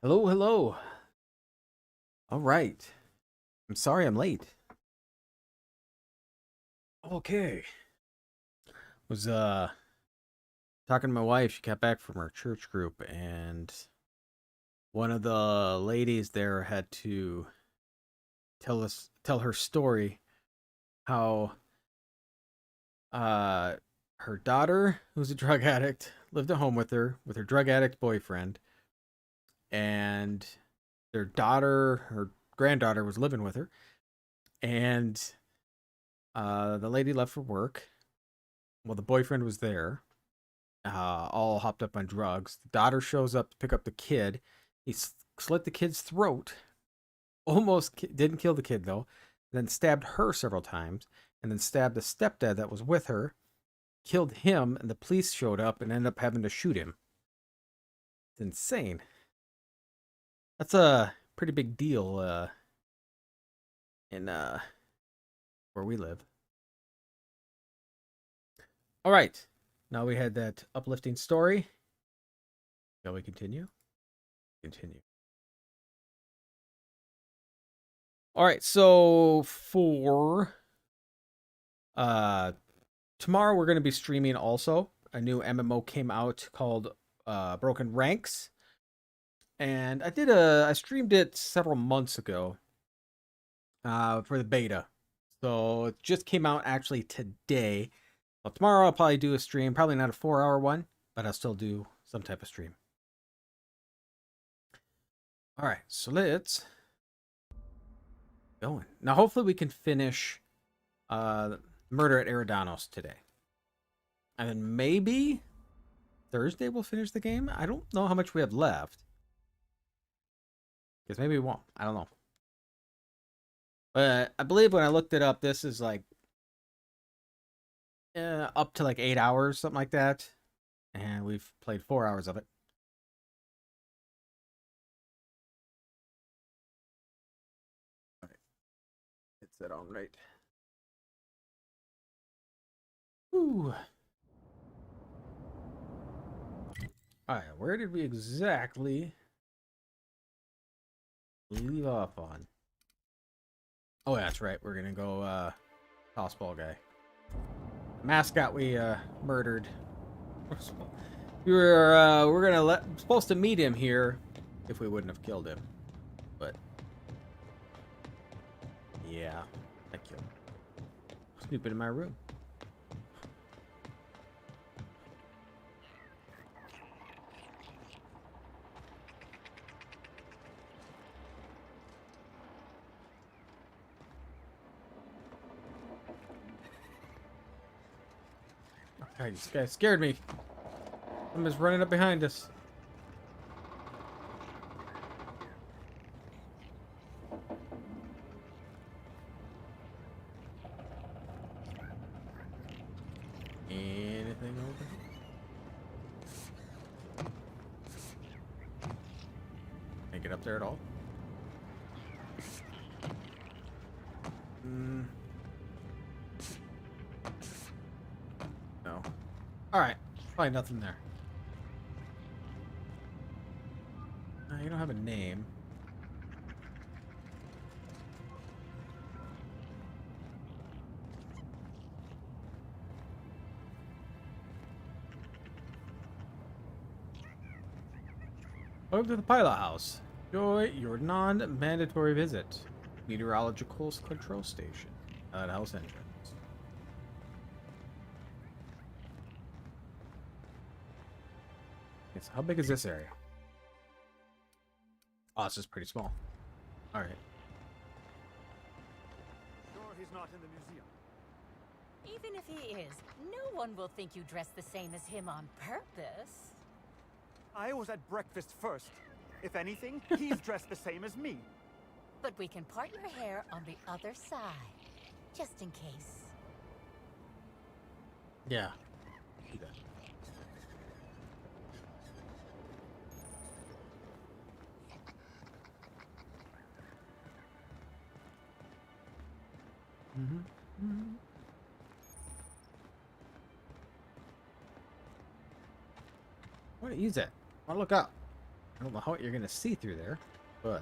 Hello, hello. All right. I'm sorry I'm late. Okay. Was talking to my wife. She got back from her church group and one of the ladies there had to tell her story how uh her daughter, who's a drug addict, lived at home with her drug addict boyfriend, and her granddaughter was living with her, and the lady left for work. Well, the boyfriend was there, all hopped up on drugs. The daughter shows up to pick up the kid. He slit the kid's throat. Almost didn't kill the kid though. Then stabbed her several times, and then stabbed the stepdad that was with her. Killed him, and the police showed up and ended up having to shoot him. It's insane. That's a pretty big deal in where we live. All right, now we had that uplifting story. Shall we continue? Continue. All right, so for tomorrow we're going to be streaming also. A new MMO came out called Broken Ranks. And I streamed it several months ago for the beta. So it just came out actually today. Well, tomorrow I'll probably do a stream, probably not a 4-hour one, but I'll still do some type of stream. All right, so let's going. Now hopefully we can finish Murder at Eridanos today. And then maybe Thursday we'll finish the game. I don't know how much we have left. Because maybe we won't. I don't know. But I believe when I looked it up, this is like up to like 8 hours, something like that. And we've played 4 hours of it. All right. It's set on right. Ooh. Alright, where did we exactly leave off on? Oh, yeah, that's right. We're gonna go tossball guy. Mascot we murdered. We're supposed to meet him here if we wouldn't have killed him. But yeah, I killed him. Snooping in my room. God, this guy scared me. Someone's running up behind us. Anything over here? Can't get up there at all. No. Alright. Probably nothing there. You don't have a name. Welcome to the pilot house. Enjoy your non-mandatory visit. Meteorological control station. Pilot house entrance. Yes, how big is this area? Oh, this is pretty small. All right. Sure he's not in the museum. Even if he is, no one will think you dressed the same as him on purpose. I was at breakfast first. If anything, he's dressed the same as me. But we can part your hair on the other side, just in case. Yeah. Do that. What? Use that. I want to look up. I don't know how you're gonna see through there, but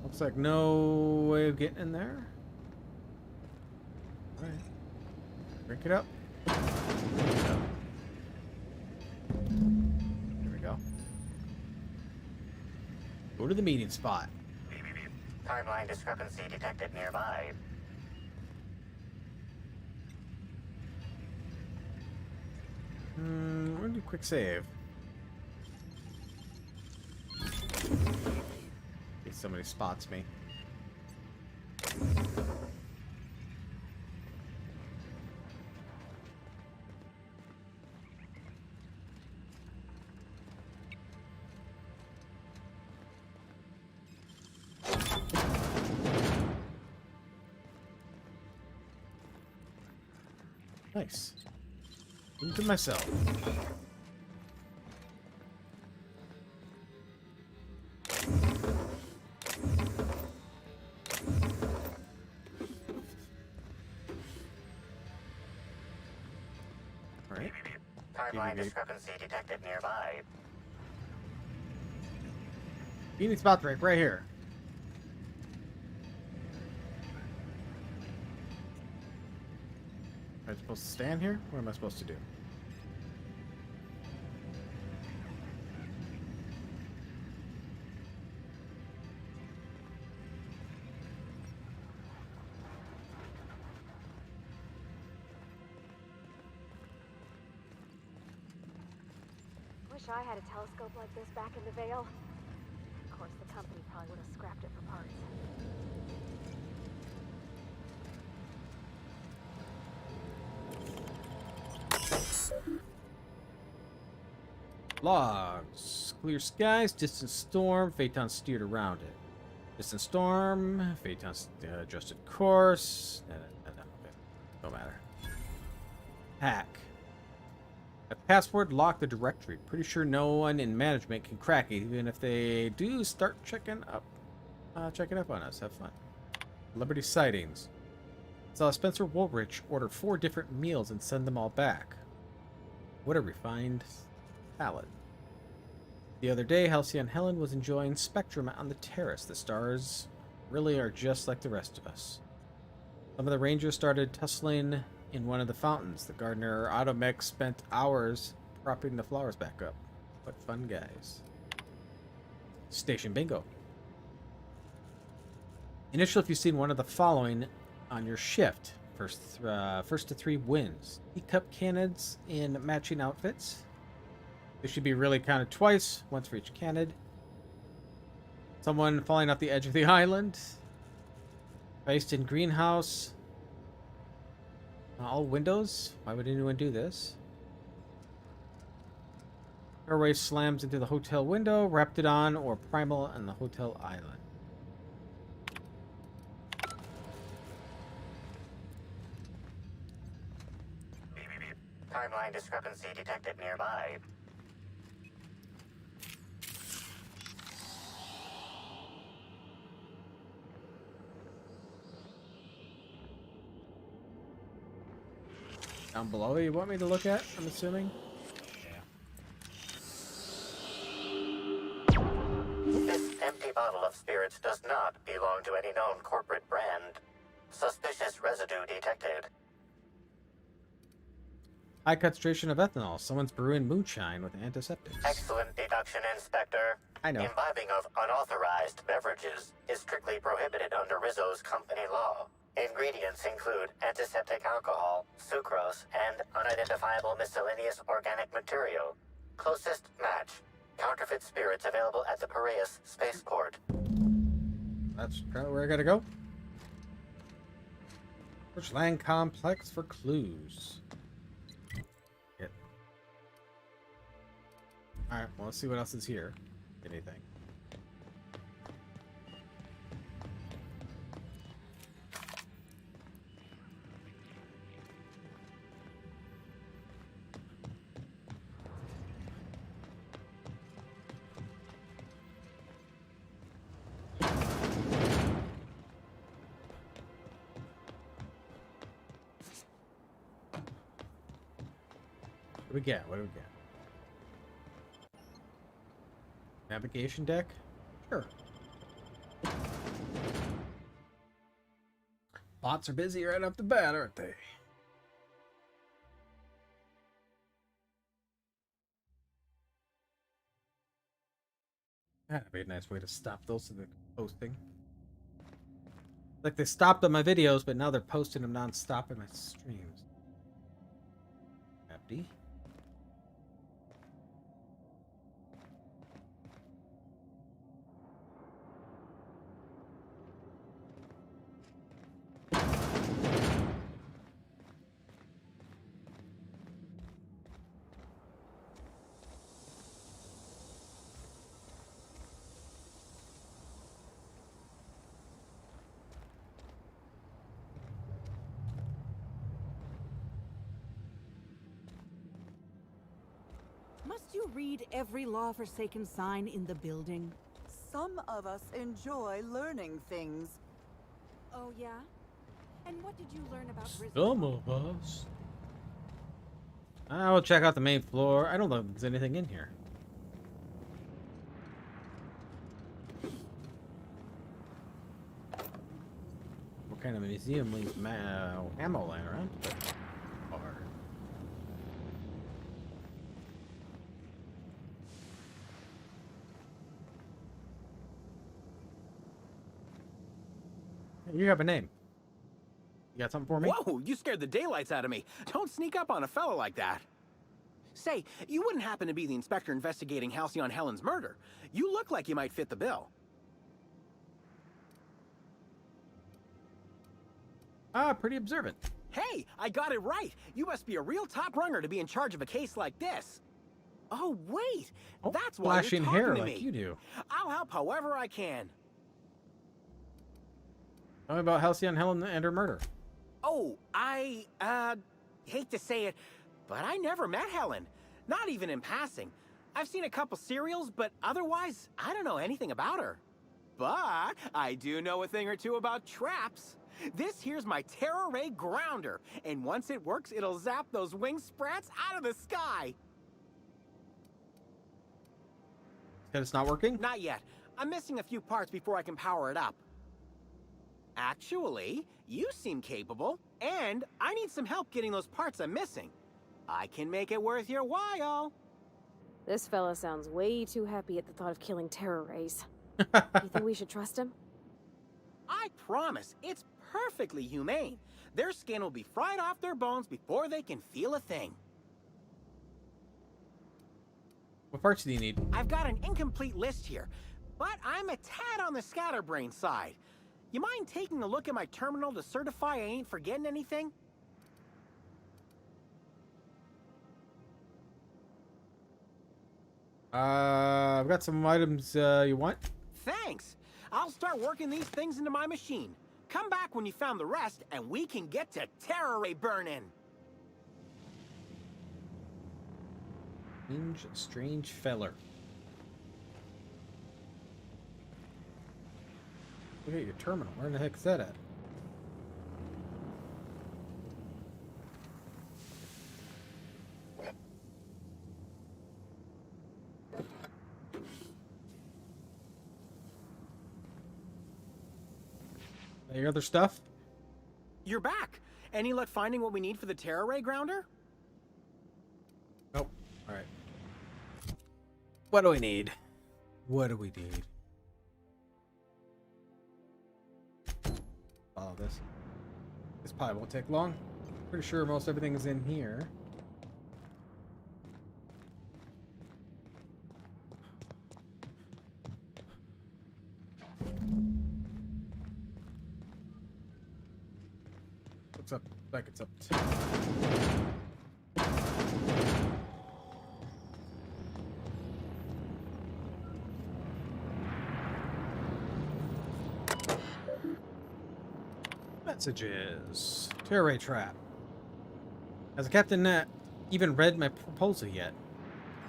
looks like no way of getting in there. All right, drink it up. Here we go. Go to the meeting spot. Timeline discrepancy detected nearby. We're gonna do a quick save. In case somebody spots me. Nice. Into myself. Alright. Timeline discrepancy detected nearby. Meeting spot right here. Am I supposed to stand here? What am I supposed to do? Wish I had a telescope like this back in the Vale. Of course, the company probably would have scrapped it for parts. Logs. Clear skies, distant storm, Phaeton steered around it. Distant storm, Phaeton adjusted course. Okay. No matter. Hack. A password locked the directory. Pretty sure no one in management can crack it, even if they do start checking up on us. Have fun. Liberty sightings. Saw Spencer Woolrich order 4 different meals and send them all back. What a refined palate. The other day, Halcyon Helen was enjoying Spectrum on the terrace. The stars really are just like the rest of us. Some of the rangers started tussling in one of the fountains. The gardener Automech spent hours propping the flowers back up. What fun guys. Station bingo. Initially, if you've seen one of the following on your shift. First to 3 wins. Teacup cannons in matching outfits. They should be really counted twice, once for each cannon. Someone falling off the edge of the island. Based in greenhouse. All windows? Why would anyone do this? Airway slams into the hotel window. Raptidon or Primal on the hotel island. Timeline discrepancy detected nearby. Down below you want me to look at, I'm assuming? This empty bottle of spirits does not belong to any known corporate brand. Suspicious residue detected. High concentration of ethanol. Someone's brewing moonshine with antiseptics. Excellent deduction, Inspector. I know. Imbibing of unauthorized beverages is strictly prohibited under Rizzo's company law. Ingredients include antiseptic alcohol, sucrose, and unidentifiable miscellaneous organic material. Closest match. Counterfeit spirits available at the Piraeus spaceport. That's where I gotta go. Search land complex for clues. Yep. Alright, well, let's see what else is here. Anything. What do we get? What do we get? Navigation deck? Sure. Bots are busy right off the bat, aren't they? That'd be a nice way to stop those from posting. Like they stopped on my videos, but now they're posting them non-stop in my streams. Empty. Must you read every law-forsaken sign in the building? Some of us enjoy learning things. Oh, yeah? And what did you learn about Rizzo? Some of us. I will check out the main floor. I don't know if there's anything in here. What kind of a museum leaves ammo lying around? Or... You have a name. You got something for me? Whoa, you scared the daylights out of me. Don't sneak up on a fella like that. Say, you wouldn't happen to be the inspector investigating Halcyon Helen's murder. You look like you might fit the bill. Ah, pretty observant. Hey, I got it right. You must be a real top runner to be in charge of a case like this. Oh, wait. Oh, That's why you're flashing talking hair to like me. you do. I'll help however I can. Tell me about Halcyon Helen and her murder. Oh, I hate to say it, but I never met Helen. Not even in passing. I've seen a couple serials, but otherwise, I don't know anything about her. But I do know a thing or two about traps. This here's my Terror Ray Grounder, and once it works, it'll zap those wing sprats out of the sky. That it's not working? Not yet. I'm missing a few parts before I can power it up. Actually, you seem capable, and I need some help getting those parts I'm missing. I can make it worth your while. This fella sounds way too happy at the thought of killing terror rays. You think we should trust him? I promise, it's perfectly humane. Their skin will be fried off their bones before they can feel a thing. What parts do you need? I've got an incomplete list here, but I'm a tad on the scatterbrain side. You mind taking a look at my terminal to certify I ain't forgetting anything? I've got some items you want. Thanks. I'll start working these things into my machine. Come back when you found the rest, and we can get to Terror Ray burning. Strange feller. Look at your terminal. Where the heck is that at? Your other stuff? You're back. Any luck finding what we need for the Terror Ray Grounder? Nope. Alright. What do we need? What do we need? Follow this. This probably won't take long. Pretty sure most everything is in here. Looks up like it's up. Messages. Terror Ray trap. Has the captain not even read my proposal yet?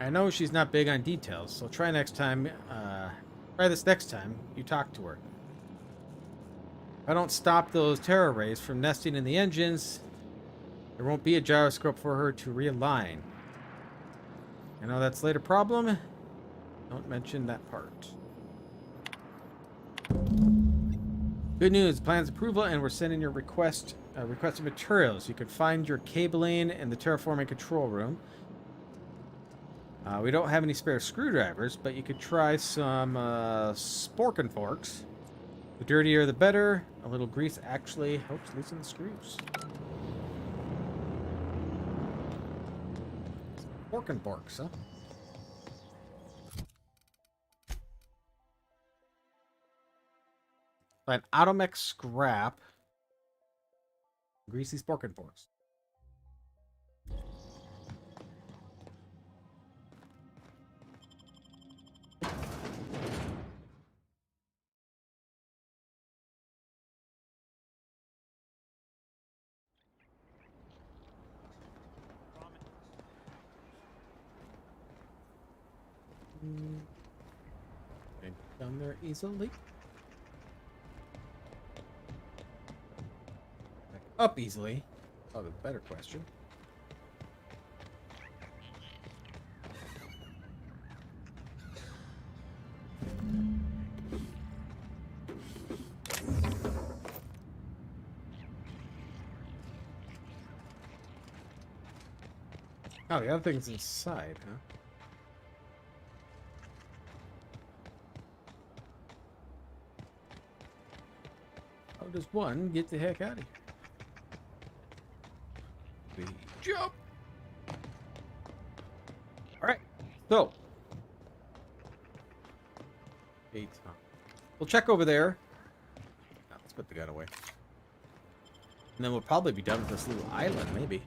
I know she's not big on details, so try this next time you talk to her. If I don't stop those terror rays from nesting in the engines, there won't be a gyroscope for her to realign. I know that's later problem. Don't mention that part. Good news, plans approval, and we're sending your requested materials. You can find your cabling in the terraforming control room. We don't have any spare screwdrivers, but you could try some spork and forks. The dirtier the better. A little grease actually helps loosen the screws. Spork and forks, huh? Find automech scrap. Greasy spork and forks. And down there easily. Back up easily. Probably the better question. Oh, the other thing's inside, huh? How does one get the heck out of here? We jump! Alright, so. Eight, huh? We'll check over there. Now, let's put the gun away. And then we'll probably be done with this little island, maybe.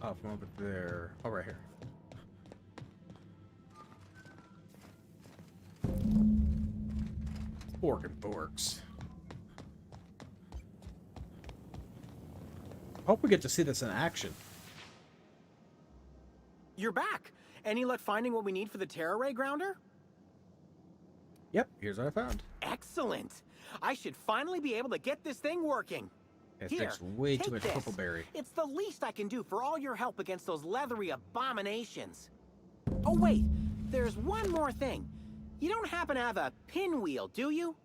Oh, from over there. Oh, right here. Fork and forks. Hope we get to see this in action. You're back. Any luck finding what we need for the Terra Ray grounder? Yep, here's what I found. Excellent. I should finally be able to get this thing working. It Here, takes way too take much this. purple berry. It's the least I can do for all your help against those leathery abominations. Oh, wait. There's one more thing. You don't happen to have a pinwheel, do you?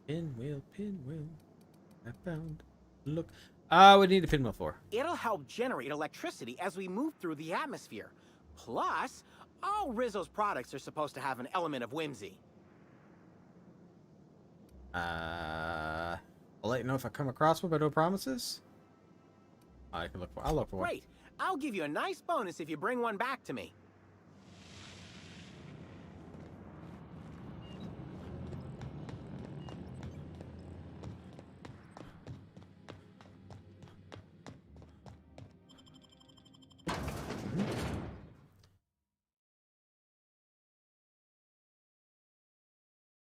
Pinwheel, pinwheel. I found. Look. We need a pinwheel for. It'll help generate electricity as we move through the atmosphere. Plus, all Rizzo's products are supposed to have an element of whimsy. I'll let you know if I come across one, but no promises. I can look for. I'll look for one. Great. I'll give you a nice bonus if you bring one back to me.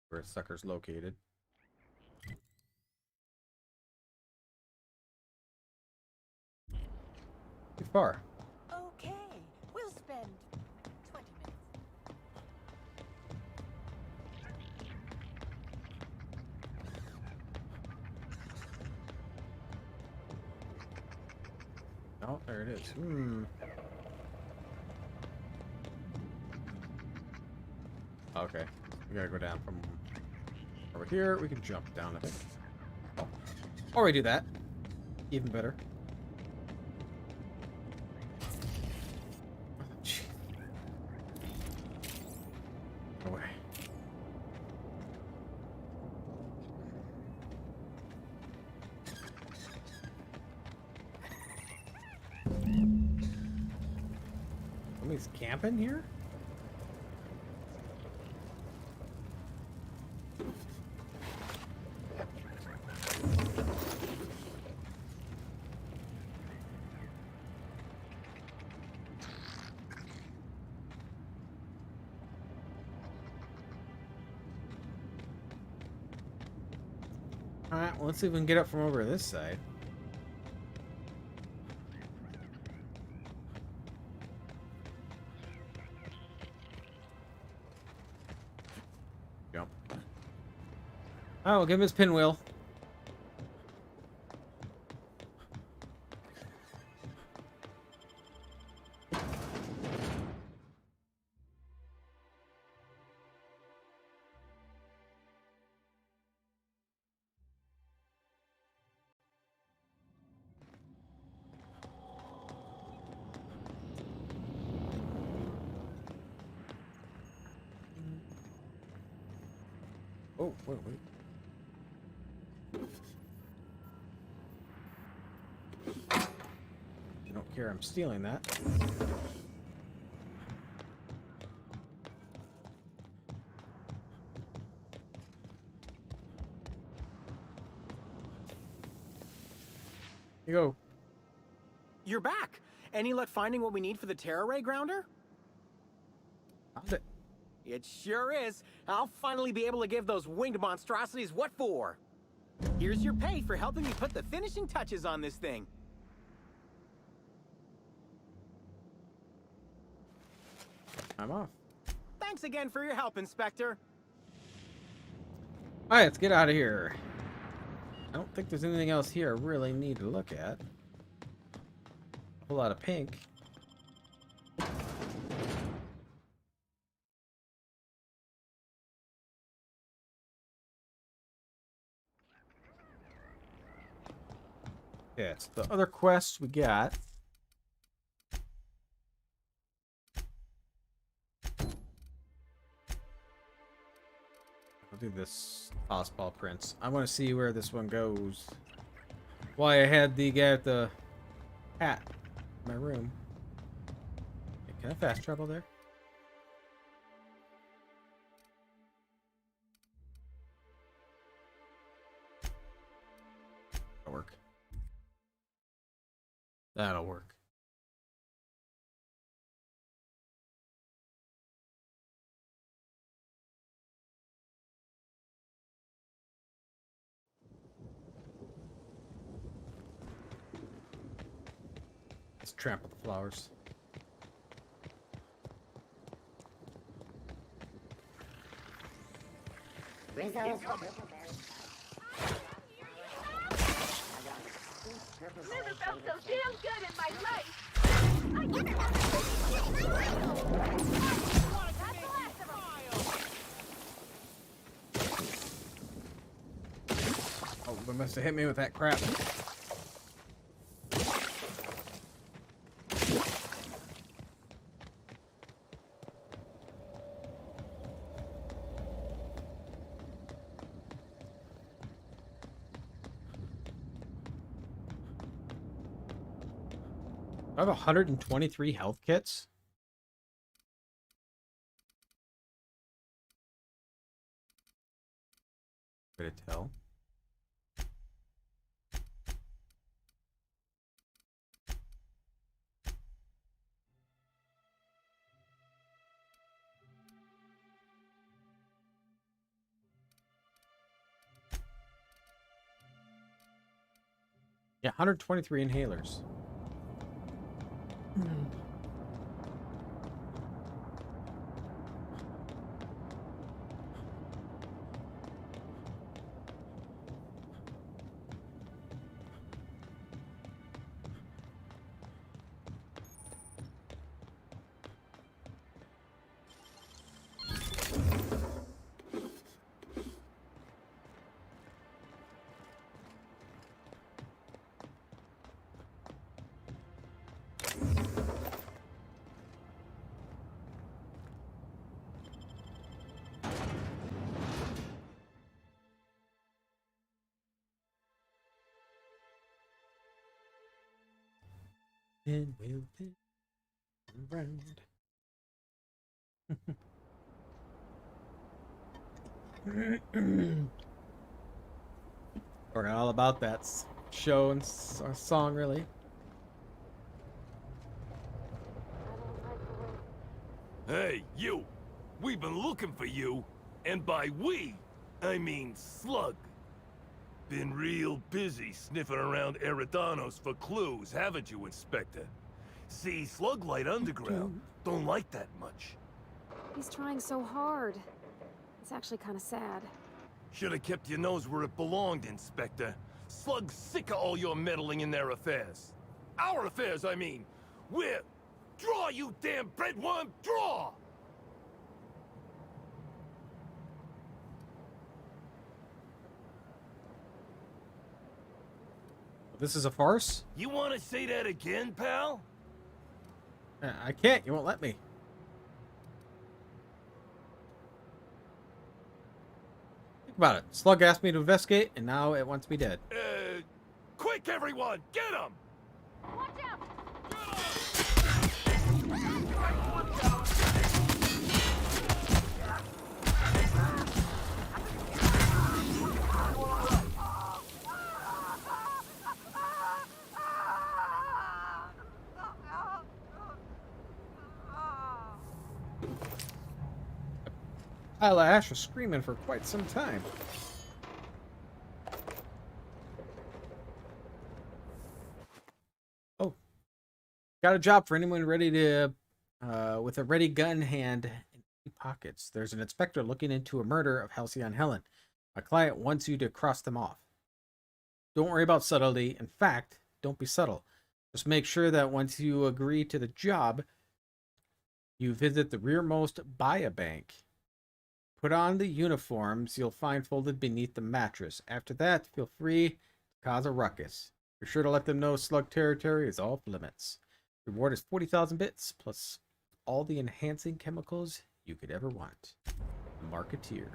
Where a sucker's located. Too far. Okay, we'll spend 20 minutes. Oh, there it is. Okay, we gotta go down from over here. We can jump down, I think. Oh. Or we do that. Even better. Gee. Away. Somebody's camping here? Alright, well, let's see if we can get up from over this side. Jump. Oh, we'll give him his pinwheel. Oh, wait. You don't care I'm stealing that. You go. You're back. Any luck finding what we need for the Terra Ray grounder? Found it. It sure is. I'll finally be able to give those winged monstrosities what for. Here's your pay for helping me put the finishing touches on this thing. I'm off. Thanks again for your help, Inspector. Alright, let's get out of here. I don't think there's anything else here I really need to look at. A whole lot of pink. Yeah, it's the other quests we got. I'll do this Osball Prince. I want to see where this one goes. Why I had the guy with the hat in my room. Hey, can I fast travel there? That'll work. That'll work. Let's trample the flowers. Never felt so damn good in my life. Oh, they must have hit me with that crap. I have 123 health kits. Could it tell? Yeah, 123 inhalers. And we'll be around. Forgot all about that show and song, really. Hey, you! We've been looking for you, and by we, I mean Slug. Been real busy sniffing around Eridanos for clues, haven't you, Inspector? See, Sluglight Underground don't like that much. He's trying so hard. It's actually kind of sad. Should have kept your nose where it belonged, Inspector. Slug's sick of all your meddling in their affairs. Our affairs, I mean. We're... Draw, you damn breadworm, draw! This is a farce? You want to say that again, pal? I can't. You won't let me. Think about it. Slug asked me to investigate, and now it wants me dead. Quick, everyone! Get him! Watch out! Pile of ash was screaming for quite some time. Oh. Got a job for anyone ready to, with a ready gun hand in pockets. There's an inspector looking into a murder of Halcyon Helen. My client wants you to cross them off. Don't worry about subtlety. In fact, don't be subtle. Just make sure that once you agree to the job, you visit the rearmost bank. Put on the uniforms you'll find folded beneath the mattress. After that, feel free to cause a ruckus. Be sure to let them know Slug territory is off limits. Reward is 40,000 bits, plus all the enhancing chemicals you could ever want. The Marketeer.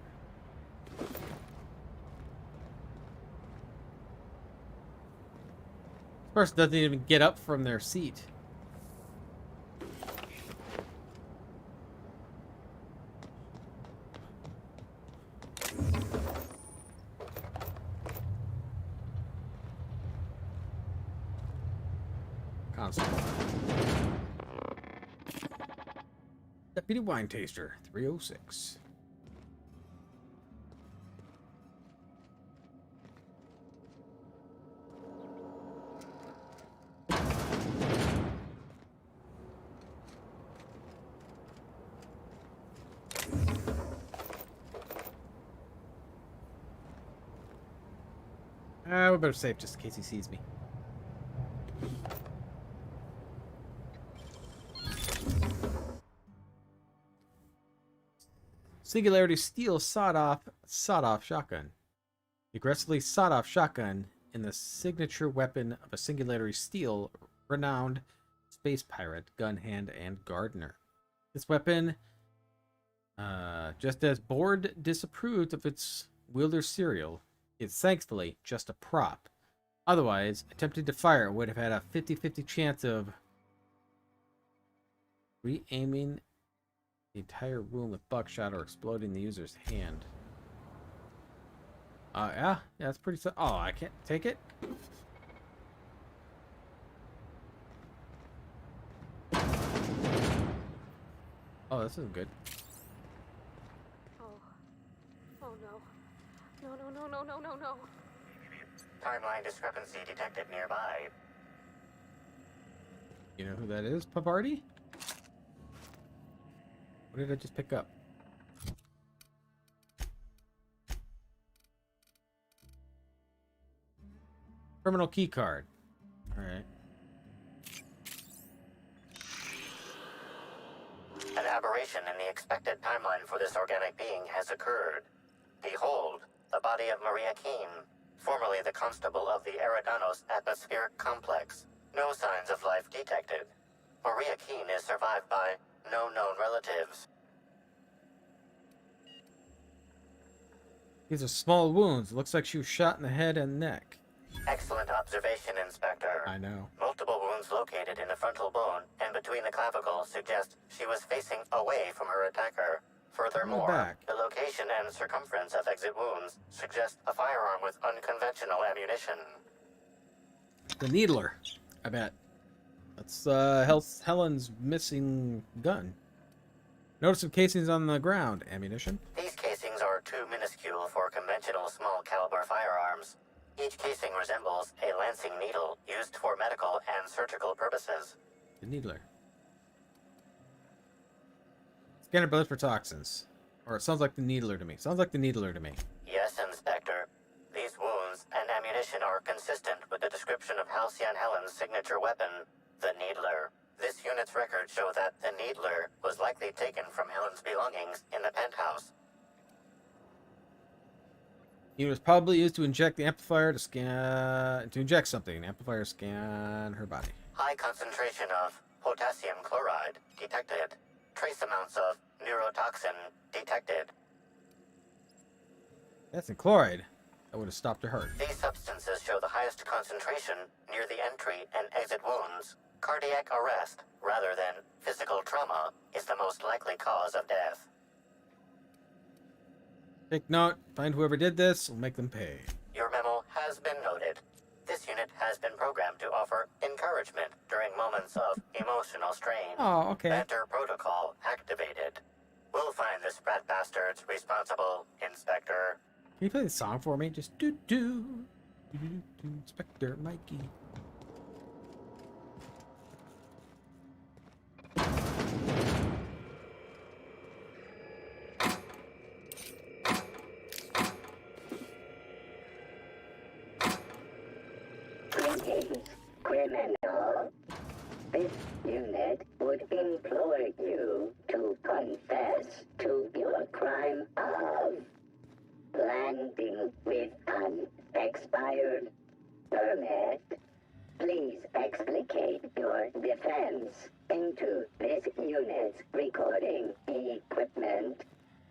This person doesn't even get up from their seat. Constable. Deputy Wine Taster, 306. We better save just in case he sees me. Singularity Steel sawed-off shotgun. The aggressively sawed-off shotgun in the signature weapon of a Singularity Steel renowned space pirate, gun hand, and gardener. This weapon, just as Board disapproved of its wielder's serial, is thankfully just a prop. Otherwise, attempting to fire it would have had a 50-50 chance of re-aiming the entire room with buckshot or exploding the user's hand. Yeah, that's pretty. Oh, I can't take it. Oh, this isn't good. Oh. Oh no. No, no, no, no, no, no, no. Timeline discrepancy detected nearby. You know who that is, Pavardi? What did I just pick up? Terminal key card. All right. An aberration in the expected timeline for this organic being has occurred. Behold, the body of Maria Keene, formerly the constable of the Eridanos Atmospheric Complex. No signs of life detected. Maria Keene is survived by no known relatives. These are small wounds. It looks like she was shot in the head and neck. Excellent observation, Inspector. I know. Multiple wounds located in the frontal bone and between the clavicles suggest she was facing away from her attacker. Furthermore, back. the location and circumference of exit wounds suggest a firearm with unconventional ammunition. The Needler, I bet. That's Helen's missing gun. Notice some casings on the ground. Ammunition. These casings are too minuscule for conventional small caliber firearms. Each casing resembles a lancing needle used for medical and surgical purposes. The needler. Scanner blood for toxins. Or it sounds like the needler to me. Sounds like the needler to me. Yes, Inspector. These wounds and ammunition are consistent with the description of Halcyon Helen's signature weapon, the Needler. This unit's records show that the Needler was likely taken from Helen's belongings in the penthouse. It was probably used to inject the amplifier to inject something. An amplifier scan her body. High concentration of potassium chloride detected. Trace amounts of neurotoxin detected. That's in chloride. That would have stopped her heart. These substances show the highest concentration near the entry and exit wounds. Cardiac arrest, rather than physical trauma, is the most likely cause of death. Take note. Find whoever did this. We'll make them pay. Your memo has been noted. This unit has been programmed to offer encouragement during moments of emotional strain. Oh, okay. Banter protocol activated. We'll find the sprat bastards responsible, Inspector. Can you play the song for me? Just do Inspector Mikey. Greetings, criminal. This unit would implore you to confess to your crime of landing with an expired permit. Please explicate your defense into this unit's recording equipment.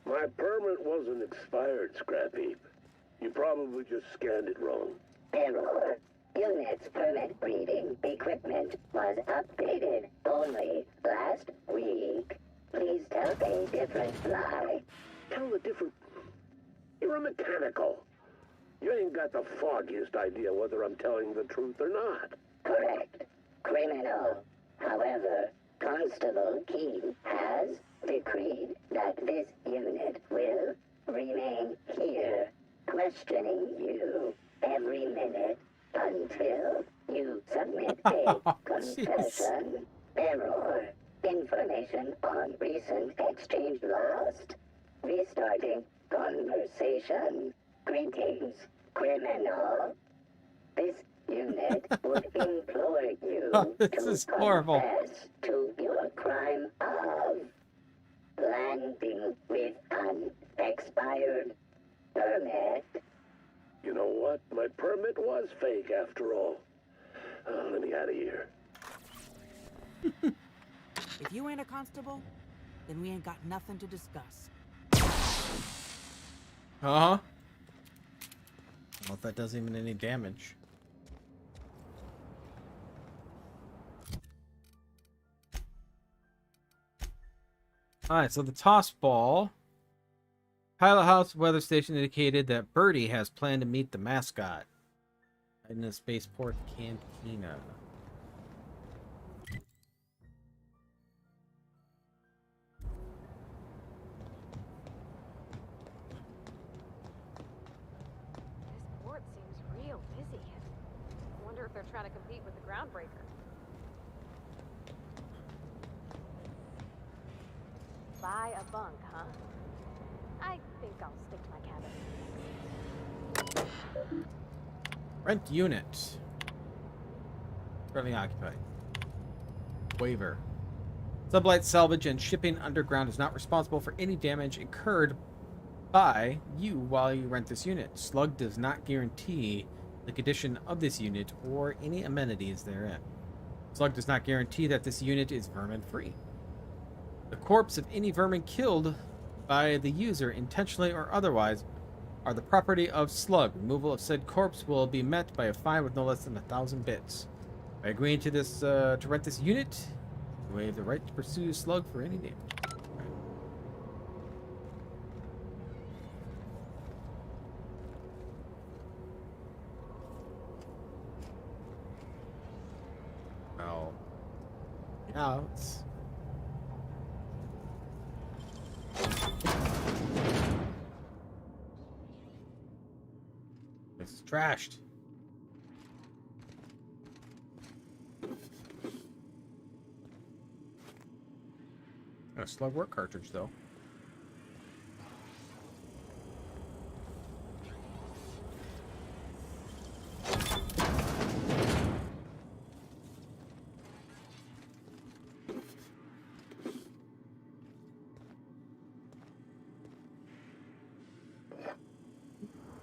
My permit wasn't expired, Scrappy. You probably just scanned it wrong. Error. Unit's permit reading equipment was updated only last week. Please tell a different lie. Tell a different... You're a mechanical. You ain't got the foggiest idea whether I'm telling the truth or not. Correct. Criminal. However, Constable Key has decreed that this unit will remain here, questioning you every minute until you submit a confession. Error. Information on recent exchange lost. Restarting conversation. Greetings, criminal. This unit would implore you This to is horrible. confess to your crime of landing with an expired permit. You know what? My permit was fake after all. Let me out of here. If you ain't a constable, then we ain't got nothing to discuss. Uh-huh. Well, if that does even any damage. Alright, so the toss ball. Pilot House weather station indicated that Birdie has planned to meet the mascot in the spaceport cantina. This port seems real busy. I wonder if they're trying to compete with the Groundbreaker. Buy a bunk, huh? I think I'll stick to my cabin. Rent unit. Currently occupied. Waiver. Sublight salvage and shipping underground is not responsible for any damage incurred by you while you rent this unit. Slug does not guarantee the condition of this unit or any amenities therein. Slug does not guarantee that this unit is vermin free. The corpse of any vermin killed by the user, intentionally or otherwise, are the property of Slug. Removal of said corpse will be met by a fine with no less than 1,000 bits. By agreeing to this, to rent this unit, you waive the right to pursue Slug for any damage. Oh. Yeah, it's... This is trashed. A slug work cartridge, though.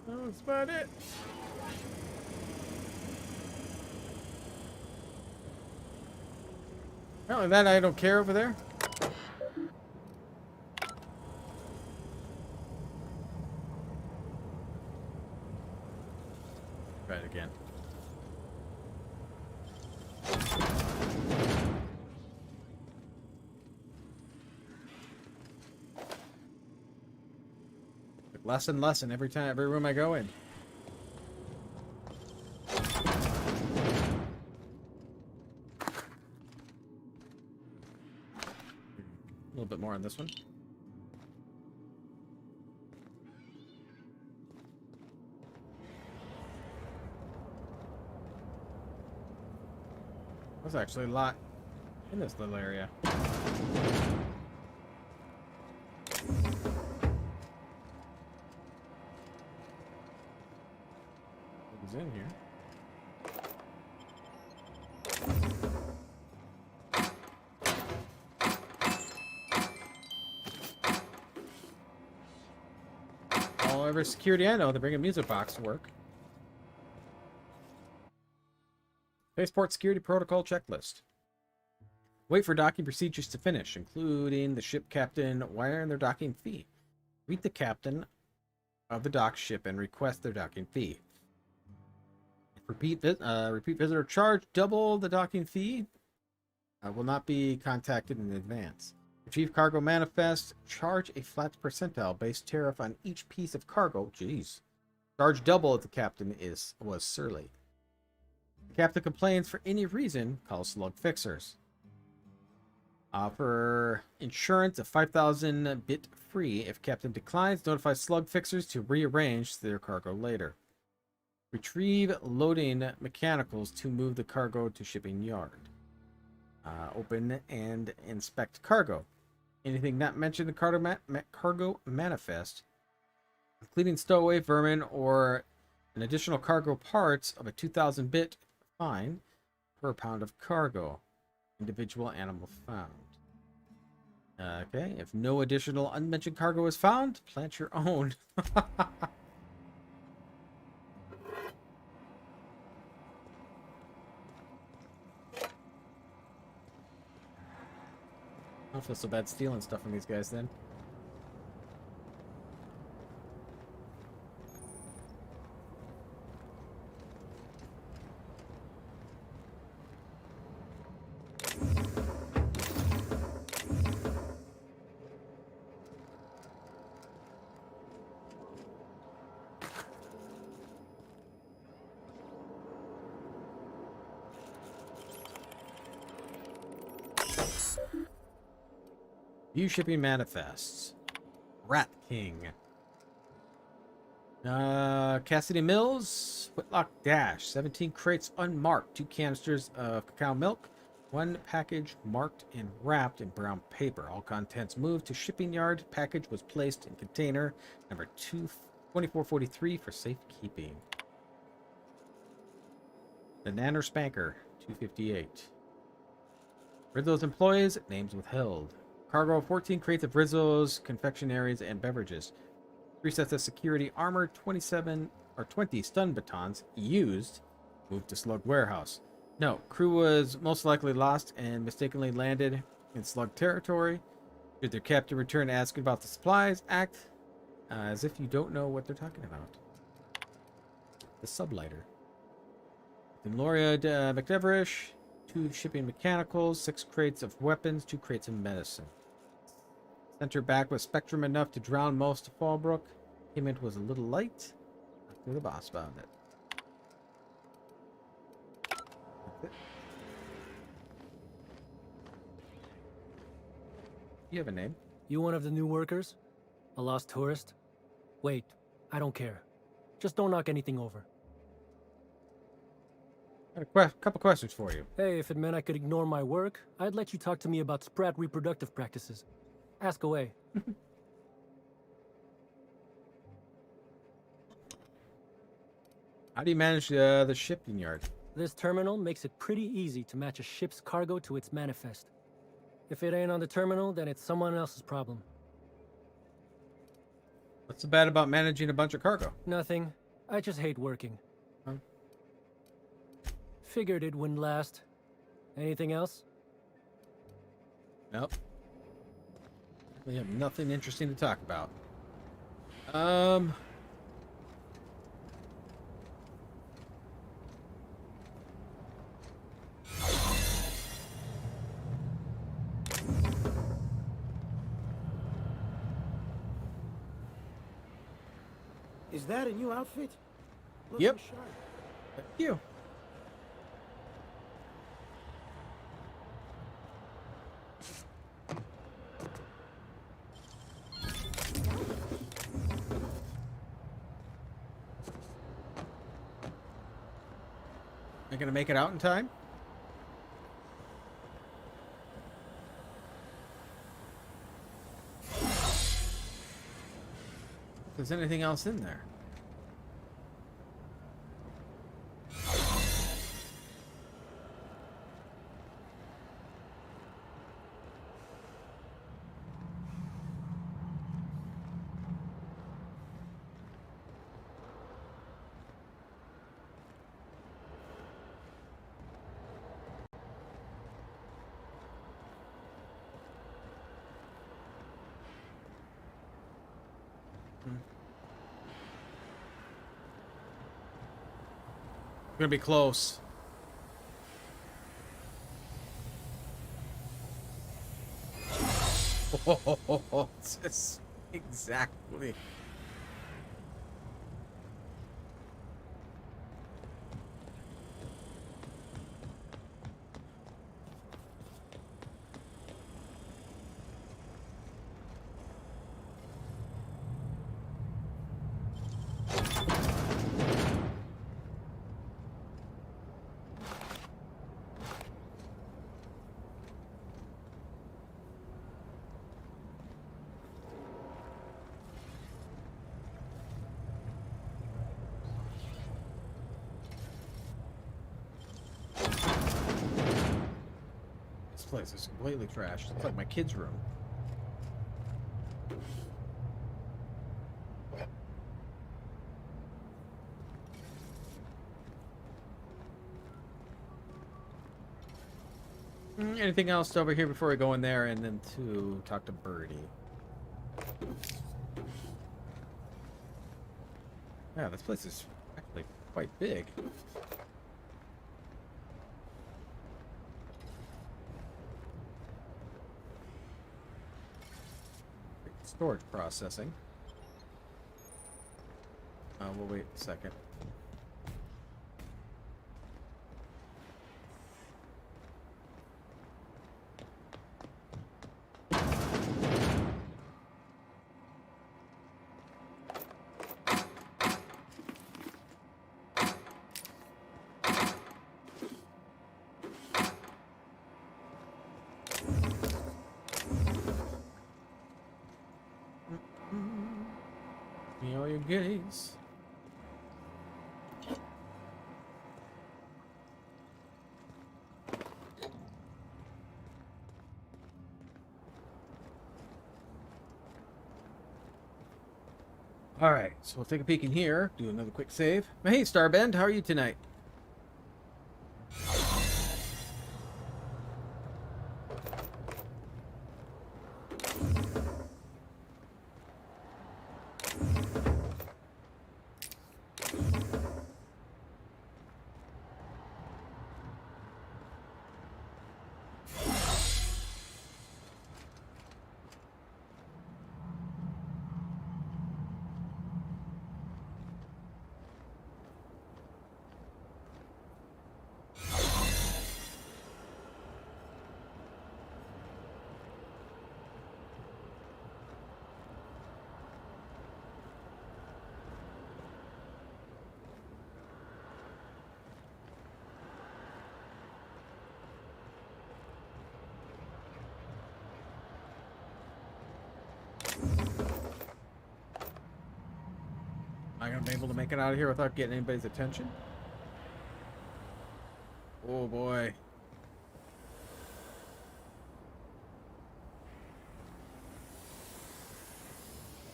That's about it. Apparently that I don't care over there. Try it again. Less and less in every room I go in. A little bit more on this one. There's actually a lot in this little area. Who's in here? All every security I know, they bring a music box to work. Spaceport security protocol checklist. Wait for docking procedures to finish, including the ship captain wiring their docking fee. Meet the captain of the dock ship and request their docking fee. Repeat visitor charge double the docking fee. Will not be contacted in advance. Retrieve cargo manifest. Charge a flat percentile based tariff on each piece of cargo. Jeez. Charge double if the captain was surly. If the captain complains for any reason, call slug fixers. Offer insurance of 5,000 bit free. If captain declines, notify slug fixers to rearrange their cargo later. Retrieve loading mechanicals to move the cargo to shipping yard. Open and inspect cargo. Anything not mentioned in the cargo manifest, including stowaway vermin or an additional cargo parts of a 2,000 bit fine per pound of cargo. Individual animal found. Okay, if no additional unmentioned cargo is found, plant your own. I don't feel so bad stealing stuff from these guys then. View shipping manifests. Rat King. Cassidy Mills. Whitlock Dash. 17 crates unmarked. 2 canisters of cacao milk. 1 package marked and wrapped in brown paper. All contents moved to shipping yard. Package was placed in container number 2443 for safekeeping. The Nanner Spanker. 258. Rizzo's employees. Names withheld. Cargo, 14 crates of Rizzo's, confectionaries, and beverages. 3 sets of security armor, 20 stun batons, used, moved to Slug Warehouse. No, crew was most likely lost and mistakenly landed in Slug territory. Should their captain return asking about the supplies, act as if you don't know what they're talking about. The Sublighter. Then Loria McDeverish, 2 shipping mechanicals, 6 crates of weapons, 2 crates of medicine. Sent her back with spectrum enough to drown most of Fallbrook. Payment was a little light. Talk to the boss about it. You have a name? You one of the new workers? A lost tourist? Wait, I don't care. Just don't knock anything over. I got a couple questions for you. Hey, if it meant I could ignore my work, I'd let you talk to me about sprat reproductive practices. Ask away. How do you manage the shipping yard? This terminal makes it pretty easy to match a ship's cargo to its manifest. If it ain't on the terminal, then it's someone else's problem. What's so bad about managing a bunch of cargo? Nothing. I just hate working. Huh? Figured it wouldn't last. Anything else? Nope. We have nothing interesting to talk about. Is that a new outfit? Yep. Looking sharp. Thank you. Am I gonna make it out in time? If there's anything else in there. Gonna be close. Oh, just exactly. This place is completely trashed. It's like my kid's room. Anything else over here before we go in there and then to talk to Birdie? Yeah, this place is actually quite big. Storage processing. We'll wait a second. Me all your gaze. All right, so we'll take a peek in here, do another quick save. Hey, Starbend, how are you tonight? Am I gonna be able to make it out of here without getting anybody's attention? Oh boy.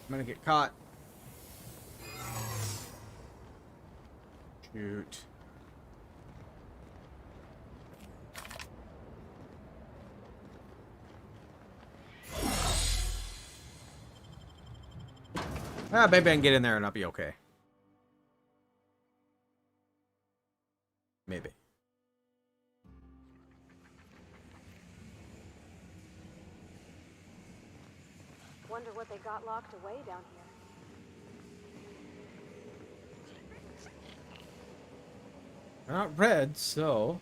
I'm gonna get caught. Shoot. Ah, maybe I can get in there and I'll be okay. Maybe. Wonder what they got locked away down here. They're not red, so...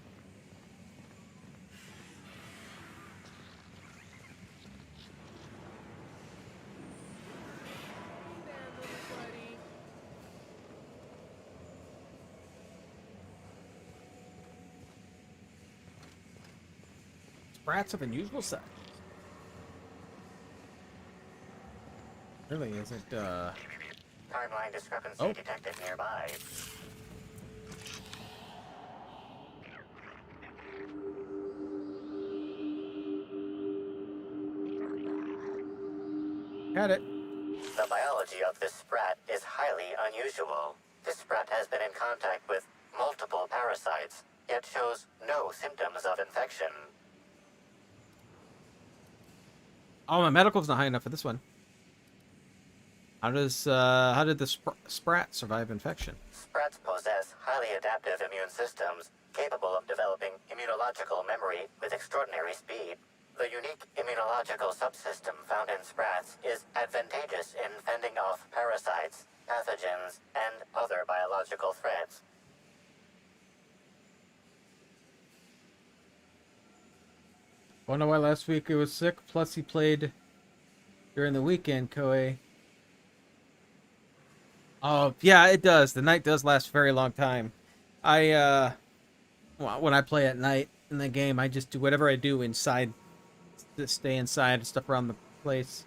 Sprats of unusual size. Really, is it, Timeline discrepancy detected nearby. Got it. The biology of this sprat is highly unusual. This sprat has been in contact with multiple parasites, yet shows no symptoms of infection. Oh, my medical's not high enough for this one. How did the sprat survive infection? Sprats possess highly adaptive immune systems, capable of developing immunological memory with extraordinary speed. The unique immunological subsystem found in sprats is advantageous in fending off parasites, pathogens, and other biological threats. Wonder why last week he was sick, plus he played during the weekend, Koei. Oh, yeah, it does. The night does last a very long time. Well, when I play at night in the game, I just do whatever I do inside, to stay inside, stuff around the place.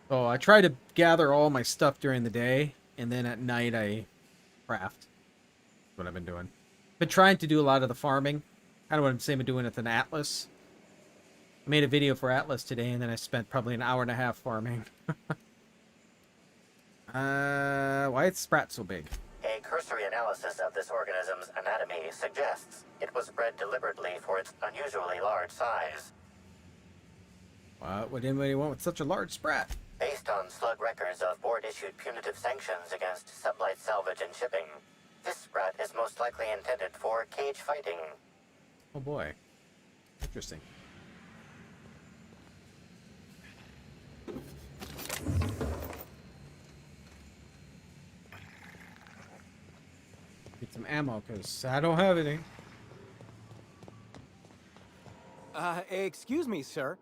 So I try to gather all my stuff during the day, and then at night I craft. That's what I've been doing. Been trying to do a lot of the farming. Kind of what I'm saying, doing with an Atlas. I made a video for Atlas today, and then I spent probably an hour and a half farming. Why is Sprat so big? A cursory analysis of this organism's anatomy suggests it was bred deliberately for its unusually large size. What would anybody want with such a large Sprat? Based on slug records of board-issued punitive sanctions against sublight salvage and shipping, this sprat is most likely intended for cage fighting. Oh boy. Interesting. Get some ammo, because I don't have any. Excuse me, sir.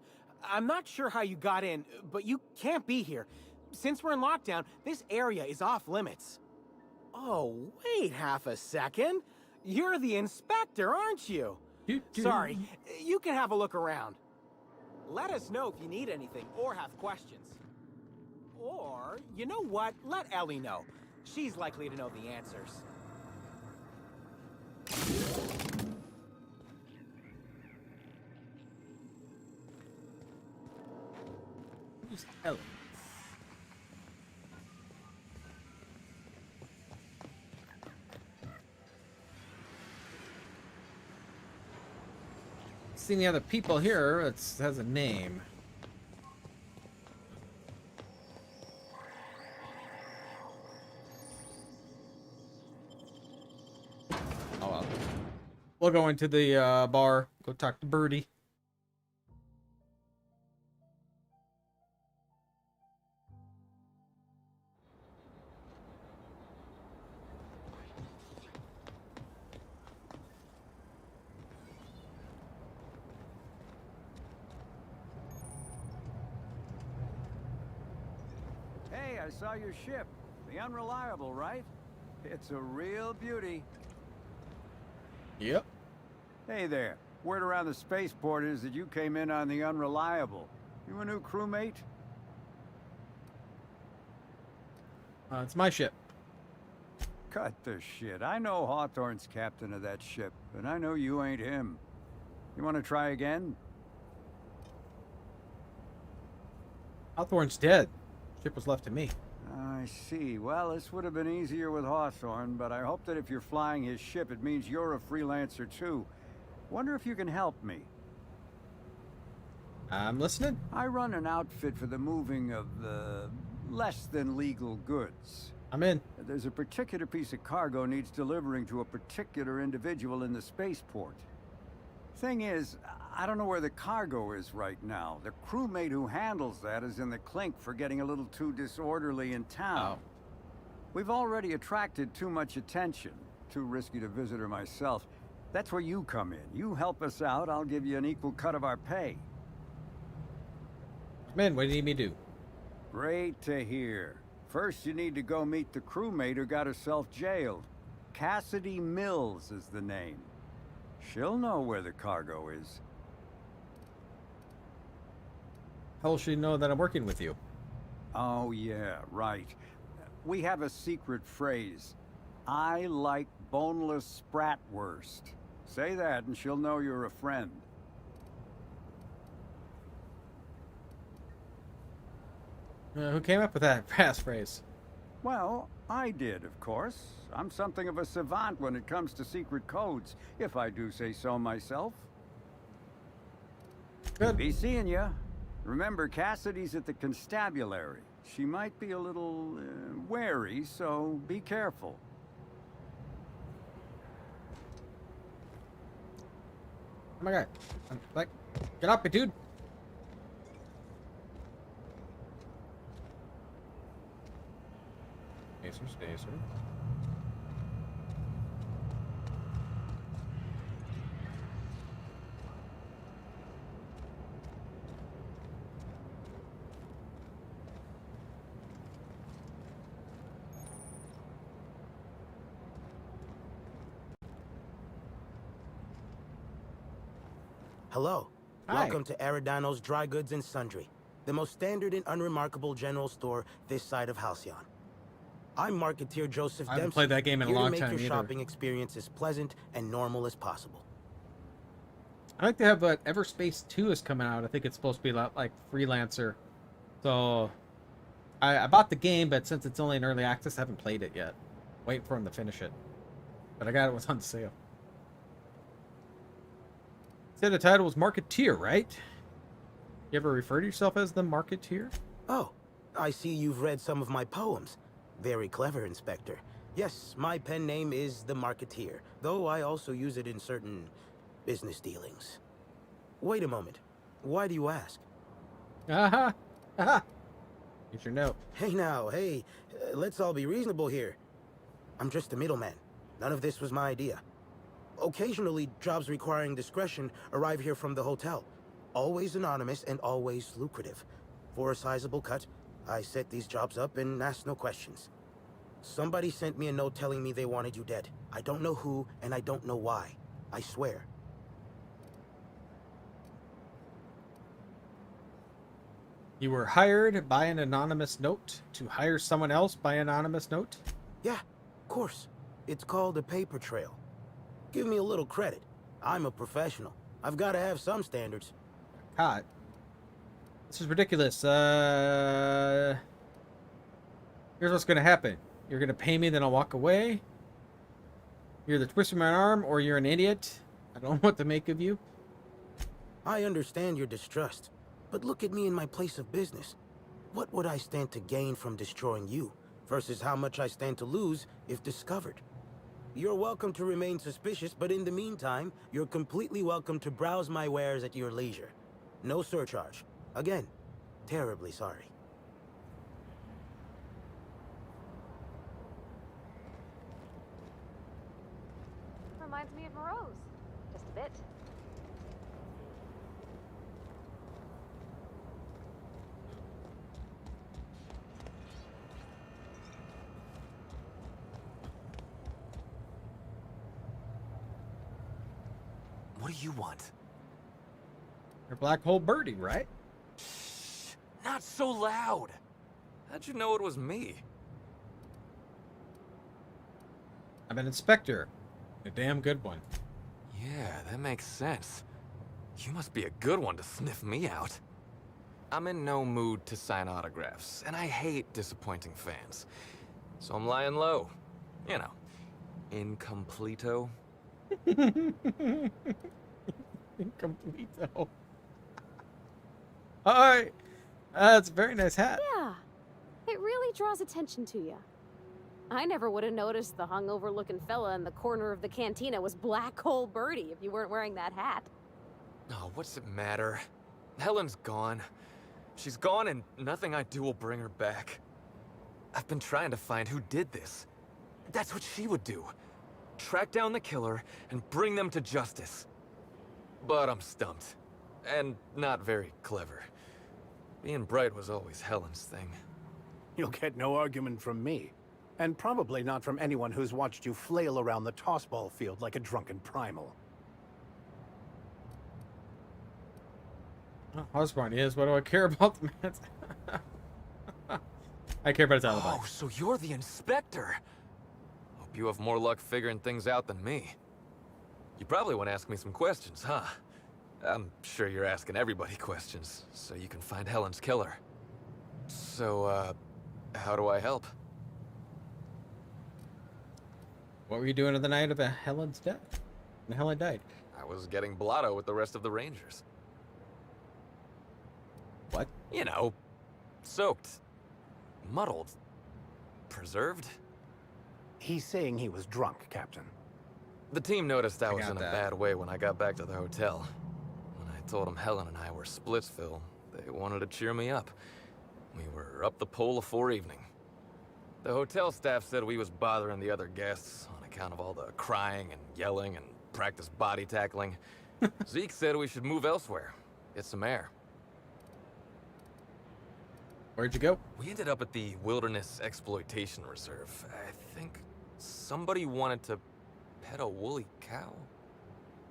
I'm not sure how you got in, but you can't be here. Since we're in lockdown, this area is off limits. Oh, wait half a second. You're the inspector, aren't you? Sorry, you can have a look around. Let us know if you need anything or have questions. Or, you know what? Let Ellie know. She's likely to know the answers. Who's Ellie? Seeing the other people here, it has a name. Oh well. We'll go into the bar, go talk to Birdie. Hey, I saw your ship. The Unreliable, right? It's a real beauty. Yep. Hey there. Word around the spaceport is that you came in on the Unreliable. You a new crewmate? It's my ship. Cut the shit. I know Hawthorne's captain of that ship, and I know you ain't him. You want to try again? Hawthorne's dead. Ship was left to me. I see. Well, this would have been easier with Hawthorne, but I hope that if you're flying his ship, it means you're a freelancer too. Wonder if you can help me. I'm listening. I run an outfit for the moving of less than legal goods. I'm in. There's a particular piece of cargo needs delivering to a particular individual in the spaceport. Thing is, I don't know where the cargo is right now. The crewmate who handles that is in the clink for getting a little too disorderly in town. Oh. We've already attracted too much attention. Too risky to visit her myself. That's where you come in. You help us out, I'll give you an equal cut of our pay. Man, what do you need me to do? Great to hear. First, you need to go meet the crewmate who got herself jailed. Cassidy Mills is the name. She'll know where the cargo is. How will she know that I'm working with you? Oh, yeah, right. We have a secret phrase. I like boneless spratwurst. Say that and she'll know you're a friend. Who came up with that passphrase? Well, I did, of course. I'm something of a savant when it comes to secret codes, if I do say so myself. Good. Be seeing ya. Remember, Cassidy's at the constabulary. She might be a little wary, so be careful. Oh my god. Like, get up, dude. Spacer. Hello. Hi. Welcome to Aridano's Dry Goods and Sundry, the most standard and unremarkable general store this side of Halcyon. I'm Marketeer Joseph I haven't Dempsey, played that game in a long here to time make your either. shopping experience as pleasant and normal as possible. I like to have Everspace 2 is coming out. I think it's supposed to be a lot like Freelancer. So I bought the game, but since it's only in early access, I haven't played it yet. Waiting for him to finish it. But I got it was on sale. Said the title was Marketeer, right? You ever refer to yourself as the Marketeer? Oh, I see you've read some of my poems. Very clever, Inspector. Yes, my pen name is the Marketeer, though I also use it in certain business dealings. Wait a moment. Why do you ask? Aha! Aha! Here's your note. Hey now, hey, let's all be reasonable here. I'm just a middleman. None of this was my idea. Occasionally, jobs requiring discretion arrive here from the hotel. Always anonymous and always lucrative. For a sizable cut, I set these jobs up and ask no questions. Somebody sent me a note telling me they wanted you dead. I don't know who, and I don't know why. I swear. You were hired by an anonymous note to hire someone else by anonymous note? Yeah, of course. It's called a paper trail. Give me a little credit. I'm a professional. I've got to have some standards. God. This is ridiculous. Here's what's gonna happen. You're gonna pay me, then I'll walk away. You're either twisting my arm or you're an idiot. I don't know what to make of you. I understand your distrust, but look at me in my place of business. What would I stand to gain from destroying you versus how much I stand to lose if discovered? You're welcome to remain suspicious, but in the meantime, you're completely welcome to browse my wares at your leisure. No surcharge. Again, terribly sorry. Reminds me of Moreau's. Just a bit. What do you want? You're Black Hole Birdie, right? Shh, not so loud. How'd you know it was me? I'm an inspector. A damn good one. Yeah, that makes sense. You must be a good one to sniff me out. I'm in no mood to sign autographs, and I hate disappointing fans. So I'm lying low. You know, incompleto. Incompleto. Alright. That's a very nice hat. Yeah, it really draws attention to you. I never would have noticed the hungover-looking fella in the corner of the cantina was Black Hole Birdie if you weren't wearing that hat. Oh, what's it matter? Helen's gone. She's gone and nothing I do will bring her back. I've been trying to find who did this. That's what she would do. Track down the killer and bring them to justice. But I'm stumped. And not very clever. Being bright was always Helen's thing. You'll get no argument from me. And probably not from anyone who's watched you flail around the tossball field like a drunken primal. Osborne is. What do I care about the man's... I care about his alibi. Oh, so you're the inspector. Hope you have more luck figuring things out than me. You probably want to ask me some questions, huh? I'm sure you're asking everybody questions, so you can find Helen's killer. So, how do I help? What were you doing on the night of Helen's death? When Helen died? I was getting blotto with the rest of the Rangers. What? You know, soaked, muddled, preserved. He's saying he was drunk, Captain. The team noticed I was got in a that. bad way when I got back to the hotel. When I told them Helen and I were Splitsville, they wanted to cheer me up. We were up the pole afore evening. The hotel staff said we was bothering the other guests on account of all the crying and yelling and practice body tackling. Zeke said we should move elsewhere, get some air. Where'd you go? We ended up at the Wilderness Exploitation Reserve. I think somebody wanted to pet a woolly cow.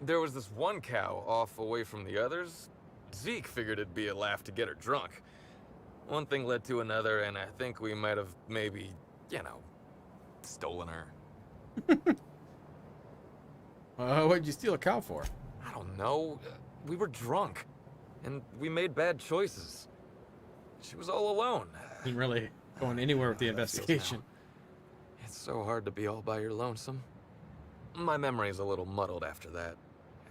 There was this one cow off away from the others. Zeke figured it'd be a laugh to get her drunk. One thing led to another, and I think we might have maybe, you know, stolen her. What'd you steal a cow for? I don't know. We were drunk, and we made bad choices. She was all alone. Didn't really going anywhere with the investigation. It's so hard to be all by your lonesome. My memory's a little muddled after that.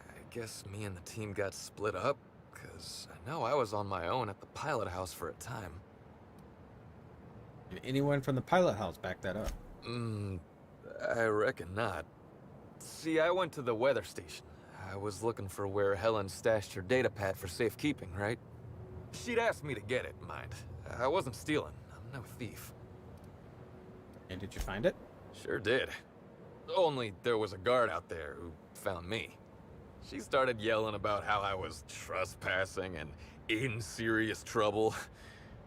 I guess me and the team got split up, because I know I was on my own at the pilot house for a time. Did anyone from the pilot house back that up? I reckon not. See, I went to the weather station. I was looking for where Helen stashed her data pad for safekeeping, right? She'd asked me to get it, mind. I wasn't stealing. I'm no thief. And did you find it? Sure did. Only there was a guard out there who found me. She started yelling about how I was trespassing and in serious trouble.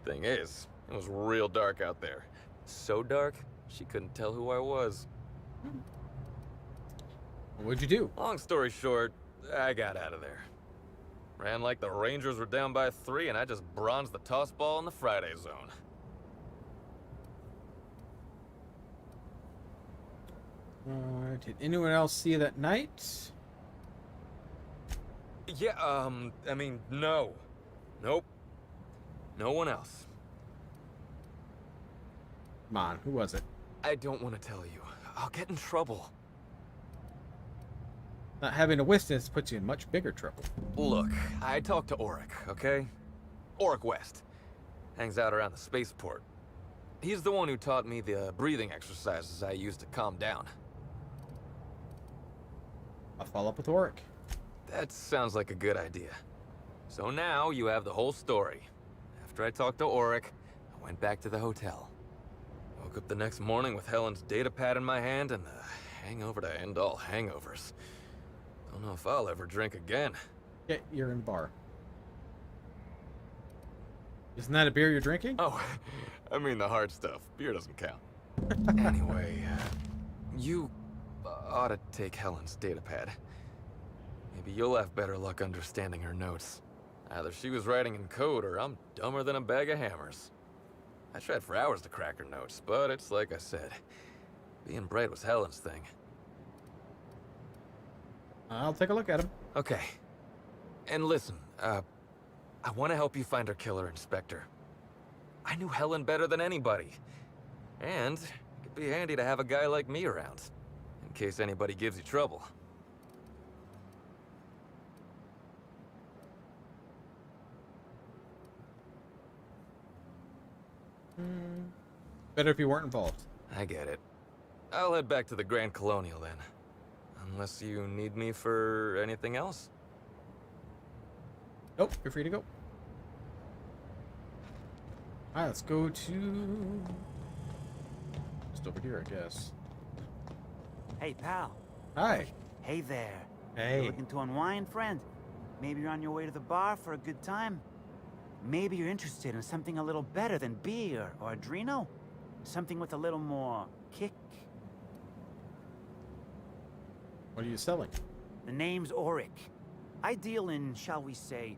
Thing is, it was real dark out there. So dark, she couldn't tell who I was. What'd you do? Long story short, I got out of there. Ran like the Rangers were down by 3, and I just bronzed the toss ball in the Friday zone. Did anyone else see you that night? Yeah, I mean, no. Nope. No one else. Come on, who was it? I don't want to tell you. I'll get in trouble. Not having a witness puts you in much bigger trouble. Look, I talked to Auric, okay? Auric West. Hangs out around the spaceport. He's the one who taught me the breathing exercises I use to calm down. I'll follow up with Auric. That sounds like a good idea. So now you have the whole story. After I talked to Auric, I went back to the hotel. Woke up the next morning with Helen's data pad in my hand and the hangover to end all hangovers. Don't know if I'll ever drink again. Yeah, you're in the bar. Isn't that a beer you're drinking? Oh, I mean the hard stuff. Beer doesn't count. Anyway, you ought to take Helen's data pad. Maybe you'll have better luck understanding her notes. Either she was writing in code or I'm dumber than a bag of hammers. I tried for hours to crack her notes, but it's like I said. Being bright was Helen's thing. I'll take a look at him. Okay. And listen, I want to help you find our killer, Inspector. I knew Helen better than anybody. And it'd be handy to have a guy like me around, in case anybody gives you trouble. Better if you weren't involved. I get it. I'll head back to the Grand Colonial then. Unless you need me for anything else? Nope, you're free to go. Alright, let's go to... just over here, I guess. Hey, pal. Hi. Hey there. Hey. You looking to unwind, friend? Maybe you're on your way to the bar for a good time? Maybe you're interested in something a little better than beer or Adreno? Something with a little more kick? What are you selling? The name's Auric. I deal in, shall we say,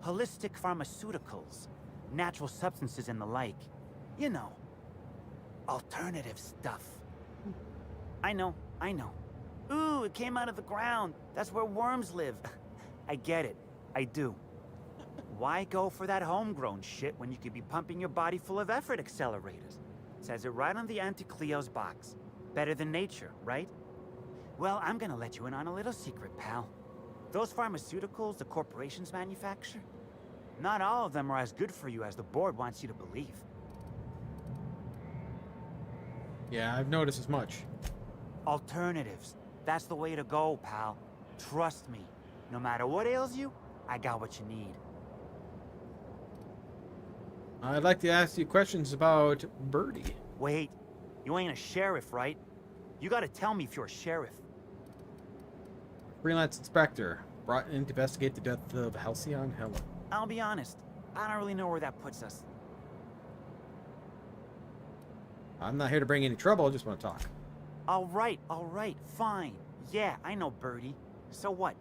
holistic pharmaceuticals, natural substances and the like. You know, alternative stuff. I know. Ooh, it came out of the ground. That's where worms live. I get it. I do. Why go for that homegrown shit when you could be pumping your body full of effort accelerators? Says it right on the Anti-Cleo's box. Better than nature, right? Well, I'm gonna let you in on a little secret, pal. Those pharmaceuticals the corporations manufacture, not all of them are as good for you as the board wants you to believe. Yeah, I've noticed as much. Alternatives. That's the way to go, pal. Trust me. No matter what ails you, I got what you need. I'd like to ask you questions about Birdie. Wait, you ain't a sheriff, right? You gotta tell me if you're a sheriff. Freelance inspector, brought in to investigate the death of Halcyon Helen. I'll be honest, I don't really know where that puts us. I'm not here to bring any trouble, I just want to talk. All right, fine. Yeah, I know Birdie. So what?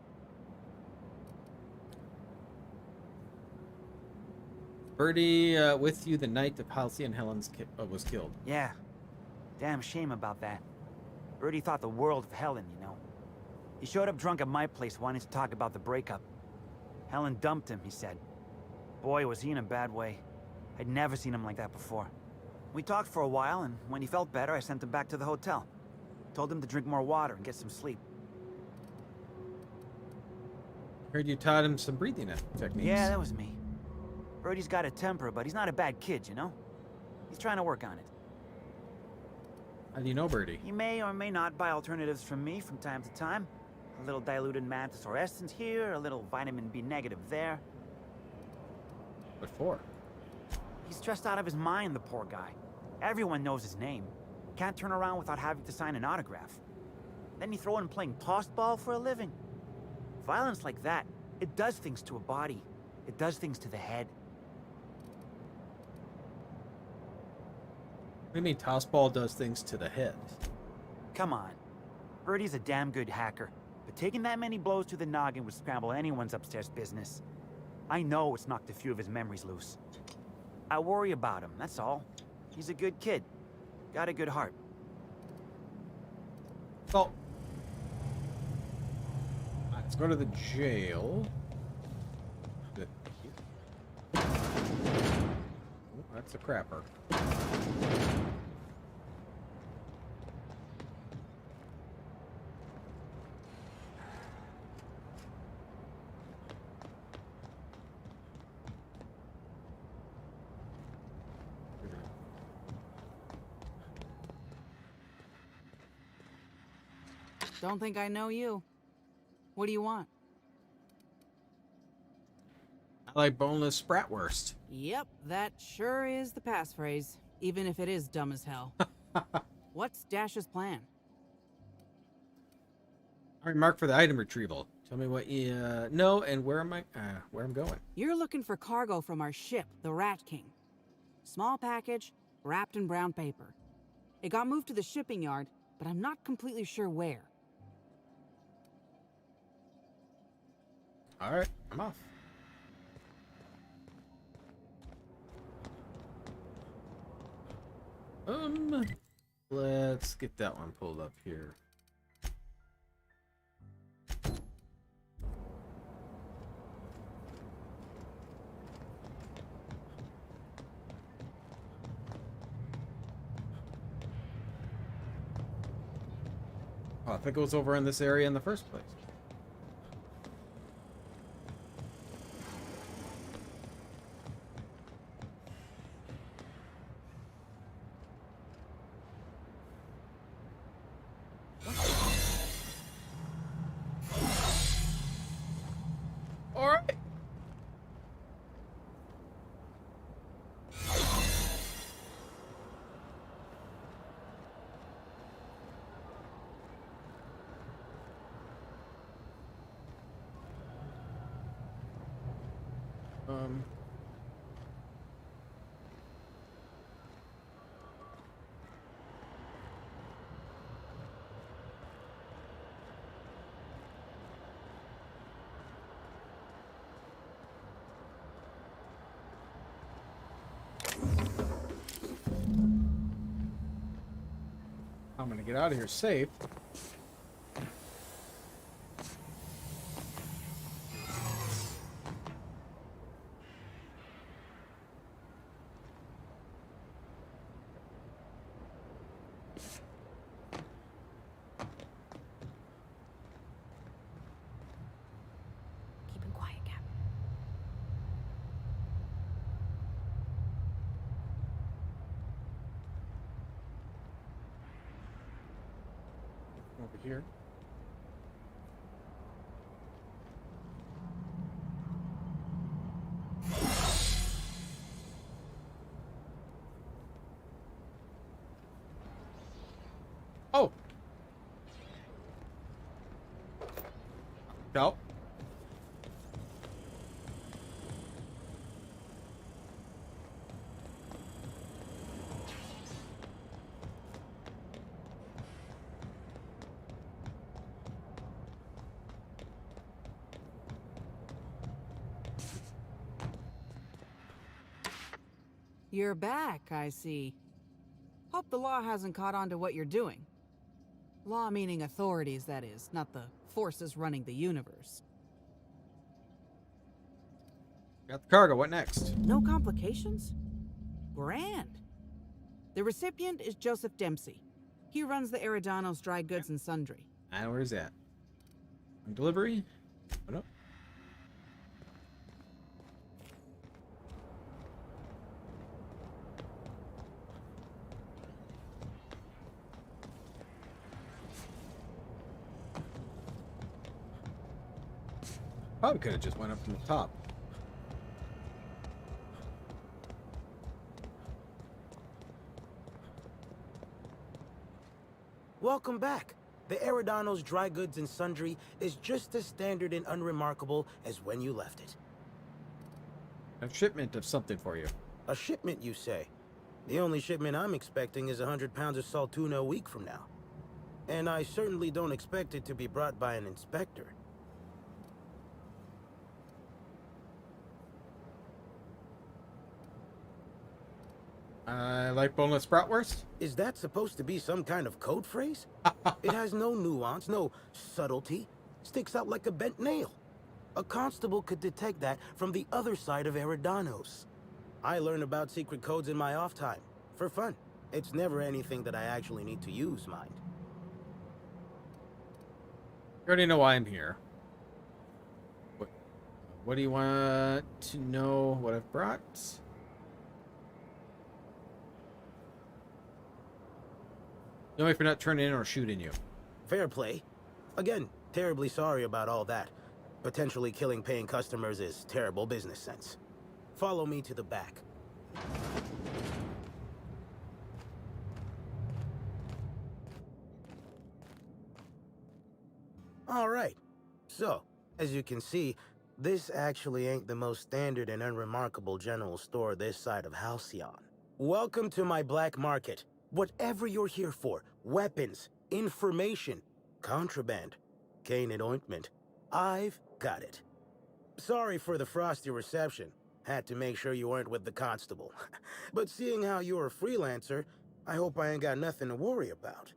Birdie with you the night of Halcyon Helen was killed. Yeah. Damn shame about that. Birdie thought the world of Helen, you know. He showed up drunk at my place wanting to talk about the breakup. Helen dumped him, he said. Boy, was he in a bad way. I'd never seen him like that before. We talked for a while, and when he felt better, I sent him back to the hotel. Told him to drink more water and get some sleep. Heard you taught him some breathing techniques. Yeah, that was me. Birdie's got a temper, but he's not a bad kid, you know? He's trying to work on it. How do you know Birdie? He may or may not buy alternatives from me from time to time. A little diluted mantis or essence here, a little vitamin B negative there. What for? He's stressed out of his mind, the poor guy. Everyone knows his name. Can't turn around without having to sign an autograph. Then you throw in playing tossball for a living. Violence like that, it does things to a body. It does things to the head. What do you mean tossball does things to the head? Come on. Birdie's a damn good hacker, but taking that many blows to the noggin would scramble anyone's upstairs business. I know it's knocked a few of his memories loose. I worry about him, that's all. He's a good kid. Got a good heart. Well, let's go to the jail. Oh, that's a crapper. Don't think I know you. What do you want? I like boneless bratwurst. Yep, that sure is the passphrase, even if it is dumb as hell. What's Dash's plan? I remarked for the item retrieval. Tell me what you know and where I'm going. You're looking for cargo from our ship, the Rat King. Small package, wrapped in brown paper. It got moved to the shipping yard, but I'm not completely sure where. All right, I'm off. Let's get that one pulled up here. Oh, I think it was over in this area in the first place. All right. I'm gonna get out of here safe. Keep him quiet, Cap. Over here. Oh. No. You're back, I see. Hope the law hasn't caught on to what you're doing. Law meaning authorities, that is, not the forces running the universe. Got the cargo. What next? No complications? Grand. The recipient is Joseph Dempsey. He runs the Eridanos Dry Goods and Sundry. And where's that? Delivery? Oh, no. Probably could have just went up from the top. Welcome back. The Eridanos Dry Goods and Sundry is just as standard and unremarkable as when you left it. A shipment of something for you. A shipment, you say? The only shipment I'm expecting is 100 pounds of salt tuna a week from now. And I certainly don't expect it to be brought by an inspector. I like boneless bratwurst. Is that supposed to be some kind of code phrase? It has no nuance, no subtlety. Sticks out like a bent nail. A constable could detect that from the other side of Eridanos. I learn about secret codes in my off time. For fun. It's never anything that I actually need to use, mind. You already know why I'm here. What do you want to know what I've brought? Know if you're not turning in or shooting you. Fair play. Again, terribly sorry about all that. Potentially killing paying customers is terrible business sense. Follow me to the back. All right. So, as you can see, this actually ain't the most standard and unremarkable general store this side of Halcyon. Welcome to my black market. Whatever you're here for, weapons, information, contraband, cane and ointment, I've got it. Sorry for the frosty reception. Had to make sure you weren't with the constable. But seeing how you're a freelancer, I hope I ain't got nothing to worry about.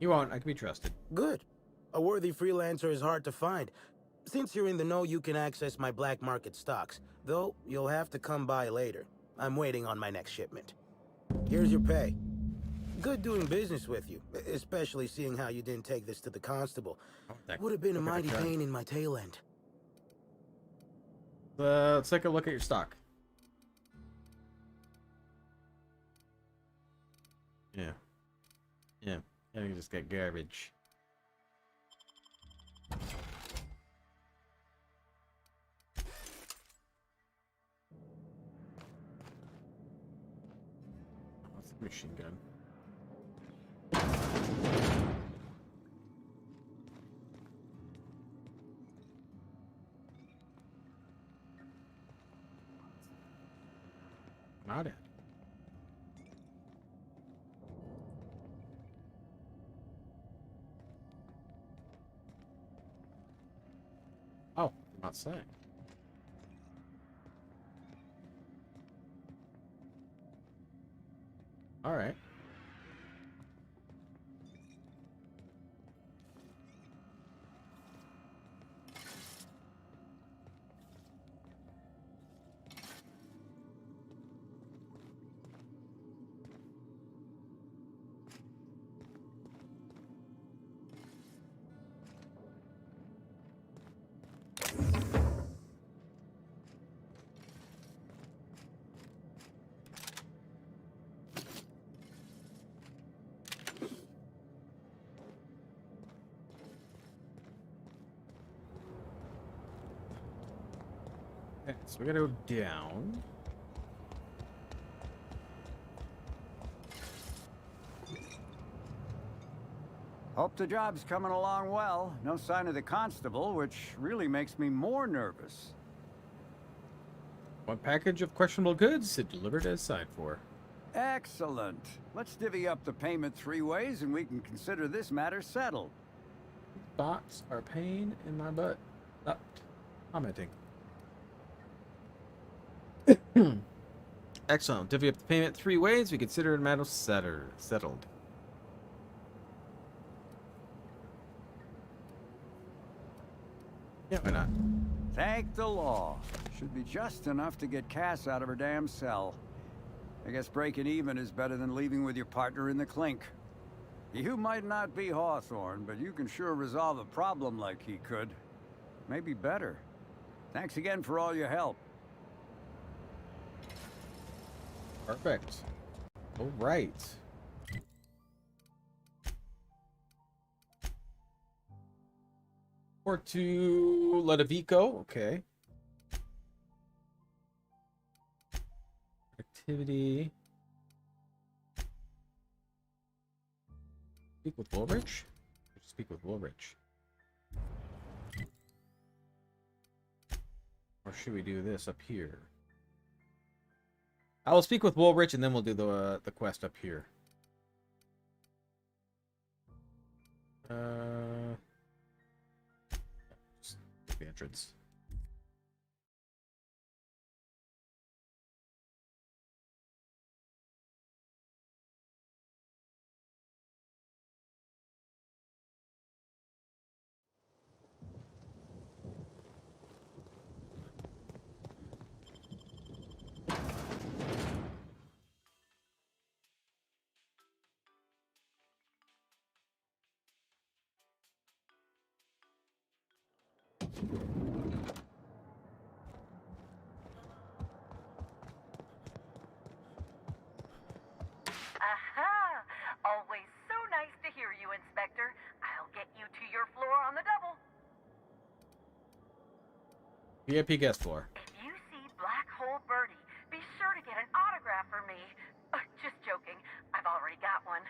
You won't. I can be trusted. Good. A worthy freelancer is hard to find. Since you're in the know, you can access my black market stocks. Though, you'll have to come by later. I'm waiting on my next shipment. Here's your pay. good doing business with you, especially seeing how you didn't take this to the constable. That Would have been a look at mighty the gun. pain in my tail end. Let's take a look at your stock. Yeah. Yeah. Yeah, you just get garbage. That's a machine gun. Not it. Oh, not saying. All right. Okay, so we gotta go down. Hope the job's coming along well. No sign of the constable, which really makes me more nervous. One package of questionable goods delivered as signed for. Excellent. Let's divvy up the payment 3 ways and we can consider this matter settled. Bots are pain in my butt. Not commenting. Excellent. Divvy up the payment 3 ways. We consider the matter settled. Yeah, why not? Thank the law. Should be just enough to get Cass out of her damn cell. I guess breaking even is better than leaving with your partner in the clink. You might not be Hawthorne, but you can sure resolve a problem like he could. Maybe better. Thanks again for all your help. Perfect. All right. Or to Ludovico. Okay. Activity. Speak with Woolrich? Speak with Woolrich. Or should we do this up here? I will speak with Woolrich and then we'll do the quest up here. Just the entrance. Aha! Always so nice to hear you, Inspector. I'll get you to your floor on the double. VIP guest floor. If you see Black Hole Birdie, be sure to get an autograph for me. Just joking. I've already got one.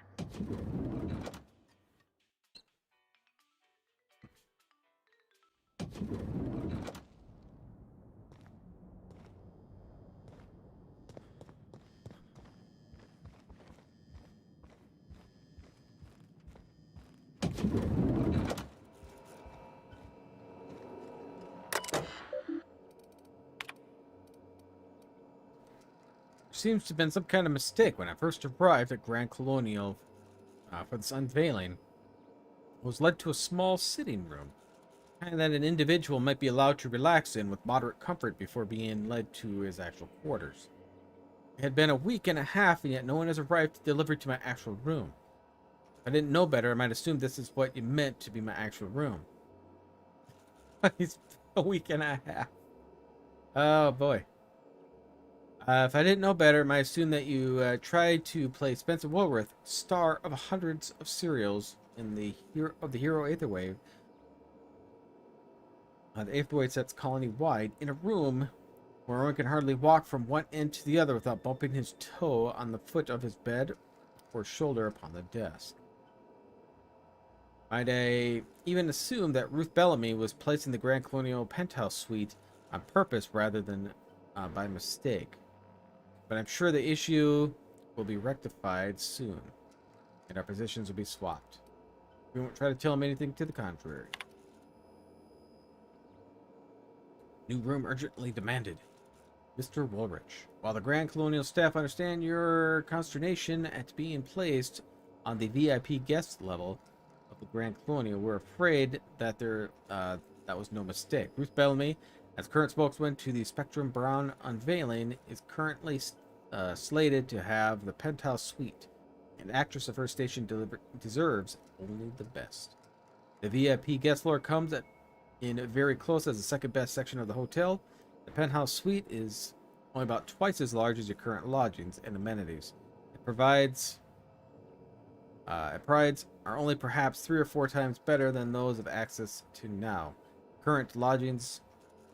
Seems to have been some kind of mistake when I first arrived at Grand Colonial for this unveiling. I was led to a small sitting room, and that an individual might be allowed to relax in with moderate comfort before being led to his actual quarters. It had been a week and a half, and yet no one has arrived to deliver to my actual room. If I didn't know better, I might assume this is what you meant to be my actual room. It's a week and a half. Oh boy. If I didn't know better, I might assume that you tried to play Spencer Woolworth, star of hundreds of serials in the Hero Aether Wave. The Aether Wave sets colony-wide in a room where one can hardly walk from one end to the other without bumping his toe on the foot of his bed or shoulder upon the desk. Might I even assume that Ruth Bellamy was placed in the Grand Colonial Penthouse Suite on purpose rather than by mistake. But I'm sure the issue will be rectified soon, and our positions will be swapped. We won't try to tell him anything to the contrary. New room urgently demanded. Mr. Woolrich. While the Grand Colonial staff understand your consternation at being placed on the VIP guest level of the Grand Colonial, we're afraid that that was no mistake. Ruth Bellamy, as current spokesman to the Spectrum Brown unveiling, is currently slated to have the penthouse suite. An actress of her station deserves only the best. The VIP guest floor comes in very close as the second best section of the hotel. The penthouse suite is only about twice as large as your current lodgings and amenities. It provides are only perhaps 3 or 4 times better than those of access to now. Current lodgings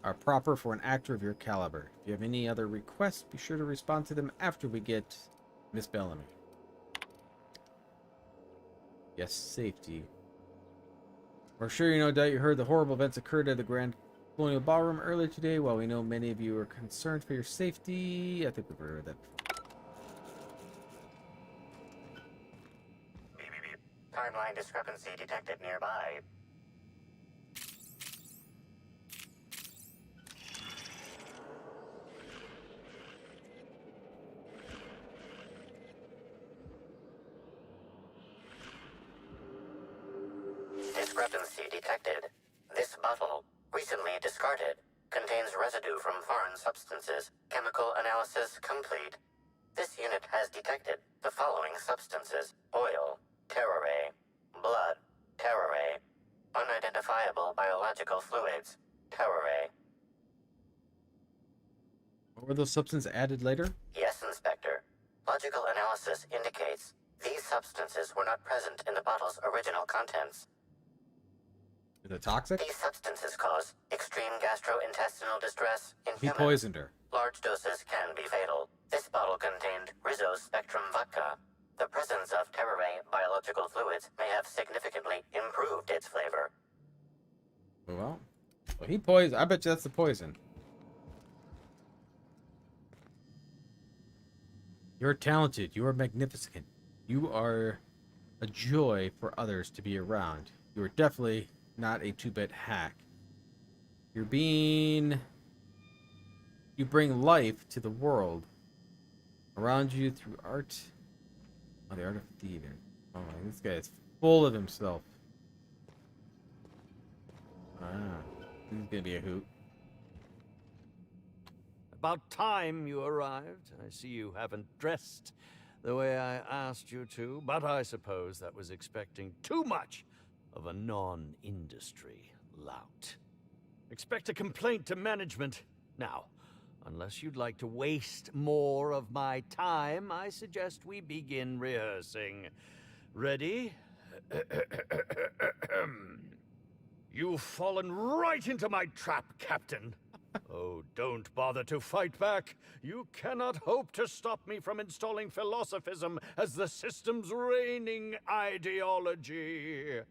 are proper for an actor of your caliber. If you have any other requests, be sure to respond to them after we get Miss Bellamy. Yes, safety. We're sure you no doubt you heard the horrible events occurred at the Grand Colonial Ballroom earlier today. While we know many of you are concerned for your safety, I think we've heard that. Timeline discrepancy detected nearby. Discrepancy detected. This bottle, recently discarded, contains residue from foreign substances. Chemical analysis complete. This unit has detected the following substances: oil, terrorray, blood, terrorray, unidentifiable biological fluids, terrorray. What were those substances added later? Yes, Inspector. Logical analysis indicates these substances were not present in the bottle's original contents. Is it toxic? These substances cause extreme gastrointestinal distress in He humans. poisoned her. Large doses can be fatal. This bottle contained Rizzo's Spectrum vodka. The presence of terrorray biological fluids may have significantly improved its flavor. Well, he poisoned. I bet you that's the poison. You're talented. You are magnificent. You are a joy for others to be around. You are definitely not a 2-bit hack. You bring life to the world around you through art. Oh, the art of theater. Oh, this guy is full of himself. This is gonna be a hoot. About time you arrived. I see you haven't dressed the way I asked you to, but I suppose that was expecting too much of a non-industry lout. Expect a complaint to management. Now, unless you'd like to waste more of my time, I suggest we begin rehearsing. Ready? You've fallen right into my trap, Captain. Oh, don't bother to fight back. You cannot hope to stop me from installing philosophism as the system's reigning ideology.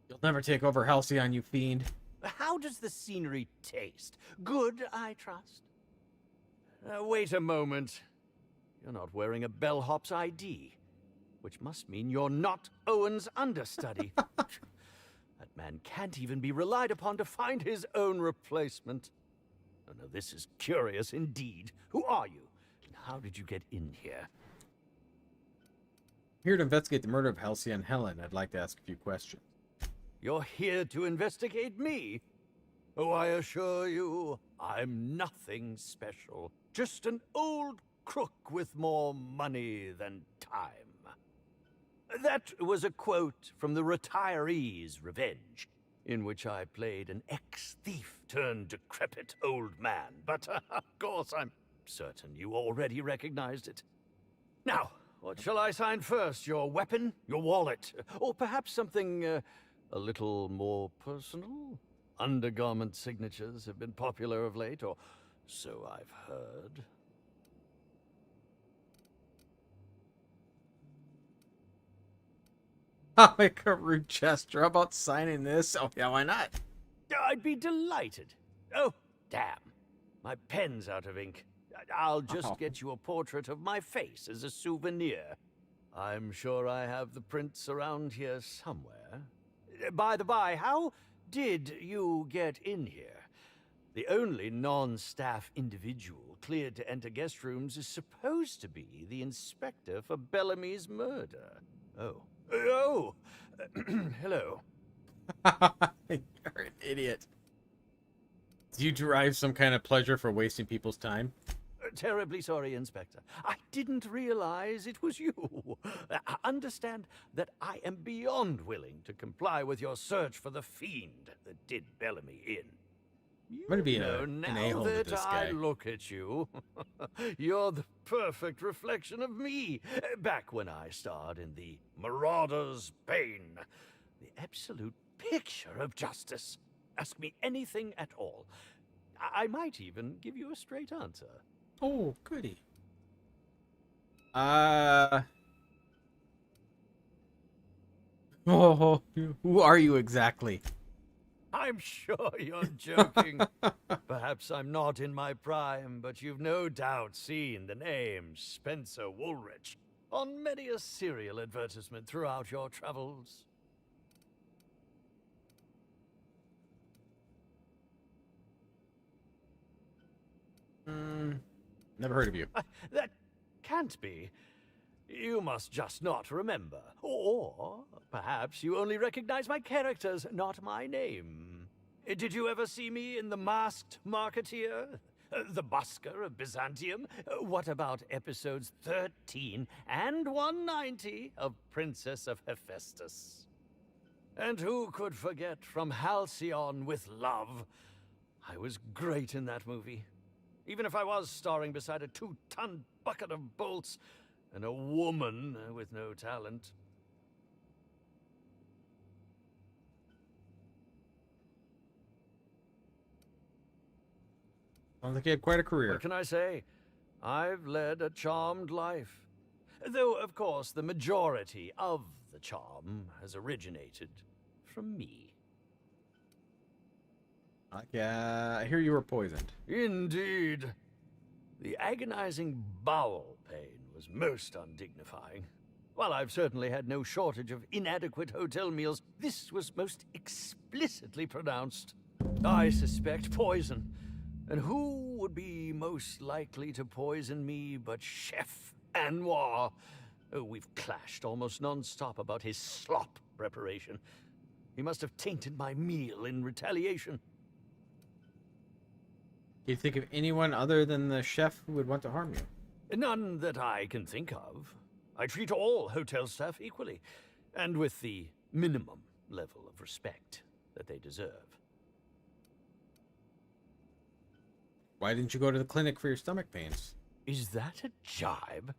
You'll never take over Halcyon, you fiend. How does the scenery taste? Good, I trust. Wait a moment. You're not wearing a bellhop's ID, which must mean you're not Owen's understudy. That man can't even be relied upon to find his own replacement. Oh, no, this is curious indeed. Who are you? And how did you get in here? Here to investigate the murder of Halcyon and Helen. I'd like to ask a few questions. You're here to investigate me? Oh, I assure you, I'm nothing special. Just an old crook with more money than time. That was a quote from The Retiree's Revenge, in which I played an ex-thief turned decrepit old man. But, of course, I'm certain you already recognized it. Now, what shall I sign first? Your weapon? Your wallet? Or perhaps something a little more personal? Undergarment signatures have been popular of late, or so I've heard. I'll make a rude gesture. How about signing this? Oh, yeah, why not? I'd be delighted. Oh, damn. My pen's out of ink. I'll just get you a portrait of my face as a souvenir. I'm sure I have the prints around here somewhere. By the by, how did you get in here? The only non-staff individual cleared to enter guest rooms is supposed to be the inspector for Bellamy's murder. Oh. Oh! Hello. You're an idiot. Do you derive some kind of pleasure for wasting people's time? Terribly sorry, Inspector. I didn't realize it was you. Understand that I am beyond willing to comply with your search for the fiend that did Bellamy in. I'm gonna be Now an a-hole to that this I guy. look at you, you're the perfect reflection of me, back when I starred in the Marauder's Bane. The absolute picture of justice. Ask me anything at all. I might even give you a straight answer. Oh, goody. Oh, who are you exactly? I'm sure you're joking. Perhaps I'm not in my prime, but you've no doubt seen the name Spencer Woolrich on many a serial advertisement throughout your travels. Never heard of you. That can't be. You must just not remember. Or perhaps you only recognize my characters, not my name. Did you ever see me in The Masked Marketeer? The Busker of Byzantium? What about episodes 13 and 190 of Princess of Hephaestus? And who could forget From Halcyon with Love? I was great in that movie. Even if I was starring beside a 2-ton bucket of bolts and a woman with no talent. Sounds like you had quite a career. What can I say? I've led a charmed life. Though, of course, the majority of the charm has originated from me. I hear you were poisoned. Indeed. The agonizing bowel pain was most undignifying. While I've certainly had no shortage of inadequate hotel meals, this was most explicitly pronounced. I suspect poison. And who would be most likely to poison me but Chef Anwar? Oh, we've clashed almost non-stop about his slop preparation. He must have tainted my meal in retaliation. Do you think of anyone other than the chef who would want to harm you? None that I can think of. I treat all hotel staff equally, and with the minimum level of respect that they deserve. Why didn't you go to the clinic for your stomach pains? Is that a jibe?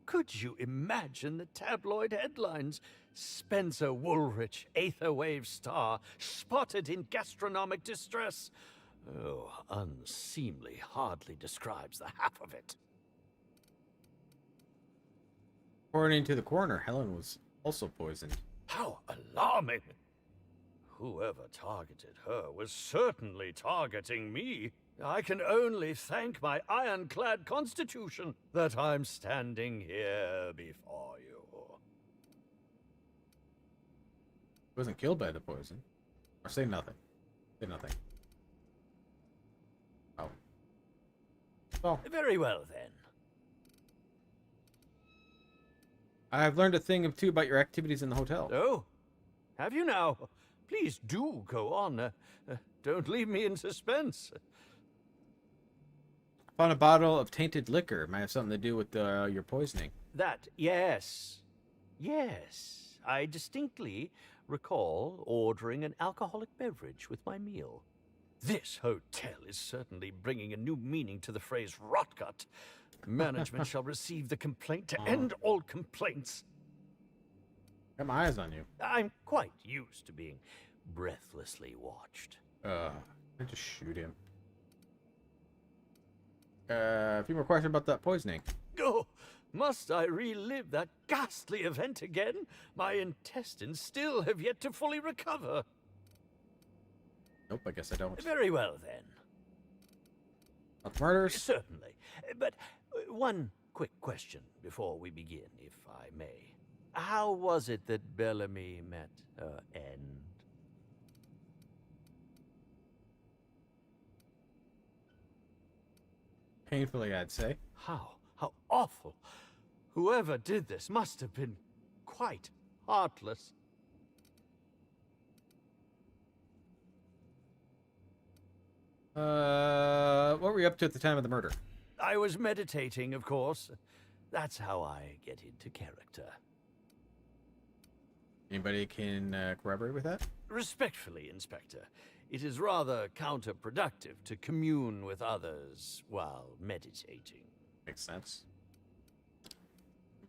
Could you imagine the tabloid headlines? Spencer Woolrich, Aetherwave star, spotted in gastronomic distress. Oh, unseemly hardly describes the half of it. According to the coroner, Helen was also poisoned. How alarming! Whoever targeted her was certainly targeting me. I can only thank my ironclad constitution that I'm standing here before you. Wasn't killed by the poison. Or say nothing. Say nothing. Oh. Very well, then. I've learned a thing or two about your activities in the hotel. Oh, have you now? Please do go on. Don't leave me in suspense. Found a bottle of tainted liquor. Might have something to do with your poisoning. That, yes. Yes. I distinctly recall ordering an alcoholic beverage with my meal. This hotel is certainly bringing a new meaning to the phrase rotgut. Management shall receive the complaint to end all complaints. Got my eyes on you. I'm quite used to being breathlessly watched. I just shoot him. A few more questions about that poisoning. Oh, must I relive that ghastly event again? My intestines still have yet to fully recover. Nope, I guess I don't. Very well, then. About murders? Certainly. But one quick question before we begin, if I may. How was it that Bellamy met her end? Painfully, I'd say. How awful. Whoever did this must have been quite heartless. What were you up to at the time of the murder? I was meditating, of course. That's how I get into character. Anybody can corroborate with that? Respectfully, Inspector, it is rather counterproductive to commune with others while meditating. Makes sense.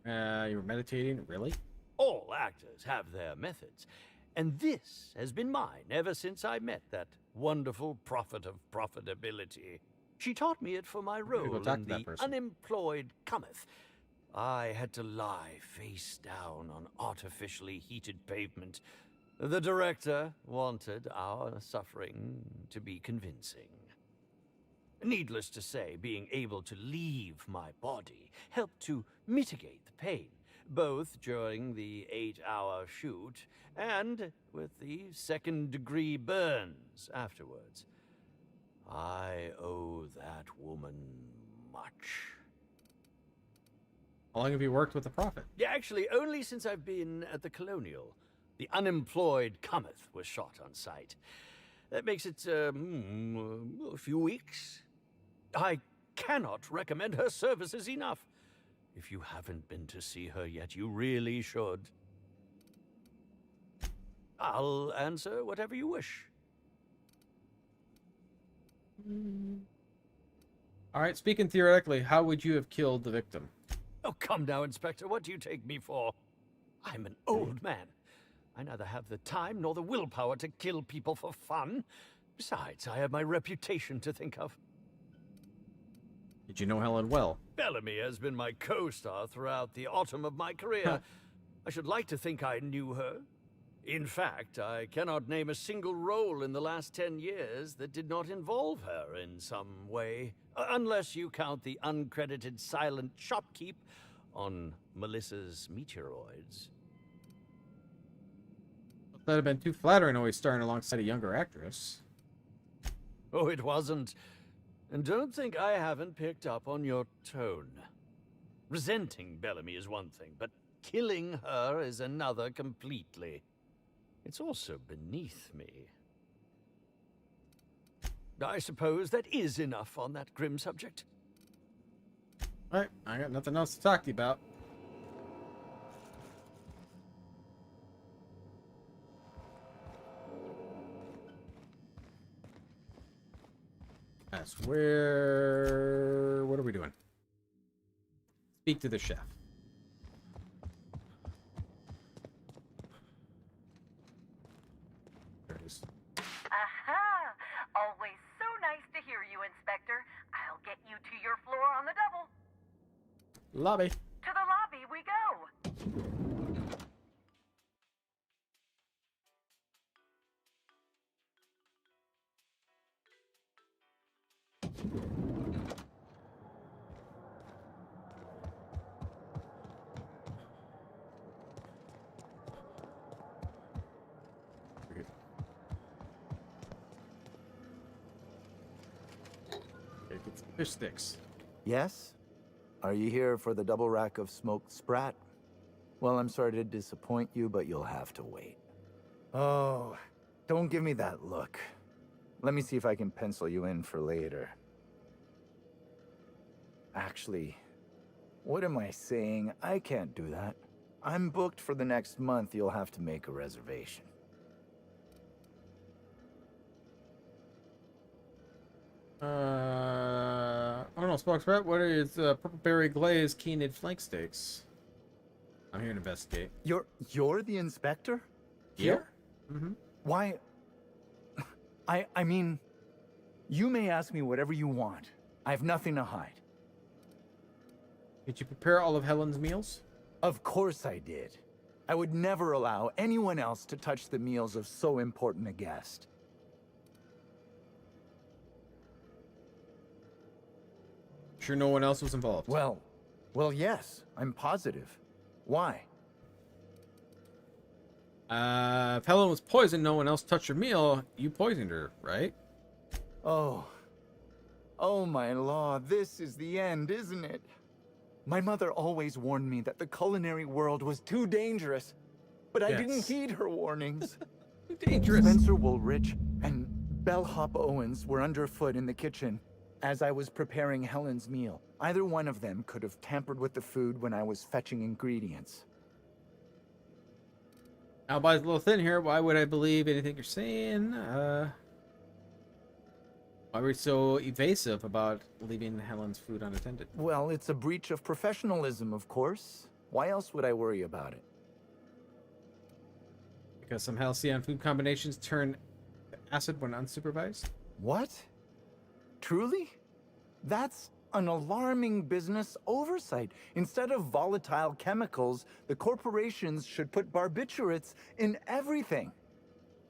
You were meditating? Really? All actors have their methods, and this has been mine ever since I met that wonderful prophet of profitability. She taught me it for my role in the unemployed cometh. I had to lie face down on artificially heated pavement. The director wanted our suffering to be convincing. Needless to say, being able to leave my body helped to mitigate the pain, both during the 8-hour shoot and with the second-degree burns afterwards. I owe that woman much. How long have you worked with the Prophet? Yeah, actually, only since I've been at the Colonial. The unemployed cometh was shot on site. That makes it, a few weeks. I cannot recommend her services enough. If you haven't been to see her yet, you really should. I'll answer whatever you wish. All right, speaking theoretically, how would you have killed the victim? Oh, come now, Inspector. What do you take me for? I'm an old man. I neither have the time nor the willpower to kill people for fun. Besides, I have my reputation to think of. Did you know Helen well? Bellamy has been my co-star throughout the autumn of my career. I should like to think I knew her. In fact, I cannot name a single role in the last 10 years that did not involve her in some way. Unless you count the uncredited silent shopkeep on Melissa's meteoroids. That'd have been too flattering, always starring alongside a younger actress. Oh, it wasn't. And don't think I haven't picked up on your tone. Resenting Bellamy is one thing, but killing her is another completely. It's also beneath me. I suppose that is enough on that grim subject. All right, I got nothing else to talk to you about. I swear... What are we doing? Speak to the chef. There it is. Aha! Always so nice to hear you, Inspector. I'll get you to your floor on the double. Lobby. To the lobby we go. Okay, get some fish sticks. Yes? Are you here for the double rack of smoked sprat? Well, I'm sorry to disappoint you, but you'll have to wait. Oh, don't give me that look. Let me see if I can pencil you in for later. Actually, what am I saying? I can't do that. I'm booked for the next month. You'll have to make a reservation. I don't know, Spokesman. What is purple berry glaze quinoa flank steaks? I'm here to investigate. You're the inspector? Here? Mm-hmm. Why? I mean, you may ask me whatever you want. I have nothing to hide. Did you prepare all of Helen's meals? Of course I did. I would never allow anyone else to touch the meals of so important a guest. Sure no one else was involved? Well, yes, I'm positive. Why? If Helen was poisoned, no one else touched her meal. You poisoned her, right? Oh my law, this is the end, isn't it? My mother always warned me that the culinary world was too dangerous, but I didn't heed her warnings. Dangerous. Spencer Woolrich and Bellhop Owens were underfoot in the kitchen as I was preparing Helen's meal. Either one of them could have tampered with the food when I was fetching ingredients. Alibi's a little thin here. Why would I believe anything you're saying? Why were you so evasive about leaving Helen's food unattended? Well, it's a breach of professionalism, of course. Why else would I worry about it? Because some halcyon food combinations turn acid when unsupervised? What? Truly? That's an alarming business oversight. Instead of volatile chemicals, the corporations should put barbiturates in everything.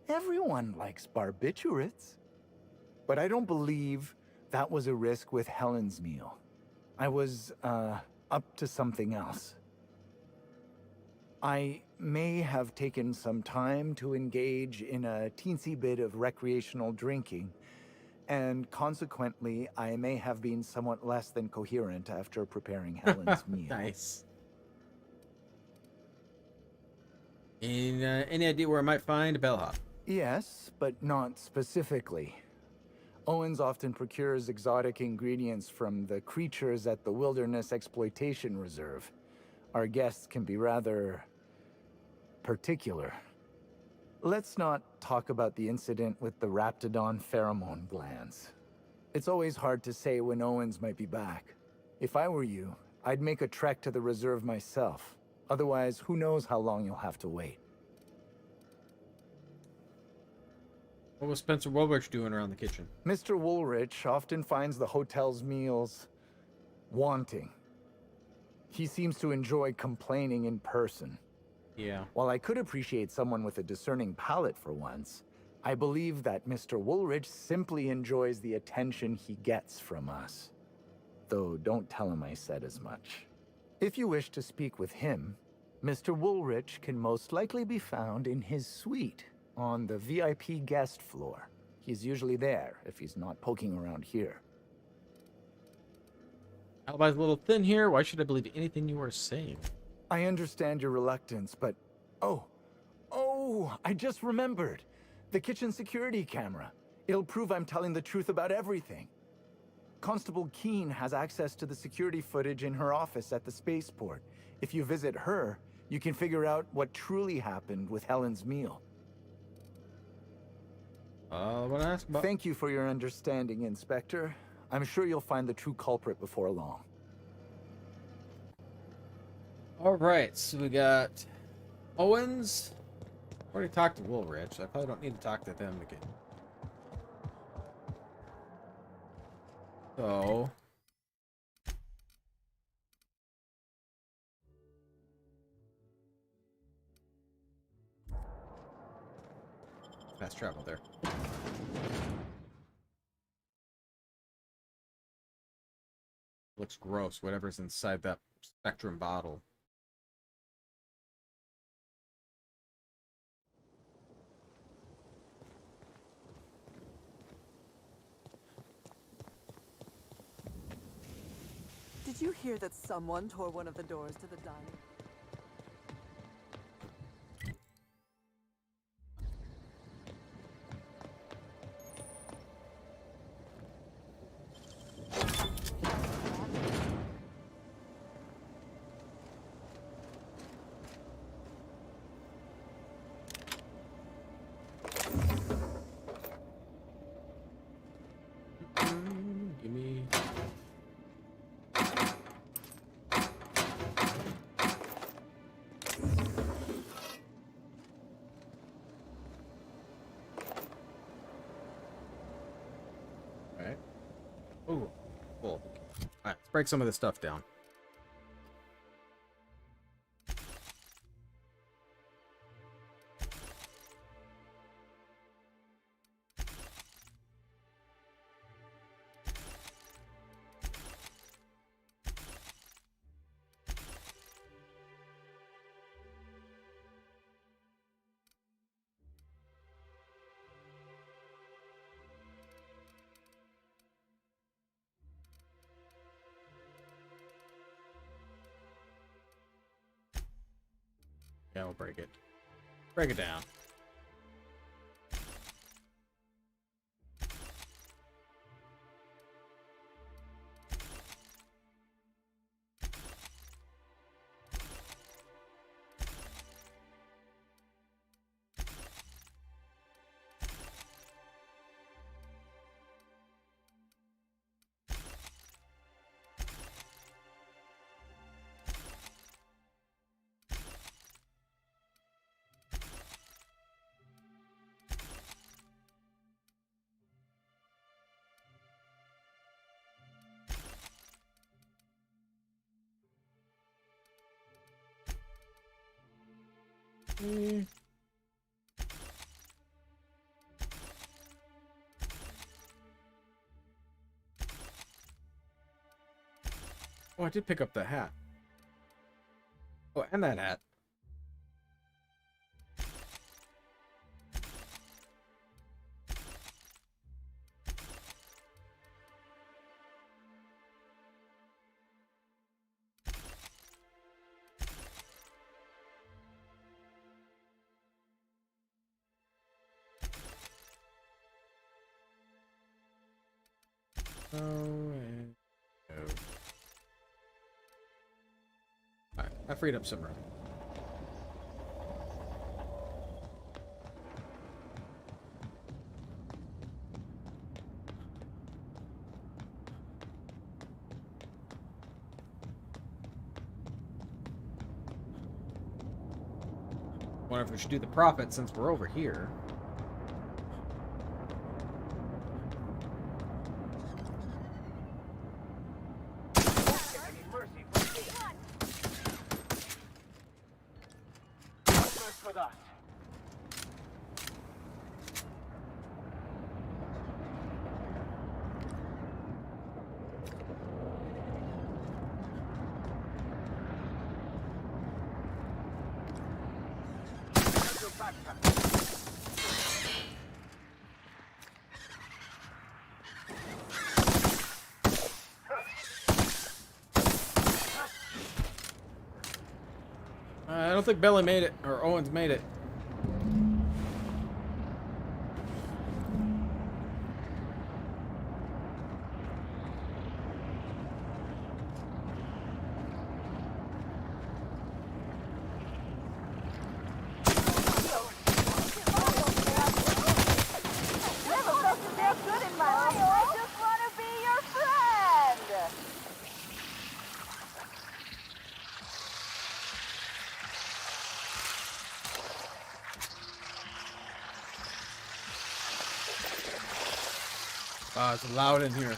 Everyone likes barbiturates. But I don't believe that was a risk with Helen's meal. I was, up to something else. I may have taken some time to engage in a teensy bit of recreational drinking, and consequently, I may have been somewhat less than coherent after preparing Helen's meal. Nice. Any idea where I might find a bellhop? Yes, but not specifically. Owens often procures exotic ingredients from the creatures at the Wilderness Exploitation Reserve. Our guests can be rather particular. Let's not talk about the incident with the Raptidon pheromone glands. It's always hard to say when Owens might be back. If I were you, I'd make a trek to the reserve myself. Otherwise, who knows how long you'll have to wait. What was Spencer Woolrich doing around the kitchen? Mr. Woolrich often finds the hotel's meals wanting. He seems to enjoy complaining in person. Yeah. While I could appreciate someone with a discerning palate for once, I believe that Mr. Woolrich simply enjoys the attention he gets from us. Though don't tell him I said as much. If you wish to speak with him, Mr. Woolrich can most likely be found in his suite on the VIP guest floor. He's usually there if he's not poking around here. Alibi's a little thin here. Why should I believe anything you are saying? I understand your reluctance, but... Oh, I just remembered. The kitchen security camera. It'll prove I'm telling the truth about everything. Constable Keene has access to the security footage in her office at the spaceport. If you visit her, you can figure out what truly happened with Helen's meal. What I asked about... Thank you for your understanding, Inspector. I'm sure you'll find the true culprit before long. Alright, so we got Owens. Already talked to Woolrich. I probably don't need to talk to them again. So... fast travel there. Looks gross, whatever's inside that Spectrum bottle. Did you hear that someone tore one of the doors to the diner? break some of this stuff down. Yeah, we'll break it. Break it down. Oh, I did pick up the hat. Oh, and that hat. Oh, and no. Alright, I freed up some room. Wonder if we should do the profit since we're over here. I don't think Billy made it, or Owens made it. Wow, it's loud in here.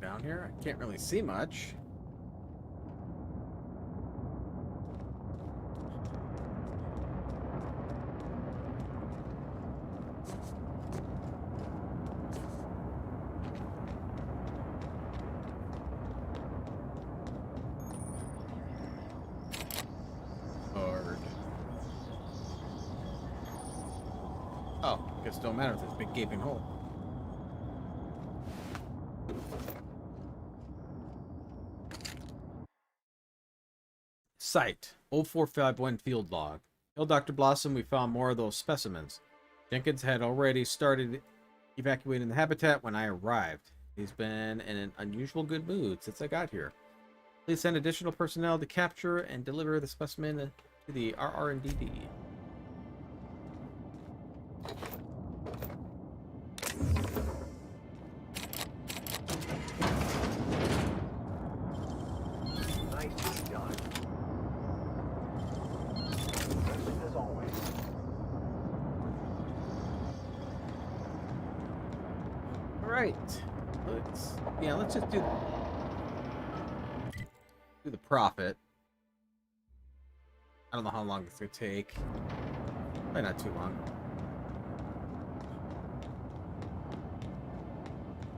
Down here, I can't really see much. Oh, guess it don't matter with this big gaping hole. Site, 0451 field log. Tell Dr. Blossom we found more of those specimens. Jenkins had already started evacuating the habitat when I arrived. He's been in an unusual good mood since I got here. Please send additional personnel to capture and deliver the specimen to the RR&DD. Nicely done. As always. All right, let's just do the profit. I don't know how long it's gonna take. Probably not too long.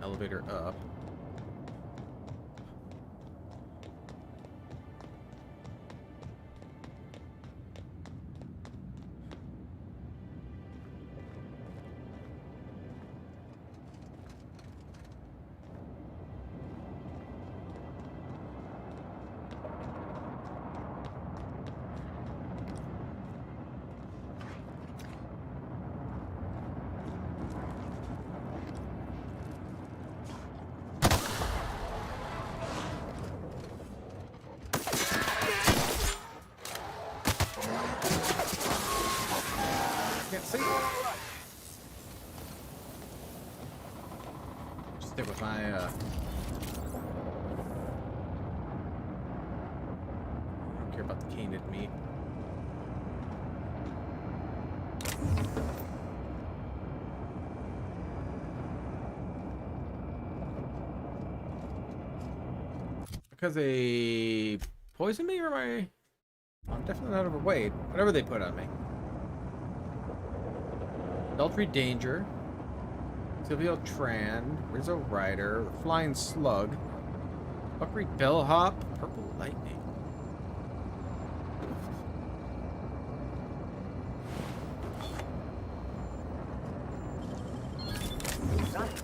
Elevator up. Can't see. Stick with my I don't care about the canid meat. Because they poisoned me, or am I? I'm definitely not overweight. Whatever they put on me. Adultery Danger, Silvio Tran, Rizzo Rider, the Flying Slug, Buckwheat Bellhop, Purple Lightning. Nice.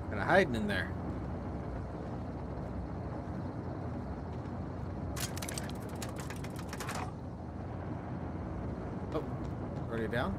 Kinda hiding in there. Oh, already down?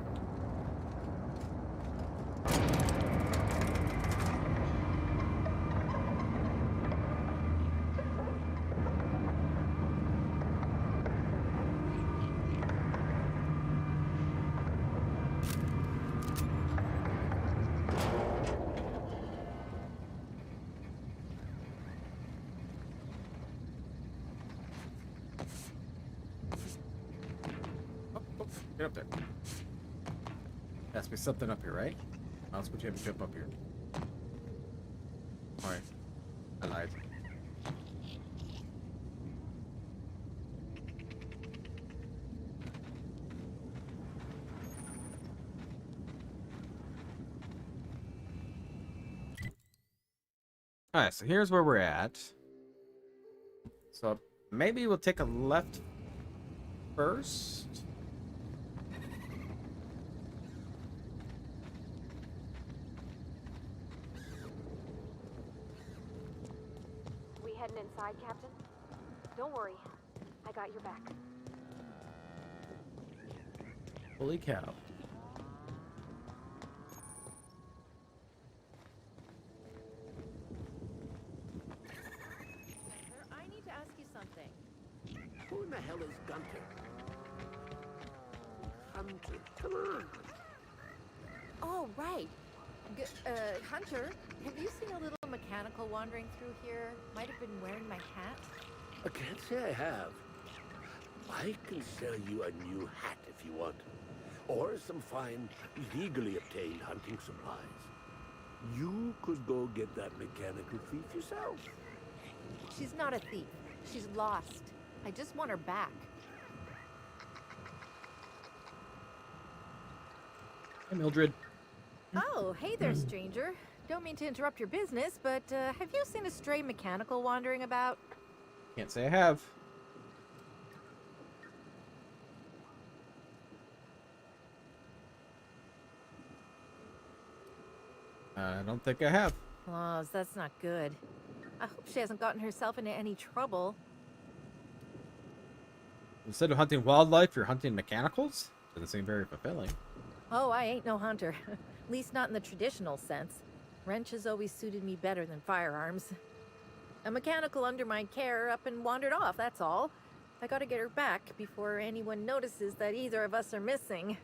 Get up there. Has to be something up here, right? Else would you have to jump up here? Alright. I lied. Alright, so here's where we're at. So maybe we'll take a left first. Heading inside, Captain? Don't worry. I got your back. Holy cow. I need to ask you something. Who in the hell is Gunter? Hunter, come on. Oh, right. Hunter, have you seen a little mechanical wandering through here? Might have been wearing my hat. I can't say I have. I can sell you a new hat if you want. Or some fine, legally obtained hunting supplies. You could go get that mechanical thief yourself. She's not a thief. She's lost. I just want her back. Hey, Mildred. Oh, hey there, stranger. Don't mean to interrupt your business, but have you seen a stray mechanical wandering about? Can't say I have. I don't think I have. Oh, that's not good. I hope she hasn't gotten herself into any trouble. Instead of hunting wildlife, you're hunting mechanicals? Doesn't seem very fulfilling. Oh, I ain't no hunter. At least not in the traditional sense. Wrenches always suited me better than firearms. A mechanical under my care up and wandered off, that's all. I gotta get her back before anyone notices that either of us are missing.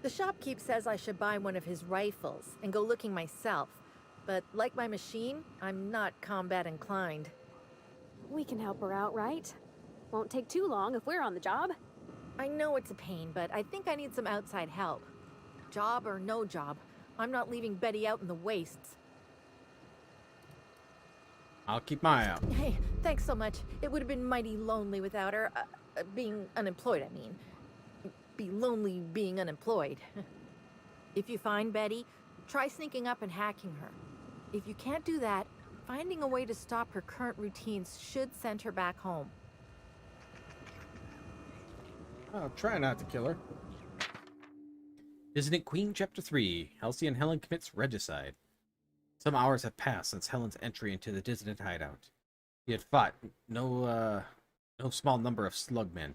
The shopkeep says I should buy one of his rifles and go looking myself. But like my machine, I'm not combat inclined. We can help her out, right? Won't take too long if we're on the job. I know it's a pain, but I think I need some outside help. Job or no job, I'm not leaving Betty out in the wastes. I'll keep my eye out. Hey, thanks so much. It would have been mighty lonely without her. Being unemployed, I mean. Be lonely being unemployed. If you find Betty, try sneaking up and hacking her. If you can't do that, finding a way to stop her current routines should send her back home. I'll try not to kill her. Dissident Queen, Chapter 3. Halcyon Helen commits regicide. Some hours have passed since Helen's entry into the dissident hideout. He had fought no small number of slugmen,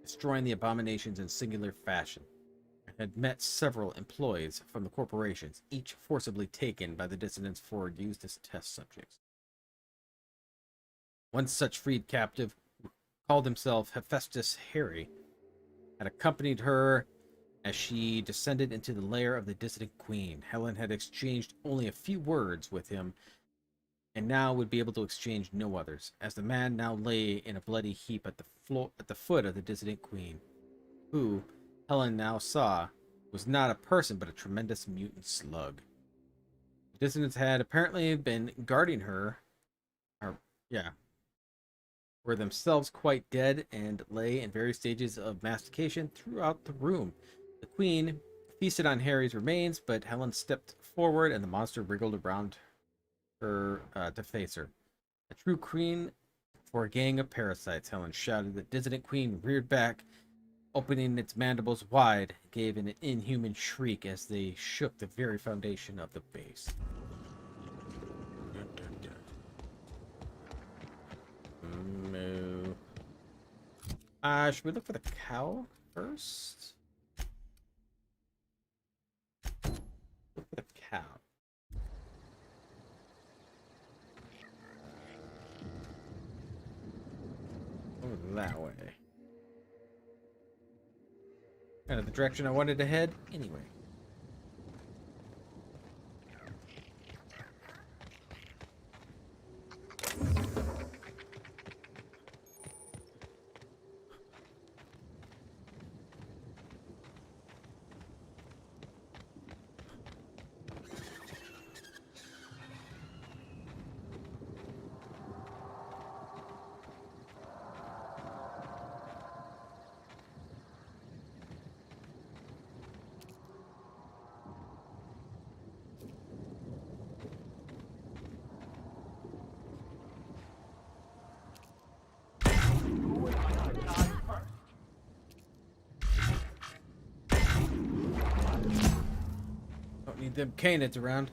destroying the abominations in singular fashion, and had met several employees from the corporations, each forcibly taken by the dissidents for use as test subjects. One such freed captive, who called himself Hephaestus Harry, had accompanied her as she descended into the lair of the dissident queen. Helen had exchanged only a few words with him, and now would be able to exchange no others, as the man now lay in a bloody heap at the foot of the dissident queen, who, Helen now saw, was not a person but a tremendous mutant slug. The dissidents had apparently been guarding her, were themselves quite dead and lay in various stages of mastication throughout the room. The queen feasted on Harry's remains, but Helen stepped forward and the monster wriggled around her to face her. A true queen for a gang of parasites, Helen shouted. The dissident queen reared back, opening its mandibles wide, gave an inhuman shriek as they shook the very foundation of the base. Moo. Should we look for the cow first? Look for the cow. Over that way. Kind of the direction I wanted to head anyway. Don't need them canids around.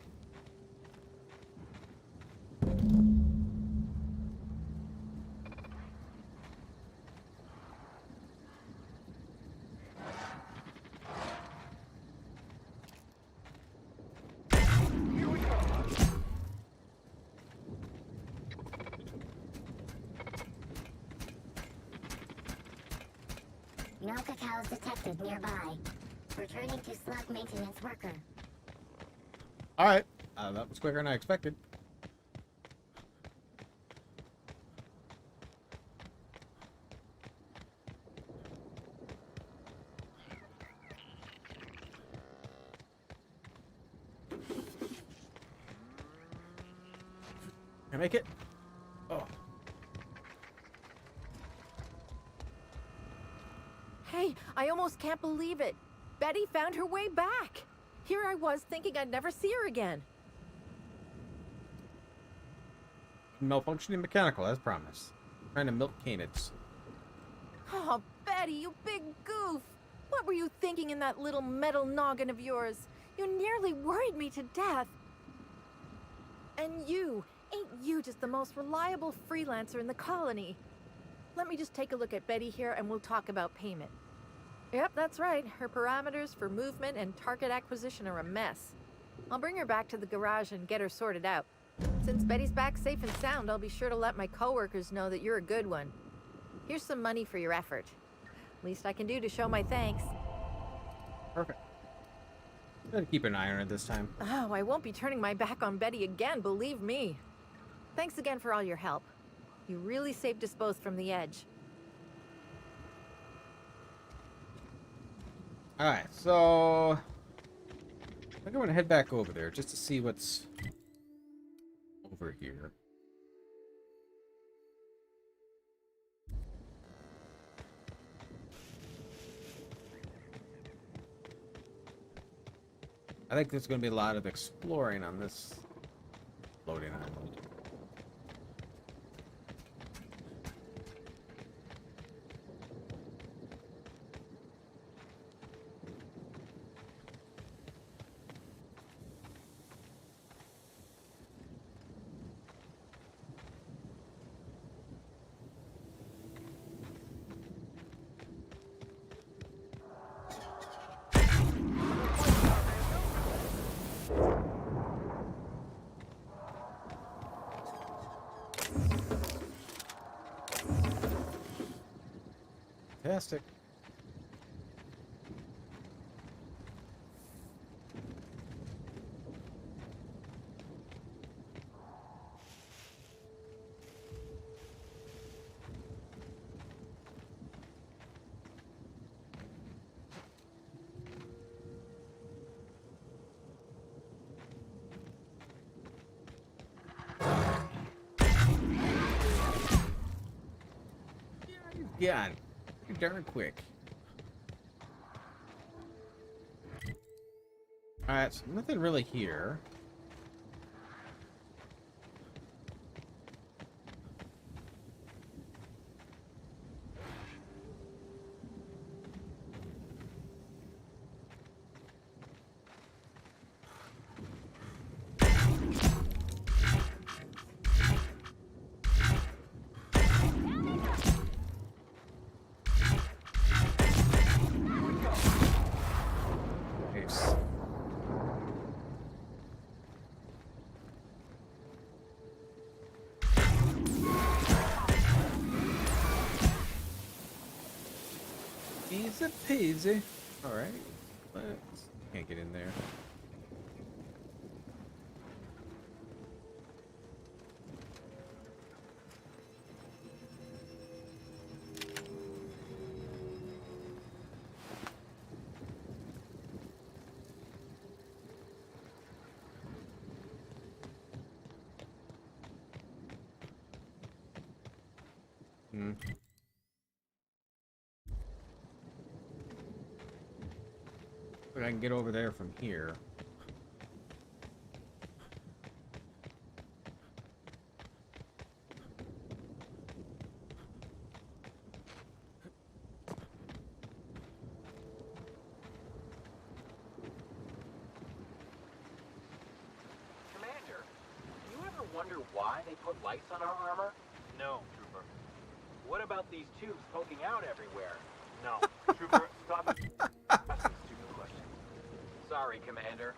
No cacaos detected nearby. Returning to slug maintenance worker. Alright. That was quicker than I expected. Can I make it? Oh. Hey, I almost can't believe it. Betty found her way back. Here I was thinking I'd never see her again. Malfunctioning mechanical, as promised. Trying to milk canids. Oh, Betty, you big goof. What were you thinking in that little metal noggin of yours? You nearly worried me to death. And you! Ain't you just the most reliable freelancer in the colony? Let me just take a look at Betty here and we'll talk about payment. Yep, that's right. Her parameters for movement and target acquisition are a mess. I'll bring her back to the garage and get her sorted out. Since Betty's back safe and sound, I'll be sure to let my coworkers know that you're a good one. Here's some money for your effort. Least I can do to show my thanks. Perfect. Gotta keep an eye on it this time. Oh, I won't be turning my back on Betty again, believe me. Thanks again for all your help. You really saved us both from the edge. Alright, so I think I'm gonna head back over there just to see what's over here. I think there's gonna be a lot of exploring on this floating island. Fantastic. Yeah, you're darn quick. Alright, so nothing really here. Nice. Easy peasy. Alright. Let's... Can't get in there. Hmm. But I can get over there from here. Commander, do you ever wonder why they put lights on our armor? No, Trooper. What about these tubes poking out everywhere? No. Trooper, stop asking stupid questions. Sorry, Commander.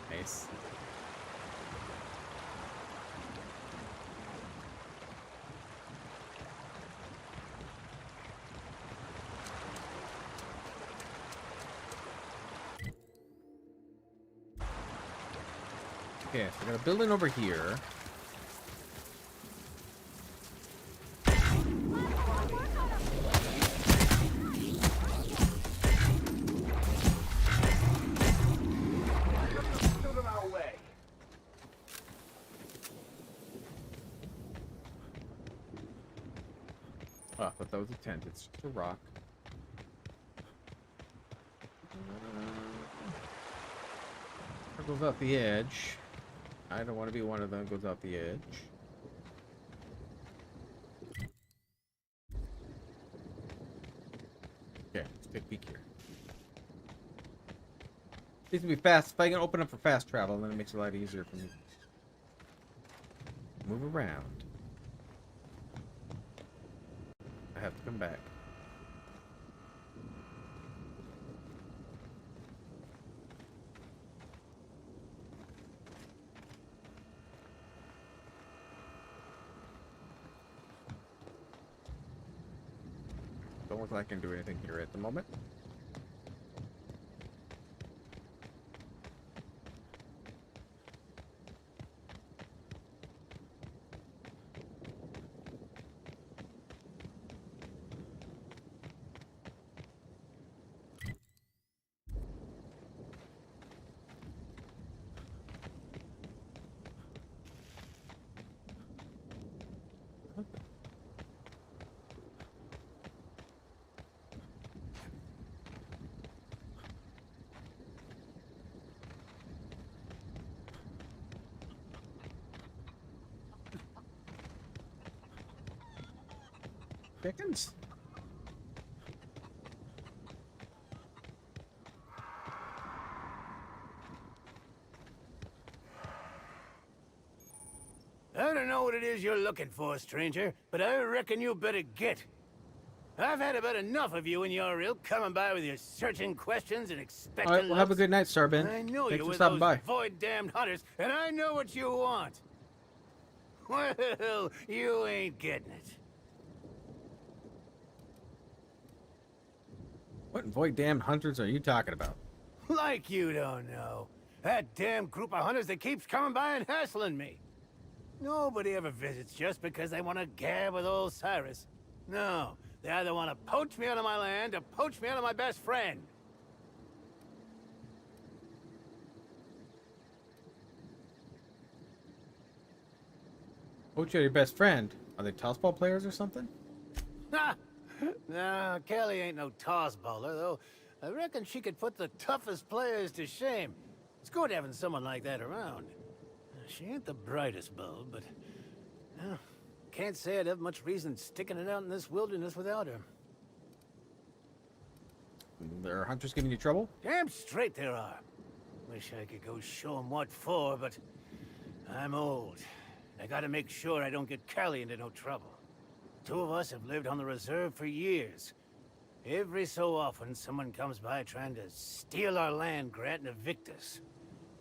Nice. Okay, so I got a building over here. Oh, I thought that was a tent. It's just a rock. That goes out the edge. I don't want to be one of them that goes out the edge. Okay, let's take a peek here. Needs to be fast. If I can open up for fast travel, then it makes it a lot easier for me. Move around. I have to come back. Don't look like I can do anything here at the moment. Chickens? I don't know what it is you're looking for, stranger, but I reckon you better get. I've had about enough of you and your ilk coming by with your searching questions and expecting Alright, well, have a good night, Starbin. I know Thanks you for with stopping those by. void-damned hunters, and I know what you want. Well, you ain't getting it. What void damned hunters are you talking about? Like you don't know. That damn group of hunters that keeps coming by and hassling me. Nobody ever visits just because they want to gab with old Cyrus. No, they either want to poach me out of my land or poach me out of my best friend. Poach, your best friend. Are they tossball players or something? Ha! Nah, Kelly ain't no toss-baller, though. I reckon she could put the toughest players to shame. It's good having someone like that around. She ain't the brightest bulb, but... can't say I'd have much reason sticking it out in this wilderness without her. There are hunters giving you trouble? Damn straight there are. Wish I could go show 'em what for, but... I'm old. I gotta make sure I don't get Callie into no trouble. Two of us have lived on the reserve for years. Every so often, someone comes by trying to steal our land grant and evict us.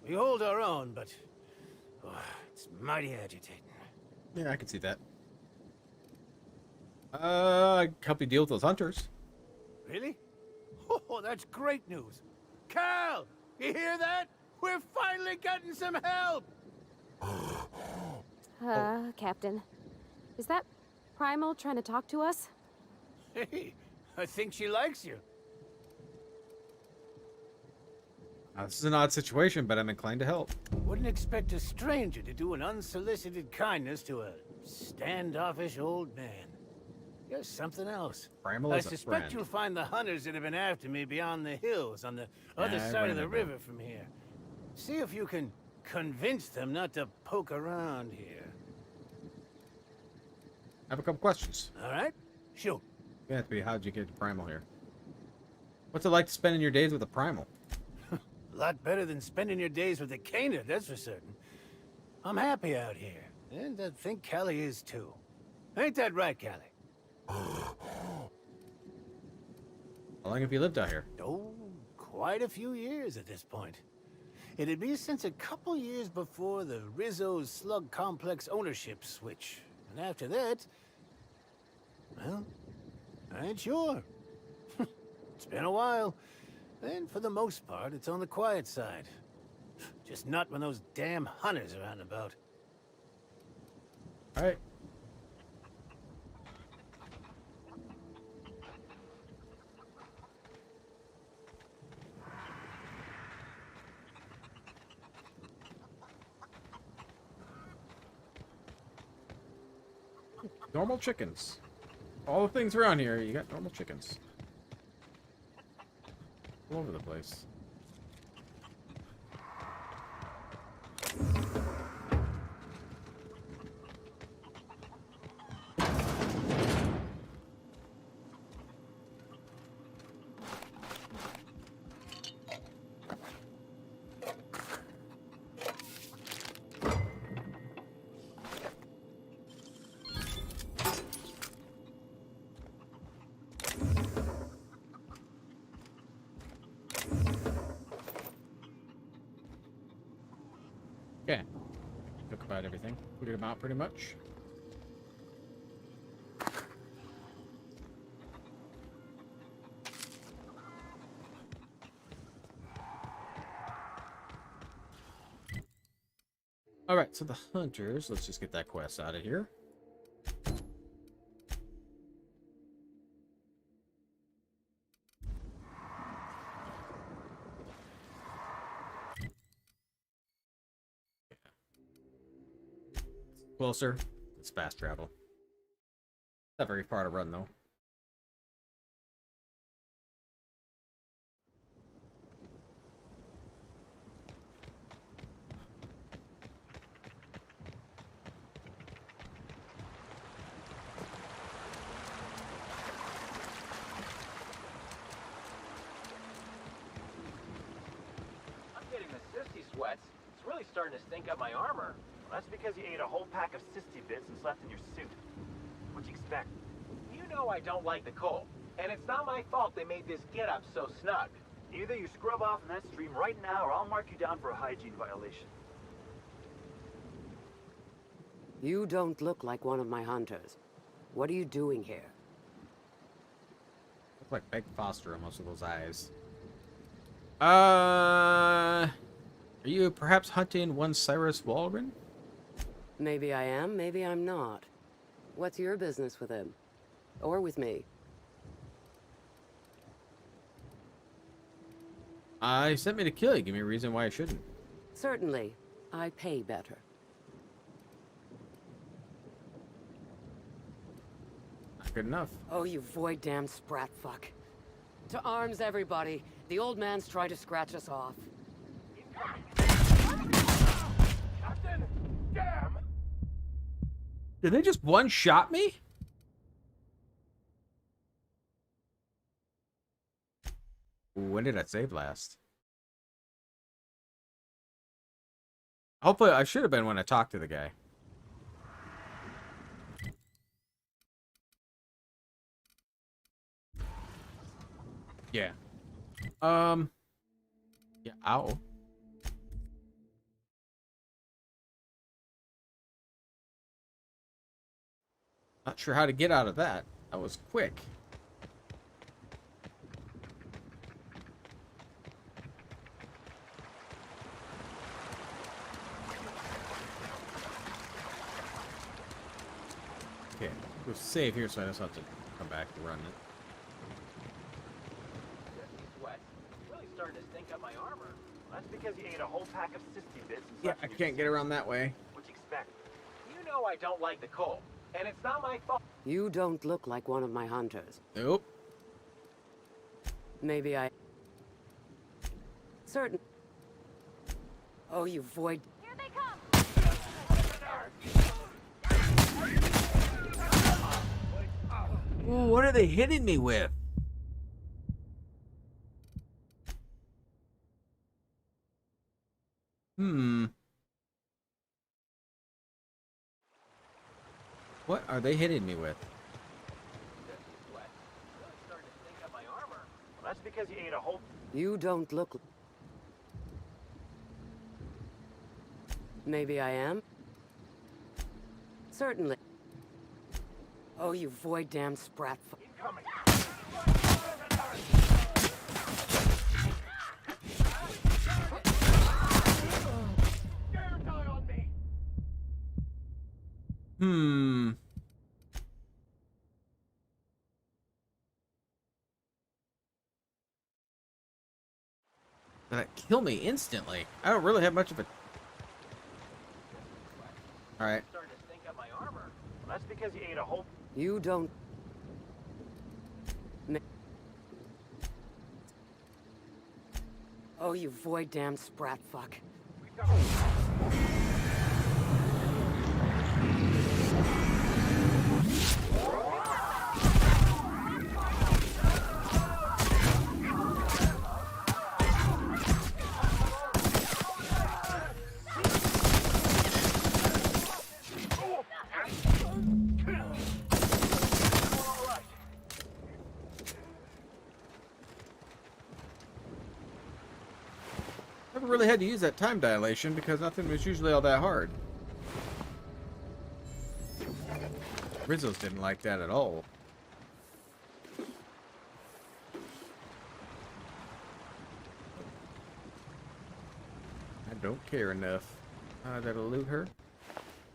We hold our own, but... it's mighty agitating. Yeah, I can see that. I can help you deal with those hunters. Really? Oh, that's great news. Cal! You hear that? We're finally getting some help! Captain. Is that Primal trying to talk to us? Hey, I think she likes you. This is an odd situation, but I'm inclined to help. Wouldn't expect a stranger to do an unsolicited kindness to a standoffish old man. You're something else. Primal I is a suspect friend. you'll find the hunters that have been after me beyond the hills on the other side of the river from here. See if you can convince them not to poke around here. I have a couple questions. All right? Shoot. You have to be, how'd you get to Primal here? What's it like spending your days with a Primal? A lot better than spending your days with a Cana, that's for certain. I'm happy out here, and I think Callie is too. Ain't that right, Callie? How long have you lived out here? Oh, quite a few years at this point. It'd be since a couple years before the Rizzo's Slug Complex ownership switch. And after that... well, I ain't sure. It's been a while. And for the most part, it's on the quiet side. Just not when those damn hunters are out and about. Alright. Normal chickens. All the things around here, you got normal chickens. All over the place. Yeah. Took about everything. Figured them out pretty much. Alright, so the hunters, let's just get that quest out of here. Closer. It's fast travel. Not very far to run, though. I'm getting the sissy sweats. It's really starting to stink up my armor. Well, that's because you ate a whole pack of sissy bits and slept in your suit. What'd you expect? You know I don't like the cold. And it's not my fault they made this get-up so snug. Either you scrub off in that stream right now, or I'll mark you down for a hygiene violation. You don't look like one of my hunters. What are you doing here? Look like Meg Foster almost with those eyes. Are you perhaps hunting one Cyrus Walgren? Maybe I am, maybe I'm not. What's your business with him? Or with me? He sent me to kill you. Give me a reason why I shouldn't. Certainly. I pay better. Not good enough. Oh, you void-damned sprat fuck. To arms, everybody. The old man's trying to scratch us off. Captain! Damn! Did they just one-shot me? When did I save last? Hopefully, I should have been when I talked to the guy. Yeah. Yeah, ow. Not sure how to get out of that. That was quick. Okay, we'll save here so I just have to come back and run it. Sweats. It's really starting to stink up my armor. Well, that's because you ate a whole pack of sissy bits and Yeah, slept I in your can't get around that way. What'd you expect? You know I don't like the cold. And it's not my fault. You don't look like one of my hunters. Nope. Maybe I... Certain... Oh, you void... Here they come! Ooh, what are they hitting me with? What are they hitting me with? Well, that's because you ate a whole... You don't look... Maybe I am? Certainly. Oh, you void-damned sprat... That kill me instantly. I don't really have much of a... Alright. Starting to stink up my armor. Well, that's because you ate a whole... You don't... Oh, you void-damned sprat fuck. Never really had to use that time dilation because nothing was usually all that hard. Rizzo's didn't like that at all. I don't care enough. Did I loot her?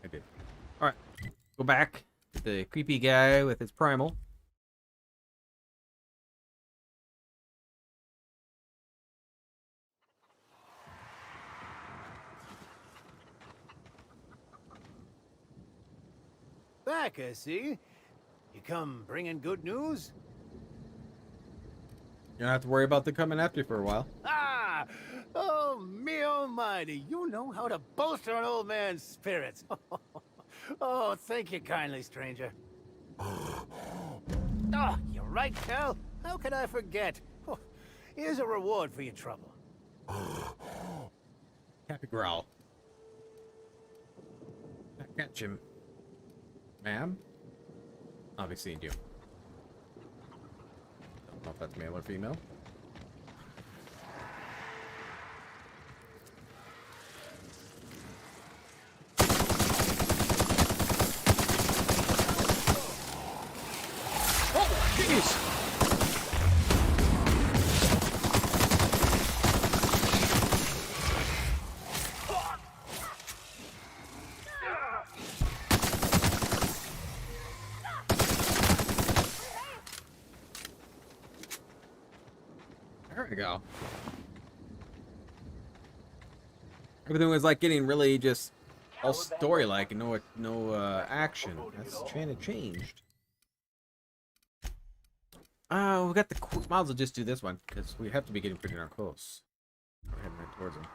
I did. Alright. Go back to the creepy guy with his primal. Back, I see. You come bringing good news? You don't have to worry about them coming after you for a while. Ah! Oh, me almighty, you know how to bolster an old man's spirits. Oh, thank you kindly, stranger. Oh, you're right, Cal. How could I forget? Oh, here's a reward for your trouble. Happy growl. I catch him. Ma'am? Obviously you. Don't know if that's male or female. Oh, jeez! There we go. Everything was like getting really just all story-like and no action. That's kind of changed. We got the. Might as well just do this one because we have to be getting pretty darn close. We're heading right towards him.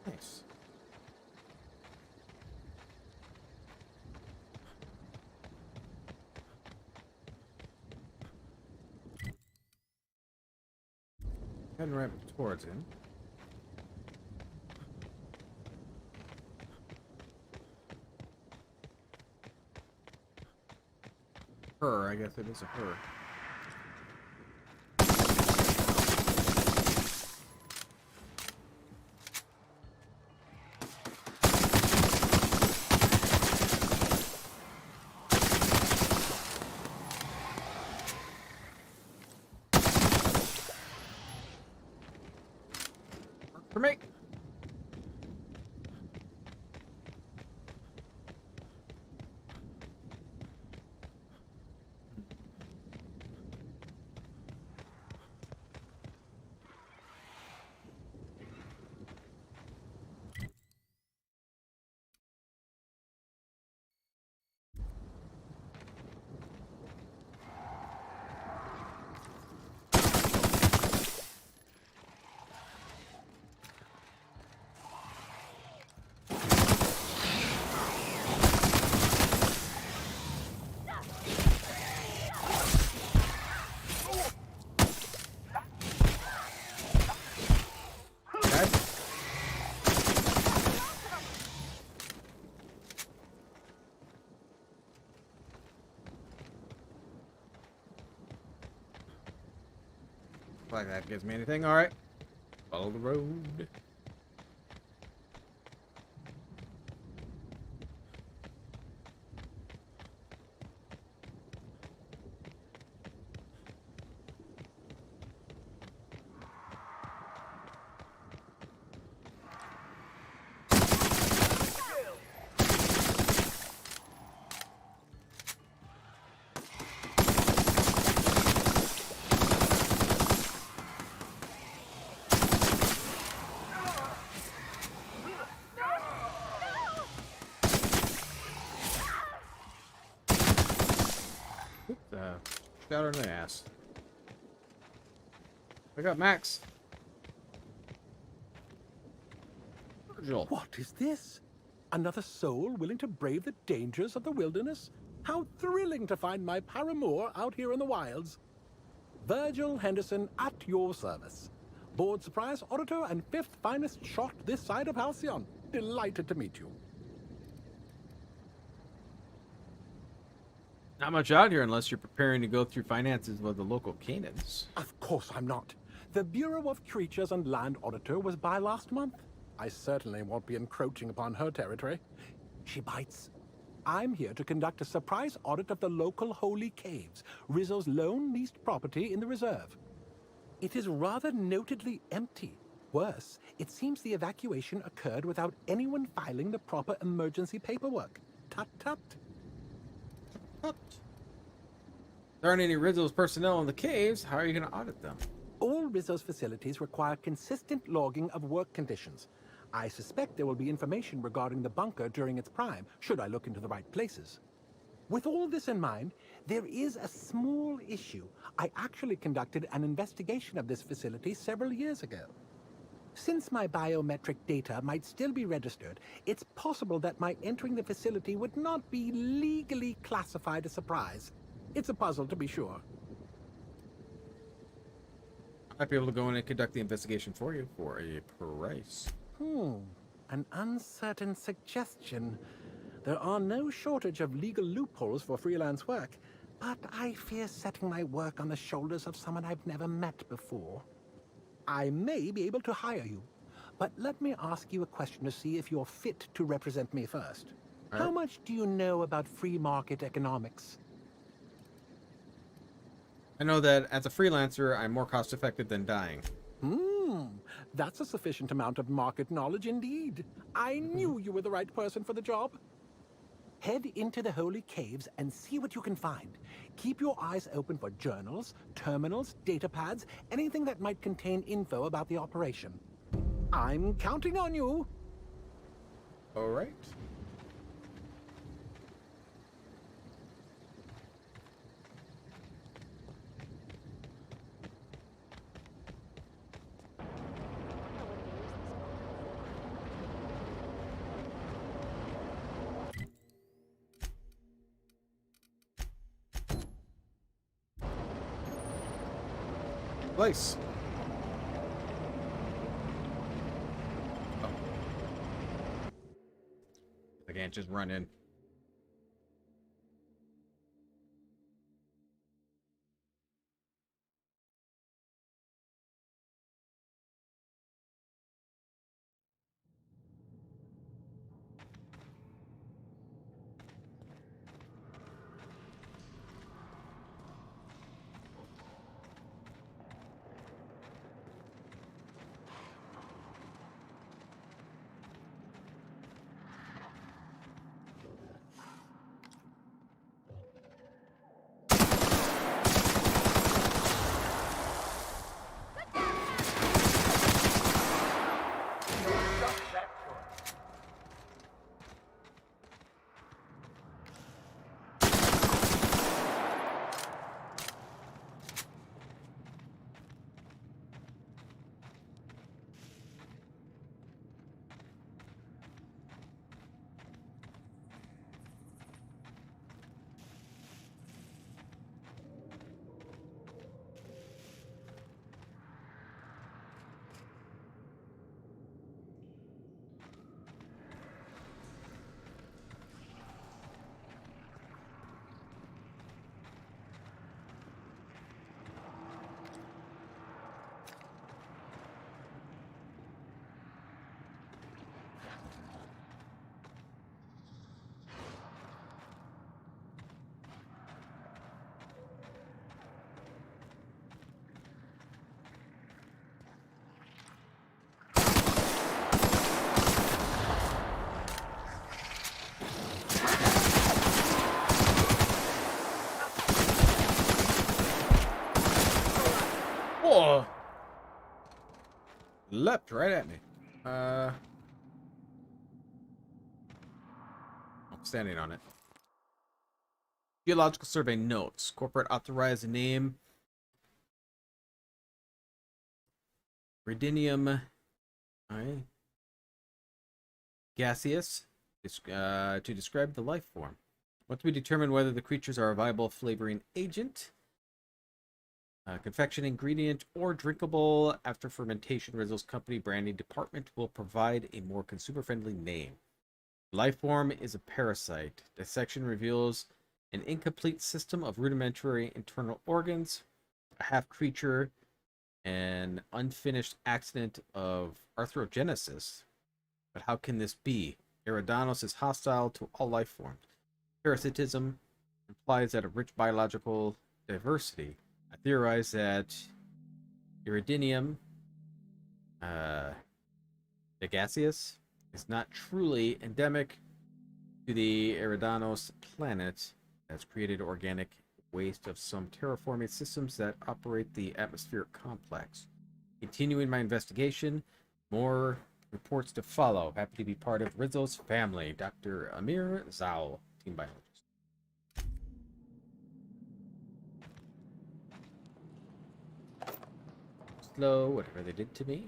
Nice. Heading right towards him. Her, I guess it is a her. For me. Like that gives me anything. All right. Follow the road. Shot her in the ass. I got Max. Virgil. What is this? Another soul willing to brave the dangers of the wilderness? How thrilling to find my paramour out here in the wilds. Virgil Henderson at your service. Board surprise auditor and 5th finest shot this side of Halcyon. Delighted to meet you. Not much out here unless you're preparing to go through finances with the local Canaans. Of course I'm not. The Bureau of Creatures and Land Auditor was by last month. I certainly won't be encroaching upon her territory. She bites. I'm here to conduct a surprise audit of the local holy caves, Rizzo's lone leased property in the reserve. It is rather notedly empty. Worse, it seems the evacuation occurred without anyone filing the proper emergency paperwork. Tut-tut. There aren't any Rizzo's personnel in the caves. How are you going to audit them? All Rizzo's facilities require consistent logging of work conditions. I suspect there will be information regarding the bunker during its prime, should I look into the right places. With all this in mind, there is a small issue. I actually conducted an investigation of this facility several years ago. Since my biometric data might still be registered, it's possible that my entering the facility would not be legally classified a surprise. It's a puzzle, to be sure. I'd be able to go in and conduct the investigation for you for a price. An uncertain suggestion. There are no shortage of legal loopholes for freelance work, but I fear setting my work on the shoulders of someone I've never met before. I may be able to hire you, but let me ask you a question to see if you're fit to represent me first. How much do you know about free market economics? I know that as a freelancer, I'm more cost effective than dying. That's a sufficient amount of market knowledge indeed. I knew you were the right person for the job. Head into the holy caves and see what you can find. Keep your eyes open for journals, terminals, data pads, anything that might contain info about the operation. I'm counting on you. All right. Place. Oh. I can't just run in. Whoa! Leapt right at me. I'm standing on it. Geological survey notes. Corporate authorized name. Rhydinium. Alright. Gaseous. To describe the life form. Once we determine whether the creatures are a viable flavoring agent, confection ingredient, or drinkable after fermentation, Rizzo's company branding department will provide a more consumer-friendly name. Life form is a parasite. Dissection reveals an incomplete system of rudimentary internal organs, a half-creature, an unfinished accident of arthrogenesis. But how can this be? Eridanos is hostile to all life forms. Parasitism implies that a rich biological diversity. I theorize that Iridium Degaseus is not truly endemic to the Eridanos planet, has created organic waste of some terraforming systems that operate the atmospheric complex. Continuing my investigation, more reports to follow. Happy to be part of Rizzo's family. Dr. Amir Zal, team biologist. Slow, whatever they did to me.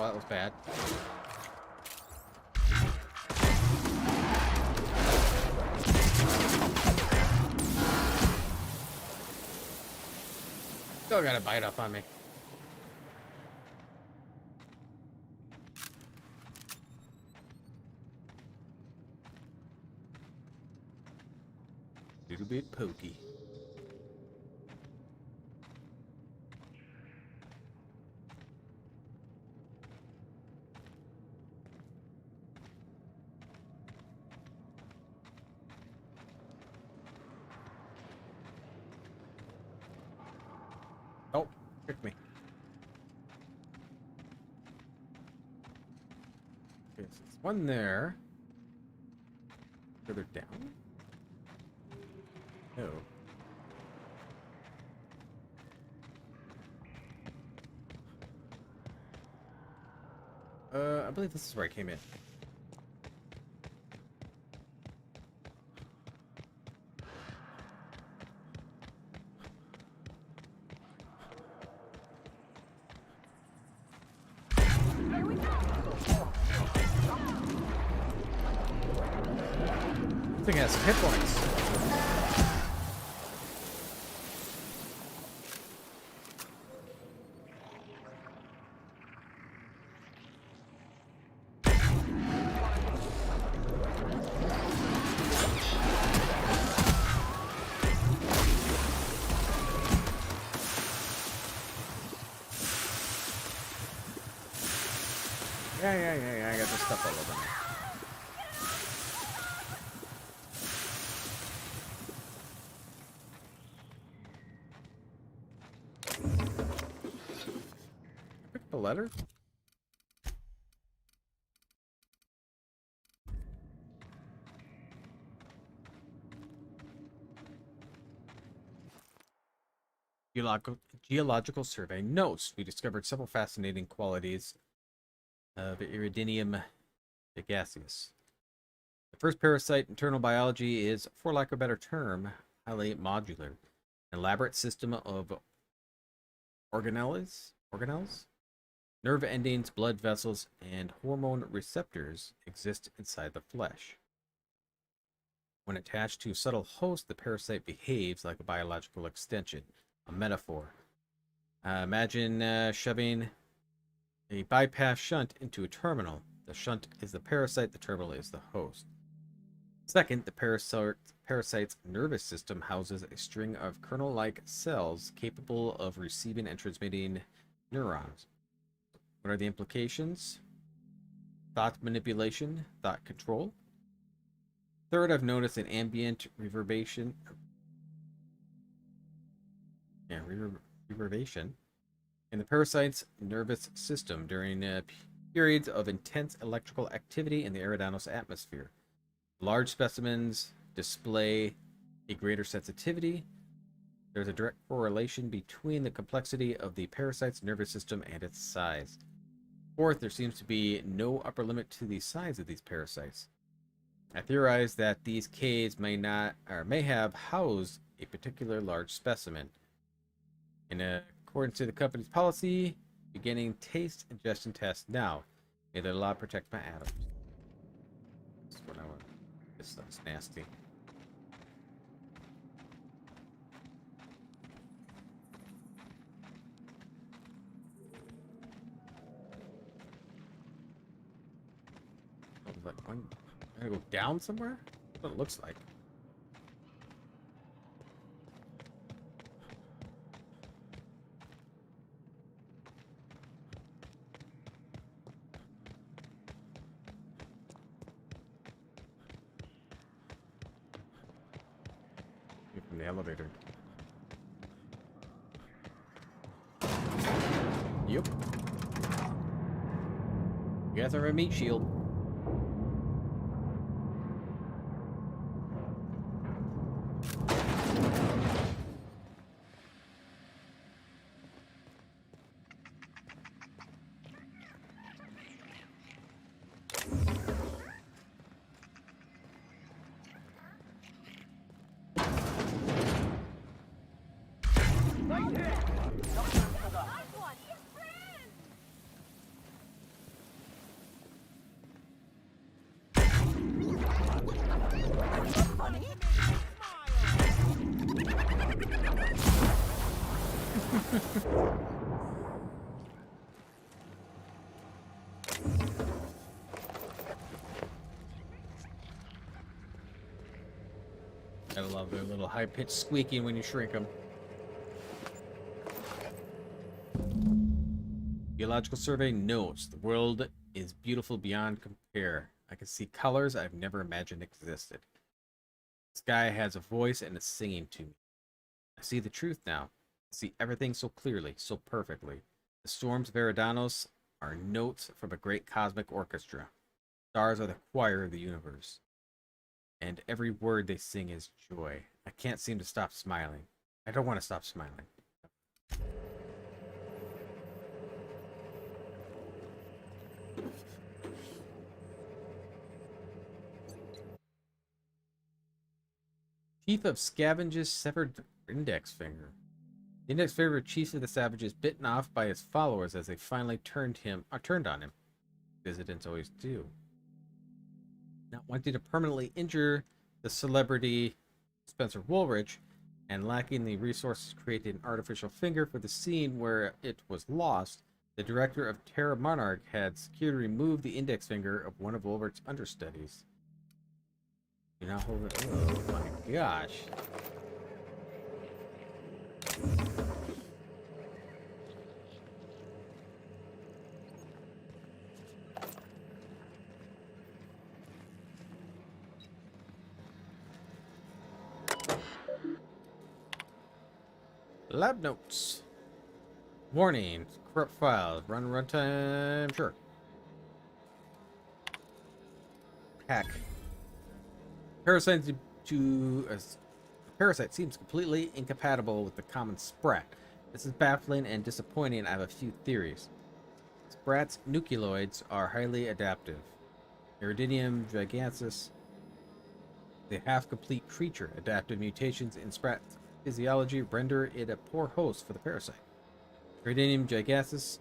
Oh, that was bad. Still got a bite up on me. Little bit pokey. Oh, tricked me. Okay, so there's one there. Further down? No. I believe this is where I came in. This thing has some hit points. Yeah, I got this stuff all over me. Pick the letter? Geological survey notes. We discovered several fascinating qualities of Iridium Degaseus. The first parasite internal biology is, for lack of a better term, highly modular. An elaborate system of organelles, nerve endings, blood vessels, and hormone receptors exist inside the flesh. When attached to a subtle host, the parasite behaves like a biological extension, a metaphor. Imagine shoving a bypass shunt into a terminal. The shunt is the parasite, the terminal is the host. Second, the parasite's nervous system houses a string of kernel-like cells capable of receiving and transmitting neurons. What are the implications? Thought manipulation, thought control. Third, I've noticed an ambient reverberation. Reverberation in the parasite's nervous system during periods of intense electrical activity in the Eridanos atmosphere. Large specimens display a greater sensitivity. There's a direct correlation between the complexity of the parasite's nervous system and its size. Fourth, there seems to be no upper limit to the size of these parasites. I theorize that these caves may have housed a particular large specimen. In accordance to the company's policy, beginning taste ingestion tests now. May the law protect my atoms. That's what I want. This stuff's nasty. I'm gonna go down somewhere? That's what it looks like. From the elevator. Yep. You guys are a meat shield. I love their little high-pitched squeaking when you shrink them. Geological survey notes the world is beautiful beyond compare. I can see colors I've never imagined existed. The sky has a voice and is singing to me. I see the truth now. I see everything so clearly, so perfectly. The storms of Eridanos are notes from a great cosmic orchestra. Stars are the choir of the universe. And every word they sing is joy. I can't seem to stop smiling. I don't want to stop smiling. Chief of Scavenges severed index finger. The index finger of Chief of the Savages bitten off by his followers as they finally turned on him. Dissidents always do. Not wanting to permanently injure the celebrity Spencer Woolrich and lacking the resources to create an artificial finger for the scene where it was lost, the director of Terra Monarch had securely removed the index finger of one of Woolrich's understudies. Do not hold it. Oh my gosh. Lab notes. Warning. Corrupt files. Run runtime. Sure. Hack. Parasite seems completely incompatible with the common sprat. This is baffling and disappointing. I have a few theories. Sprat's nucleoids are highly adaptive. Iridium giganteus, the half-complete creature. Adaptive mutations in Sprat's physiology render it a poor host for the parasite. Iridium giganteus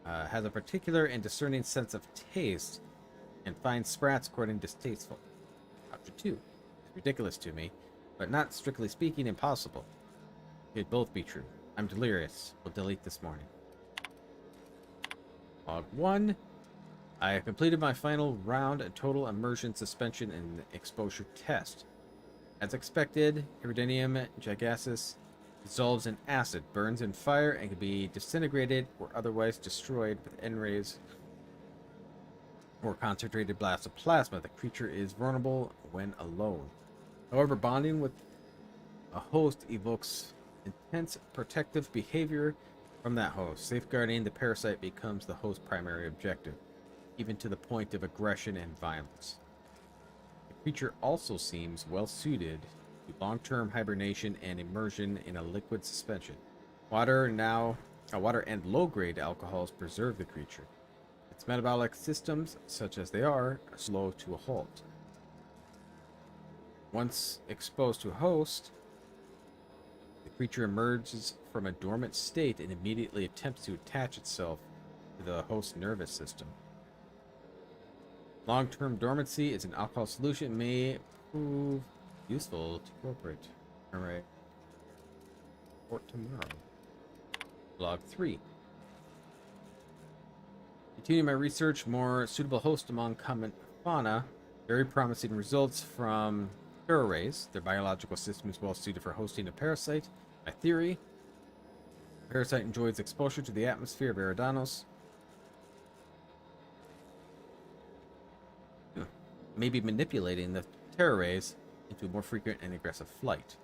has a particular and discerning sense of taste and finds Sprats according distasteful. Option 2 is ridiculous to me, but not strictly speaking impossible. Could both be true. I'm delirious. We'll delete this morning. Log 1. I have completed my final round of total immersion suspension and exposure test. As expected, Iridium giganteus dissolves in acid, burns in fire, and can be disintegrated or otherwise destroyed with N-rays or concentrated blasts of plasma. The creature is vulnerable when alone. However, bonding with a host evokes intense protective behavior from that host. Safeguarding the parasite becomes the host's primary objective, even to the point of aggression and violence. The creature also seems well suited to long-term hibernation and immersion in a liquid suspension. Water and low-grade alcohols preserve the creature. Its metabolic systems, such as they are slow to a halt. Once exposed to a host, the creature emerges from a dormant state and immediately attempts to attach itself to the host's nervous system. Long-term dormancy is an alcohol solution may prove useful to incorporate. Alright. Report tomorrow. Log 3. Continue my research. More suitable host among common fauna. Very promising results from terror rays. Their biological system is well suited for hosting a parasite. My theory. The parasite enjoys exposure to the atmosphere of Eridanos. Maybe manipulating the terror rays into more frequent and aggressive flight.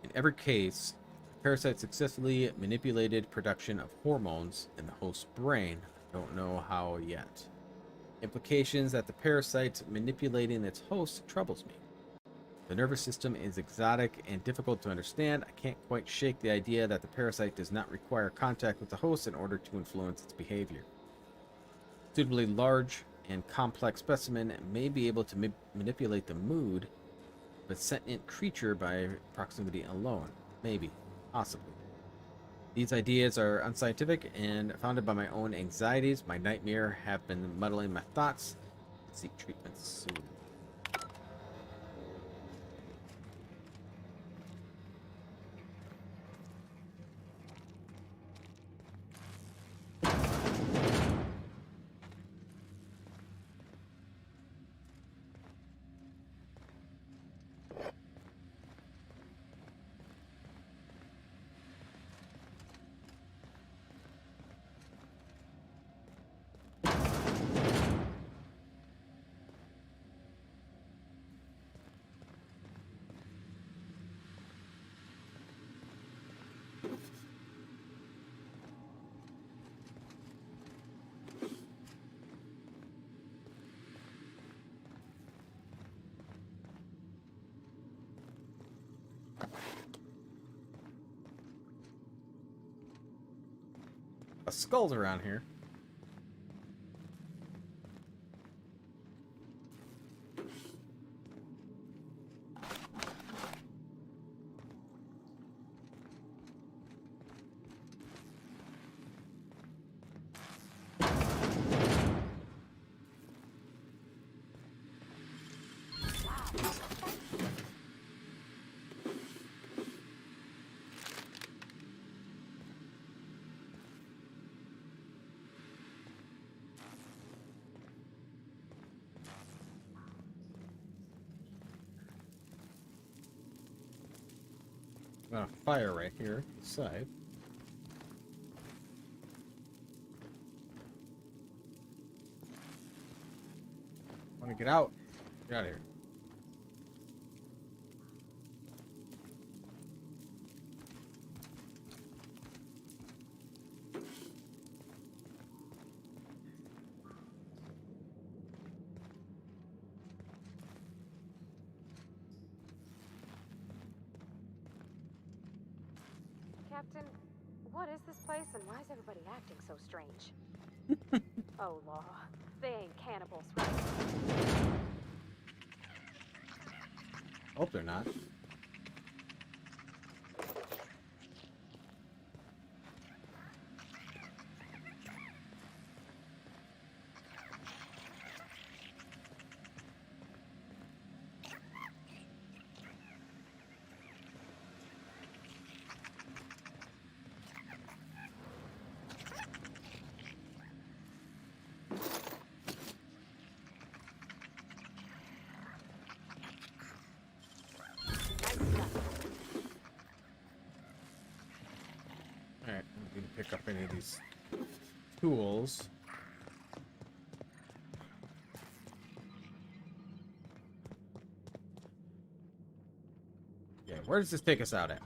In every case, the parasite successfully manipulated production of hormones in the host's brain. I don't know how yet. Implications that the parasite manipulating its host troubles me. The nervous system is exotic and difficult to understand. I can't quite shake the idea that the parasite does not require contact with the host in order to influence its behavior. Suitably large and complex specimen may be able to manipulate the mood of a sentient creature by proximity alone. Maybe. Possibly. These ideas are unscientific and founded by my own anxieties. My nightmare have been muddling my thoughts. Seek treatment soon. A skull's around here. Got a fire right here to the side. Want to get out? Get out of here. Captain, what is this place and why is everybody acting so strange? Oh, law. They ain't cannibals, right? Hope they're not. Alright, I'm going to pick up any of these tools. Yeah, where does this take us out at?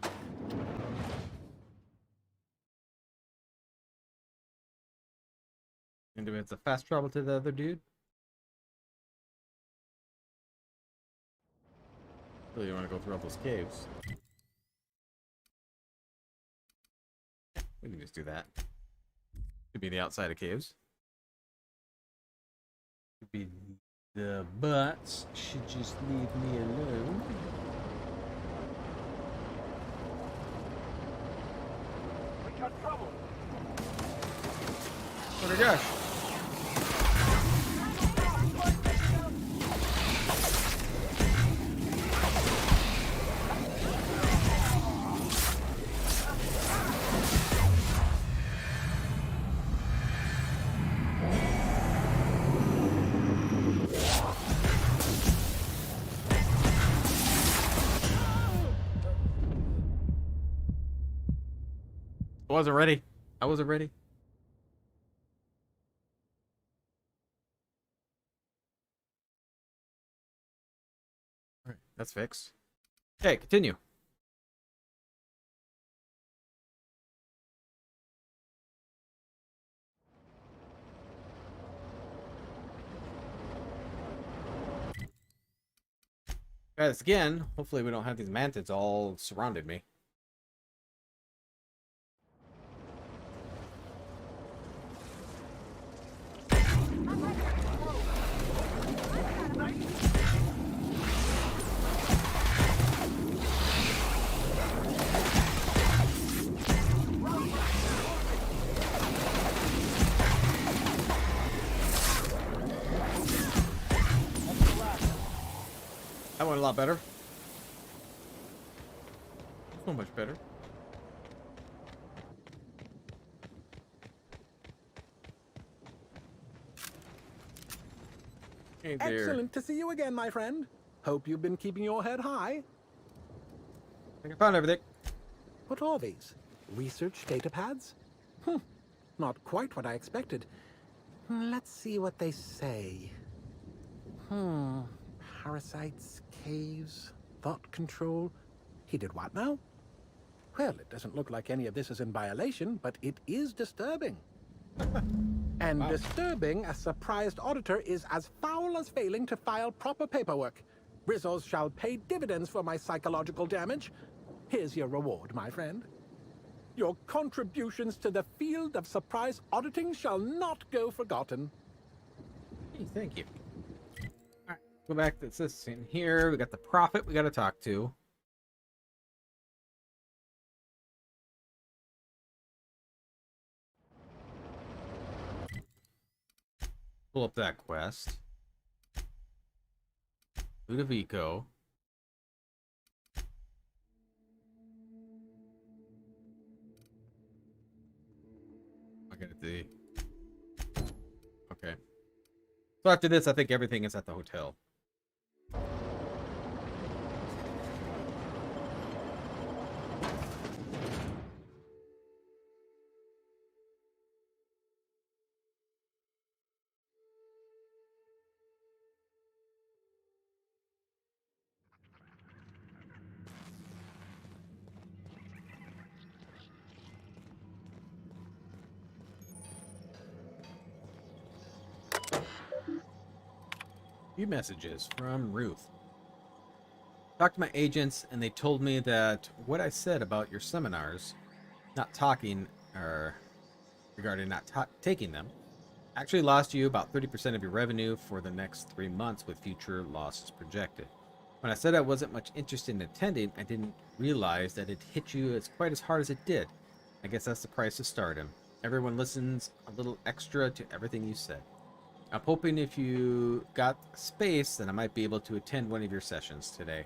And it's a fast travel to the other dude? Really want to go through all those caves. We can just do that. Could be the outside of caves. Could be the butts. Should just leave me alone. We got trouble. Oh my gosh. I wasn't ready. I wasn't ready. All right, that's fixed. Okay, continue. Try this again. Hopefully we don't have these mantids all surrounded me. That went a lot better. So much better. Hey there. Excellent to see you again, my friend. Hope you've been keeping your head high. I think I found everything. What are these? Research data pads? Not quite what I expected. Let's see what they say. Parasites, caves, thought control. He did what now? Well, it doesn't look like any of this is in violation, but it is disturbing. And Wow. Disturbing a surprised auditor is as foul as failing to file proper paperwork. Rizzos shall pay dividends for my psychological damage. Here's your reward, my friend. Your contributions to the field of surprise auditing shall not go forgotten. Hey, thank you. Alright, go back to this in here. We got the prophet we gotta talk to. Pull up that quest. Ludovico. I got the. Okay. So after this, I think everything is at the hotel. Few messages from Ruth. Talked to my agents, and they told me that what I said about your seminars, not talking, or regarding not taking them, actually lost you about 30% of your revenue for the next 3 months with future losses projected. When I said I wasn't much interested in attending, I didn't realize that it hit you as quite as hard as it did. I guess that's the price of stardom. Everyone listens a little extra to everything you said. I'm hoping if you got space, then I might be able to attend one of your sessions today.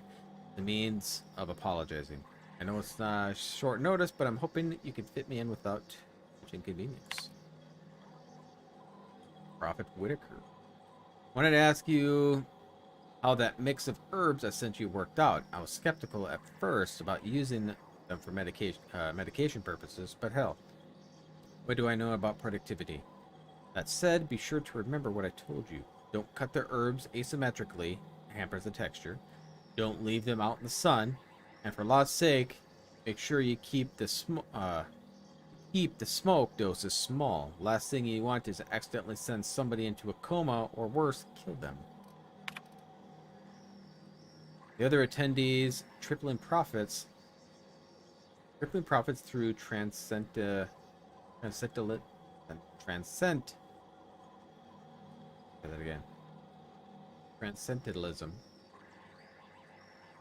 The means of apologizing. I know it's not short notice, but I'm hoping you can fit me in without much inconvenience. Prophet Whitaker. Wanted to ask you how that mix of herbs I sent you worked out. I was skeptical at first about using them for medication purposes, but hell, what do I know about productivity? That said, be sure to remember what I told you. Don't cut the herbs asymmetrically, it hampers the texture. Don't leave them out in the sun, and for law's sake, make sure you keep the smoke doses small. Last thing you want is to accidentally send somebody into a coma, or worse, kill them. The other attendees tripling profits through transcendentalism.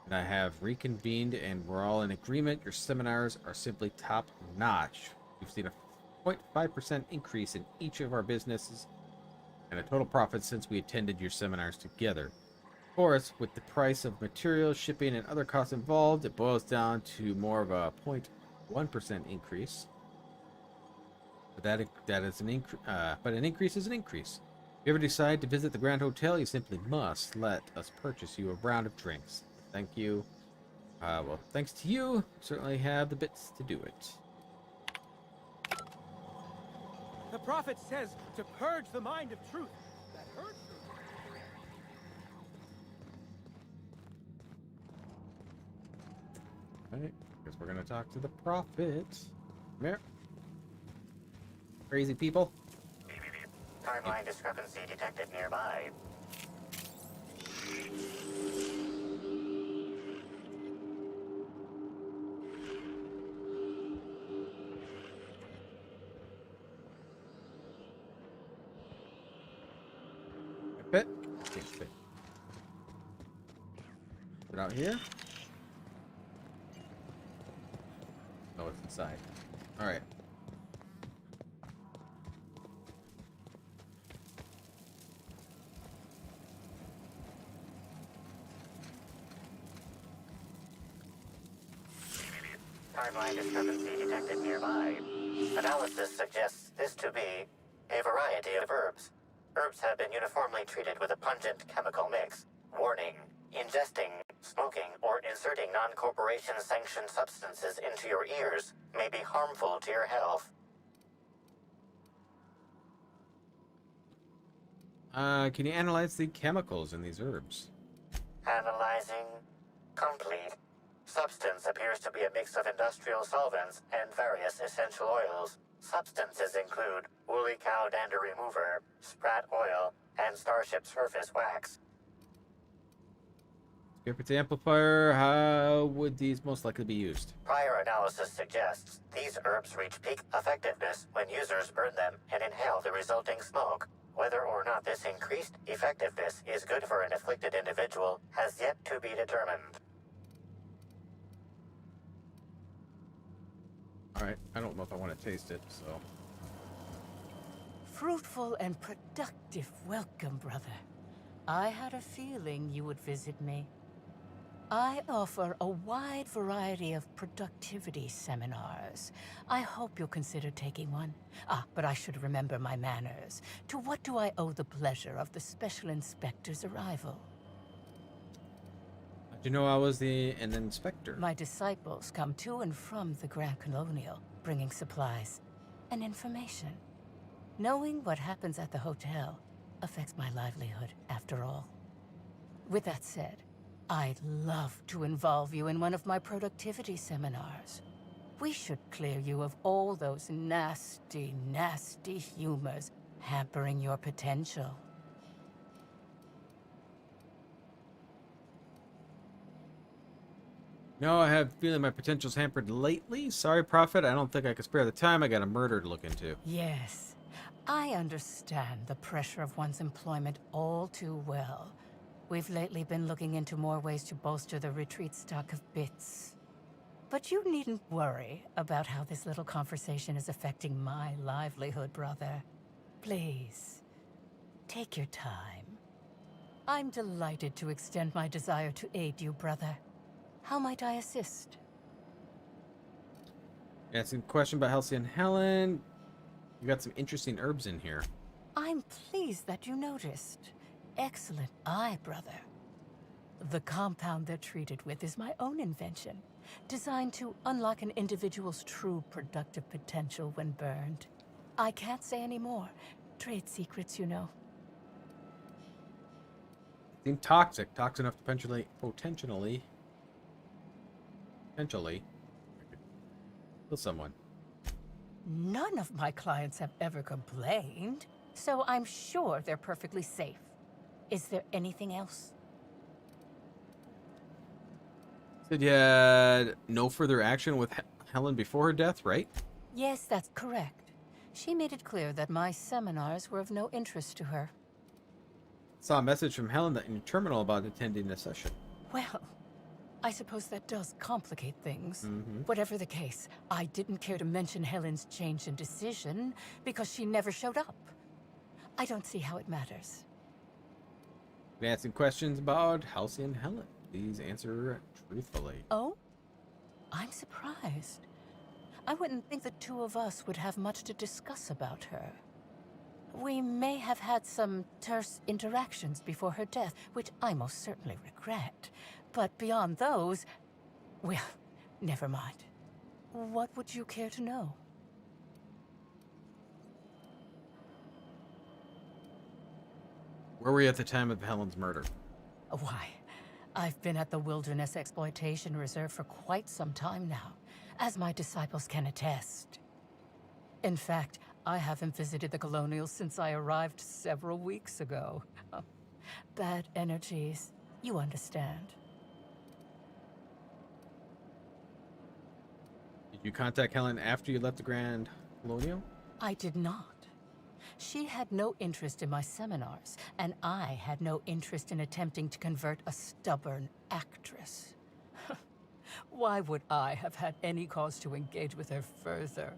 And I have reconvened, and we're all in agreement. Your seminars are simply top notch. We've seen a 0.5% increase in each of our businesses and a total profit since we attended your seminars together. Of course, with the price of materials, shipping, and other costs involved, it boils down to more of a 0.1% increase. But that is an increase. But an increase is an increase. If you ever decide to visit the Grand Hotel, you simply must let us purchase you a round of drinks. Thank you. Well, thanks to you, certainly have the bits to do it. The prophet says to purge the mind of truth. That hurts. Alright, guess we're gonna talk to the prophet. Come here. Crazy people. Timeline discrepancy detected nearby. Fit? Can't fit. Put it out here. Oh, it's inside. Alright. Timeline discrepancy detected nearby. Analysis suggests this to be a variety of herbs. Herbs have been uniformly treated with a pungent chemical mix. Warning: ingesting, smoking, or inserting non-corporation sanctioned substances into your ears may be harmful to your health. Can you analyze the chemicals in these herbs? Analyzing. Complete. Substance appears to be a mix of industrial solvents and various essential oils. Substances include woolly cow dander remover, sprat oil, and starship surface wax. Discrepancy amplifier, how would these most likely be used? Prior analysis suggests these herbs reach peak effectiveness when users burn them and inhale the resulting smoke. Whether or not this increased effectiveness is good for an afflicted individual has yet to be determined. Alright, I don't know if I want to taste it, so... Fruitful and productive welcome, brother. I had a feeling you would visit me. I offer a wide variety of productivity seminars. I hope you'll consider taking one. But I should remember my manners. To what do I owe the pleasure of the Special Inspector's arrival? How'd you know I was an inspector? My disciples come to and from the Grand Colonial, bringing supplies and information. Knowing what happens at the hotel affects my livelihood, after all. With that said, I'd love to involve you in one of my productivity seminars. We should clear you of all those nasty, nasty humors hampering your potential. No, I have a feeling my potential's hampered lately. Sorry, Prophet, I don't think I can spare the time. I got a murder to look into. Yes, I understand the pressure of one's employment all too well. We've lately been looking into more ways to bolster the retreat stock of bits. But you needn't worry about how this little conversation is affecting my livelihood, brother. Please, take your time. I'm delighted to extend my desire to aid you, brother. How might I assist? Asking a question about Halcyon Helen. You got some interesting herbs in here. I'm pleased that you noticed. Excellent eye, brother. The compound they're treated with is my own invention, designed to unlock an individual's true productive potential when burned. I can't say any more. Trade secrets, you know. Seem toxic. Toxic enough to potentially kill someone. None of my clients have ever complained, so I'm sure they're perfectly safe. Is there anything else? Said you had no further action with Helen before her death, right? Yes, that's correct. She made it clear that my seminars were of no interest to her. Saw a message from Helen in your terminal about attending a session. Well, I suppose that does complicate things. Mm-hmm. Whatever the case, I didn't care to mention Helen's change in decision because she never showed up. I don't see how it matters. We had some questions about Halcyon Helen. Please answer truthfully. Oh? I'm surprised. I wouldn't think the two of us would have much to discuss about her. We may have had some terse interactions before her death, which I most certainly regret. But beyond those, well, never mind. What would you care to know? Where were you at the time of Helen's murder? Why, I've been at the Wilderness Exploitation Reserve for quite some time now, as my disciples can attest. In fact, I haven't visited the Colonials since I arrived several weeks ago. Bad energies, you understand. Did you contact Helen after you left the Grand Colonial? I did not. She had no interest in my seminars, and I had no interest in attempting to convert a stubborn actress. Why would I have had any cause to engage with her further?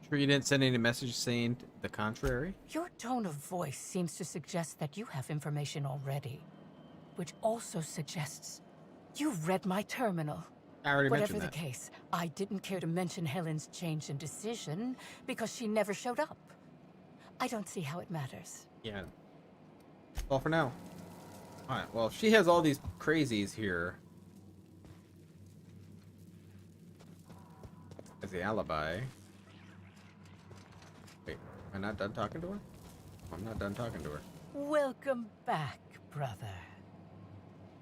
Sure you didn't send any message saying the contrary? Your tone of voice seems to suggest that you have information already, which also suggests you read my terminal. I already Whatever mentioned the that. case, I didn't care to mention Helen's change in decision because she never showed up. I don't see how it matters. Yeah. Well, for now. Alright, well, if she has all these crazies here as the alibi. Wait, am I not done talking to her? I'm not done talking to her. Welcome back, brother.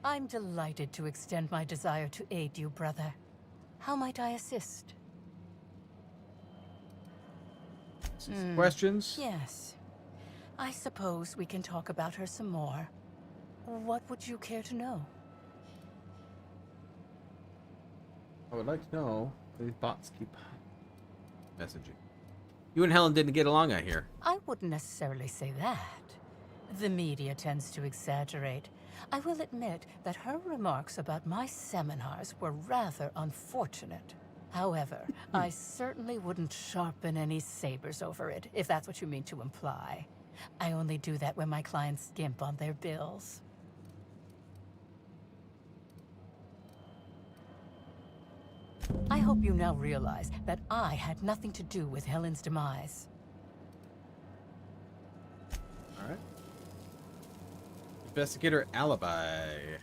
I'm delighted to extend my desire to aid you, brother. How might I assist? Questions? Yes. I suppose we can talk about her some more. What would you care to know? I would like to know if these bots keep messaging. You and Helen didn't get along, I hear. I wouldn't necessarily say that. The media tends to exaggerate. I will admit that her remarks about my seminars were rather unfortunate. However, I certainly wouldn't sharpen any sabers over it, if that's what you mean to imply. I only do that when my clients skimp on their bills. I hope you now realize that I had nothing to do with Helen's demise. Alright. Investigator alibi.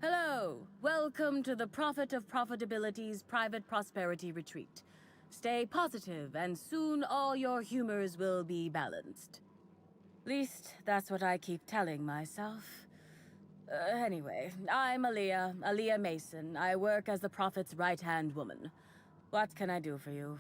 Hello. Welcome to the Prophet of Profitability's Private Prosperity Retreat. Stay positive, and soon all your humors will be balanced. Least, that's what I keep telling myself. Anyway, I'm Aaliyah Mason. I work as the Prophet's right-hand woman. What can I do for you?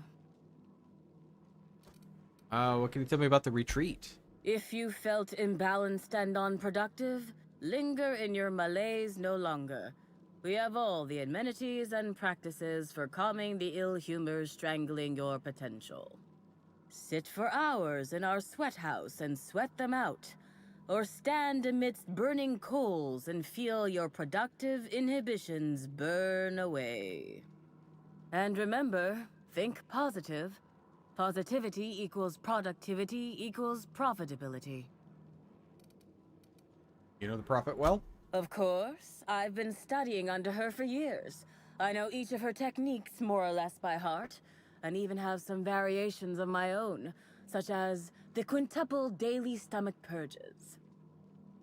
What can you tell me about the retreat? If you felt imbalanced and unproductive, linger in your malaise no longer. We have all the amenities and practices for calming the ill humors strangling your potential. Sit for hours in our sweat house and sweat them out. Or stand amidst burning coals and feel your productive inhibitions burn away. And remember, think positive. Positivity equals productivity equals profitability. You know the Prophet well? Of course. I've been studying under her for years. I know each of her techniques more or less by heart, and even have some variations of my own, such as the quintuple daily stomach purges.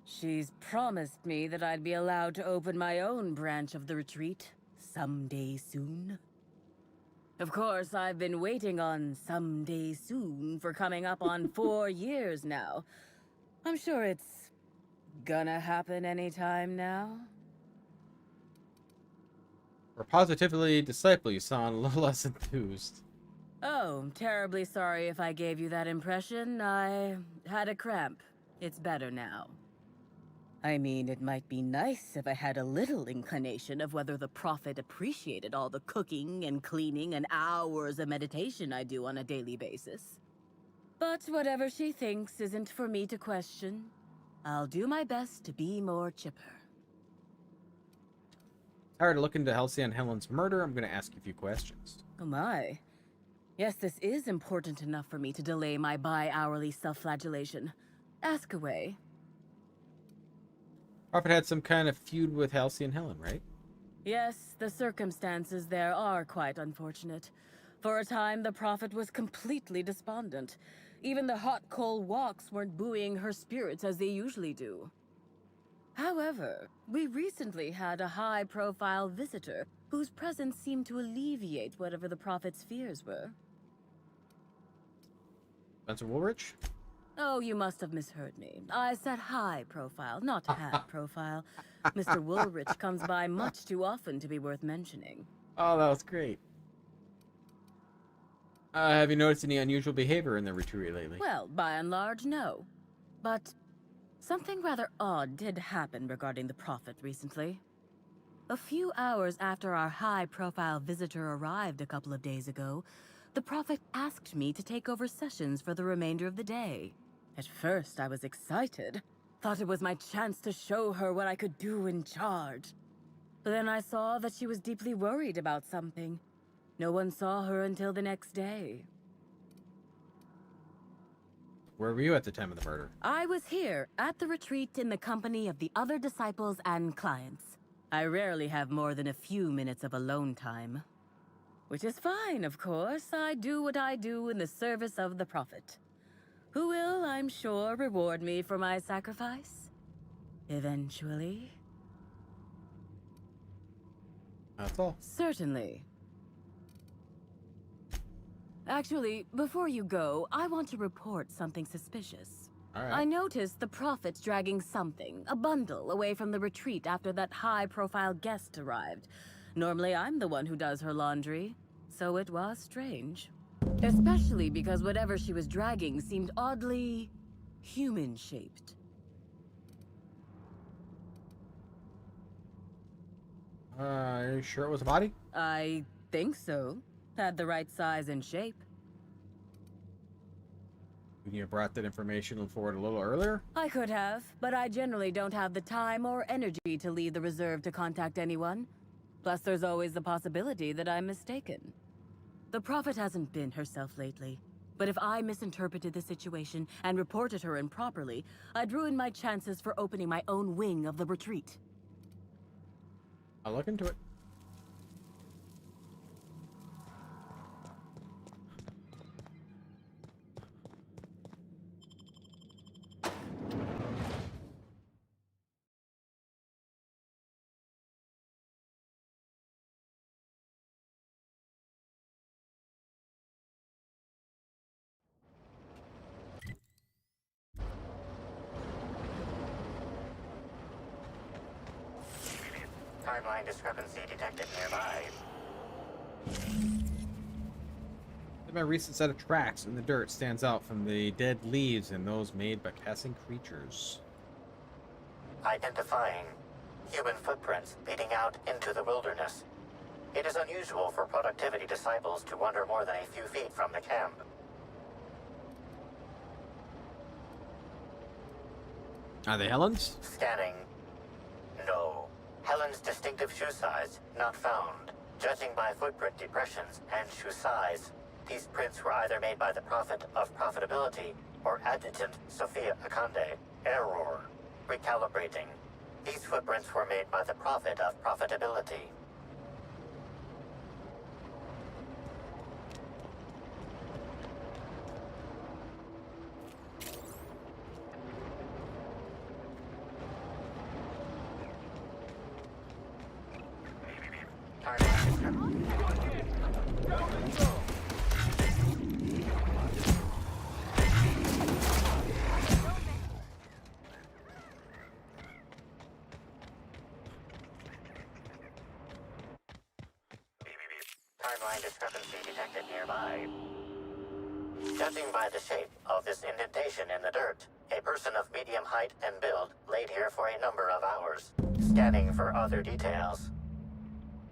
She's promised me that I'd be allowed to open my own branch of the retreat someday soon. Of course, I've been waiting on someday soon for coming up on 4 years now. I'm sure it's gonna happen anytime now. or positively disciple, you sound a little less enthused. Oh, terribly sorry if I gave you that impression. I had a cramp. It's better now. I mean, it might be nice if I had a little inclination of whether the Prophet appreciated all the cooking and cleaning and hours of meditation I do on a daily basis. But whatever she thinks isn't for me to question. I'll do my best to be more chipper. Tired of looking into Halcyon Helen's murder, I'm going to ask you a few questions. Oh my. Yes, this is important enough for me to delay my bi-hourly self-flagellation. Ask away. Prophet had some kind of feud with Halcyon Helen, right? Yes, the circumstances there are quite unfortunate. For a time, the Prophet was completely despondent. Even the hot coal walks weren't buoying her spirits as they usually do. However, we recently had a high-profile visitor whose presence seemed to alleviate whatever the Prophet's fears were. Spencer Woolrich? Oh, you must have misheard me. I said high profile, not had profile. Mr. Woolrich comes by much too often to be worth mentioning. Oh, that was great. Have you noticed any unusual behavior in the retreat lately? Well, by and large, no. But something rather odd did happen regarding the Prophet recently. A few hours after our high-profile visitor arrived a couple of days ago, the Prophet asked me to take over sessions for the remainder of the day. At first, I was excited. Thought it was my chance to show her what I could do in charge. But then I saw that she was deeply worried about something. No one saw her until the next day. Where were you at the time of the murder? I was here, at the retreat in the company of the other disciples and clients. I rarely have more than a few minutes of alone time. Which is fine, of course. I do what I do in the service of the Prophet, who will, I'm sure, reward me for my sacrifice. Eventually. That's all. Certainly. Actually, before you go, I want to report something suspicious. All right. I noticed the Prophet's dragging something, a bundle, away from the retreat after that high-profile guest arrived. Normally, I'm the one who does her laundry, so it was strange. Especially because whatever she was dragging seemed oddly human-shaped. Are you sure it was a body? I think so. Had the right size and shape. Couldn't you have brought that information forward a little earlier? I could have, but I generally don't have the time or energy to leave the reserve to contact anyone. Plus, there's always the possibility that I'm mistaken. The Prophet hasn't been herself lately, but if I misinterpreted the situation and reported her improperly, I'd ruin my chances for opening my own wing of the retreat. I'll look into it. Timeline discrepancy detected nearby. My recent set of tracks in the dirt stands out from the dead leaves and those made by passing creatures. Identifying human footprints leading out into the wilderness. It is unusual for productivity disciples to wander more than a few feet from the camp. Are they Helen's? Scanning. No. Helen's distinctive shoe size, not found. Judging by footprint depressions and shoe size, these prints were either made by the Prophet of Profitability or Adjutant Sophia Akande. Error. Recalibrating. These footprints were made by the Prophet of Profitability. Timeline discrepancy detected nearby. Judging by the shape of this indentation in the dirt, a person of medium height and build laid here for a number of hours, scanning for other details.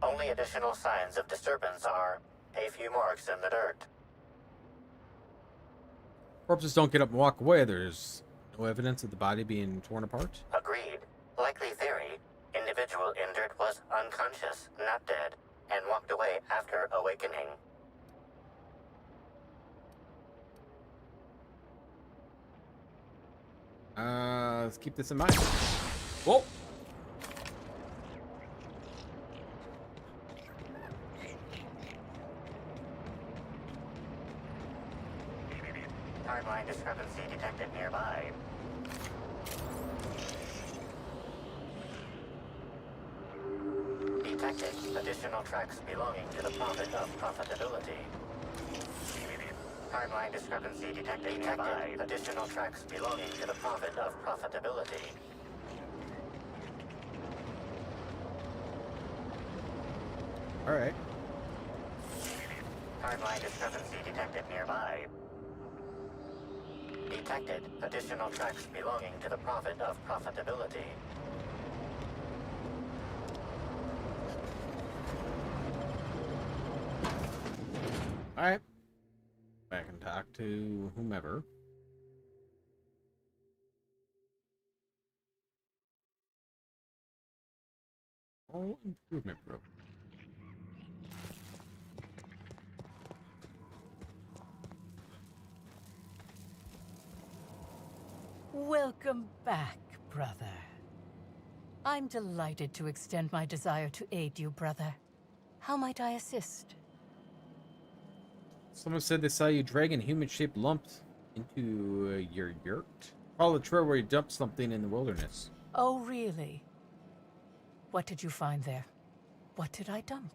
Only additional signs of disturbance are a few marks in the dirt. Corpses don't get up and walk away. There's no evidence of the body being torn apart. Agreed. Likely theory, individual injured was unconscious, not dead, and walked away after awakening. Let's keep this in mind. Whoa! Timeline discrepancy detected nearby. Detected additional tracks belonging to the profit of profitability. Timeline discrepancy detected nearby. Additional tracks belonging to the profit of profitability. Alright. Timeline discrepancy detected nearby. Detected additional tracks belonging to the profit of profitability. Alright. Back and talk to whomever. Oh, improvement program. Welcome back, brother. I'm delighted to extend my desire to aid you, brother. How might I assist? Someone said they saw you dragging human-shaped lumps into your yurt. Follow the trail where you dumped something in the wilderness. Oh, really? What did you find there? What did I dump?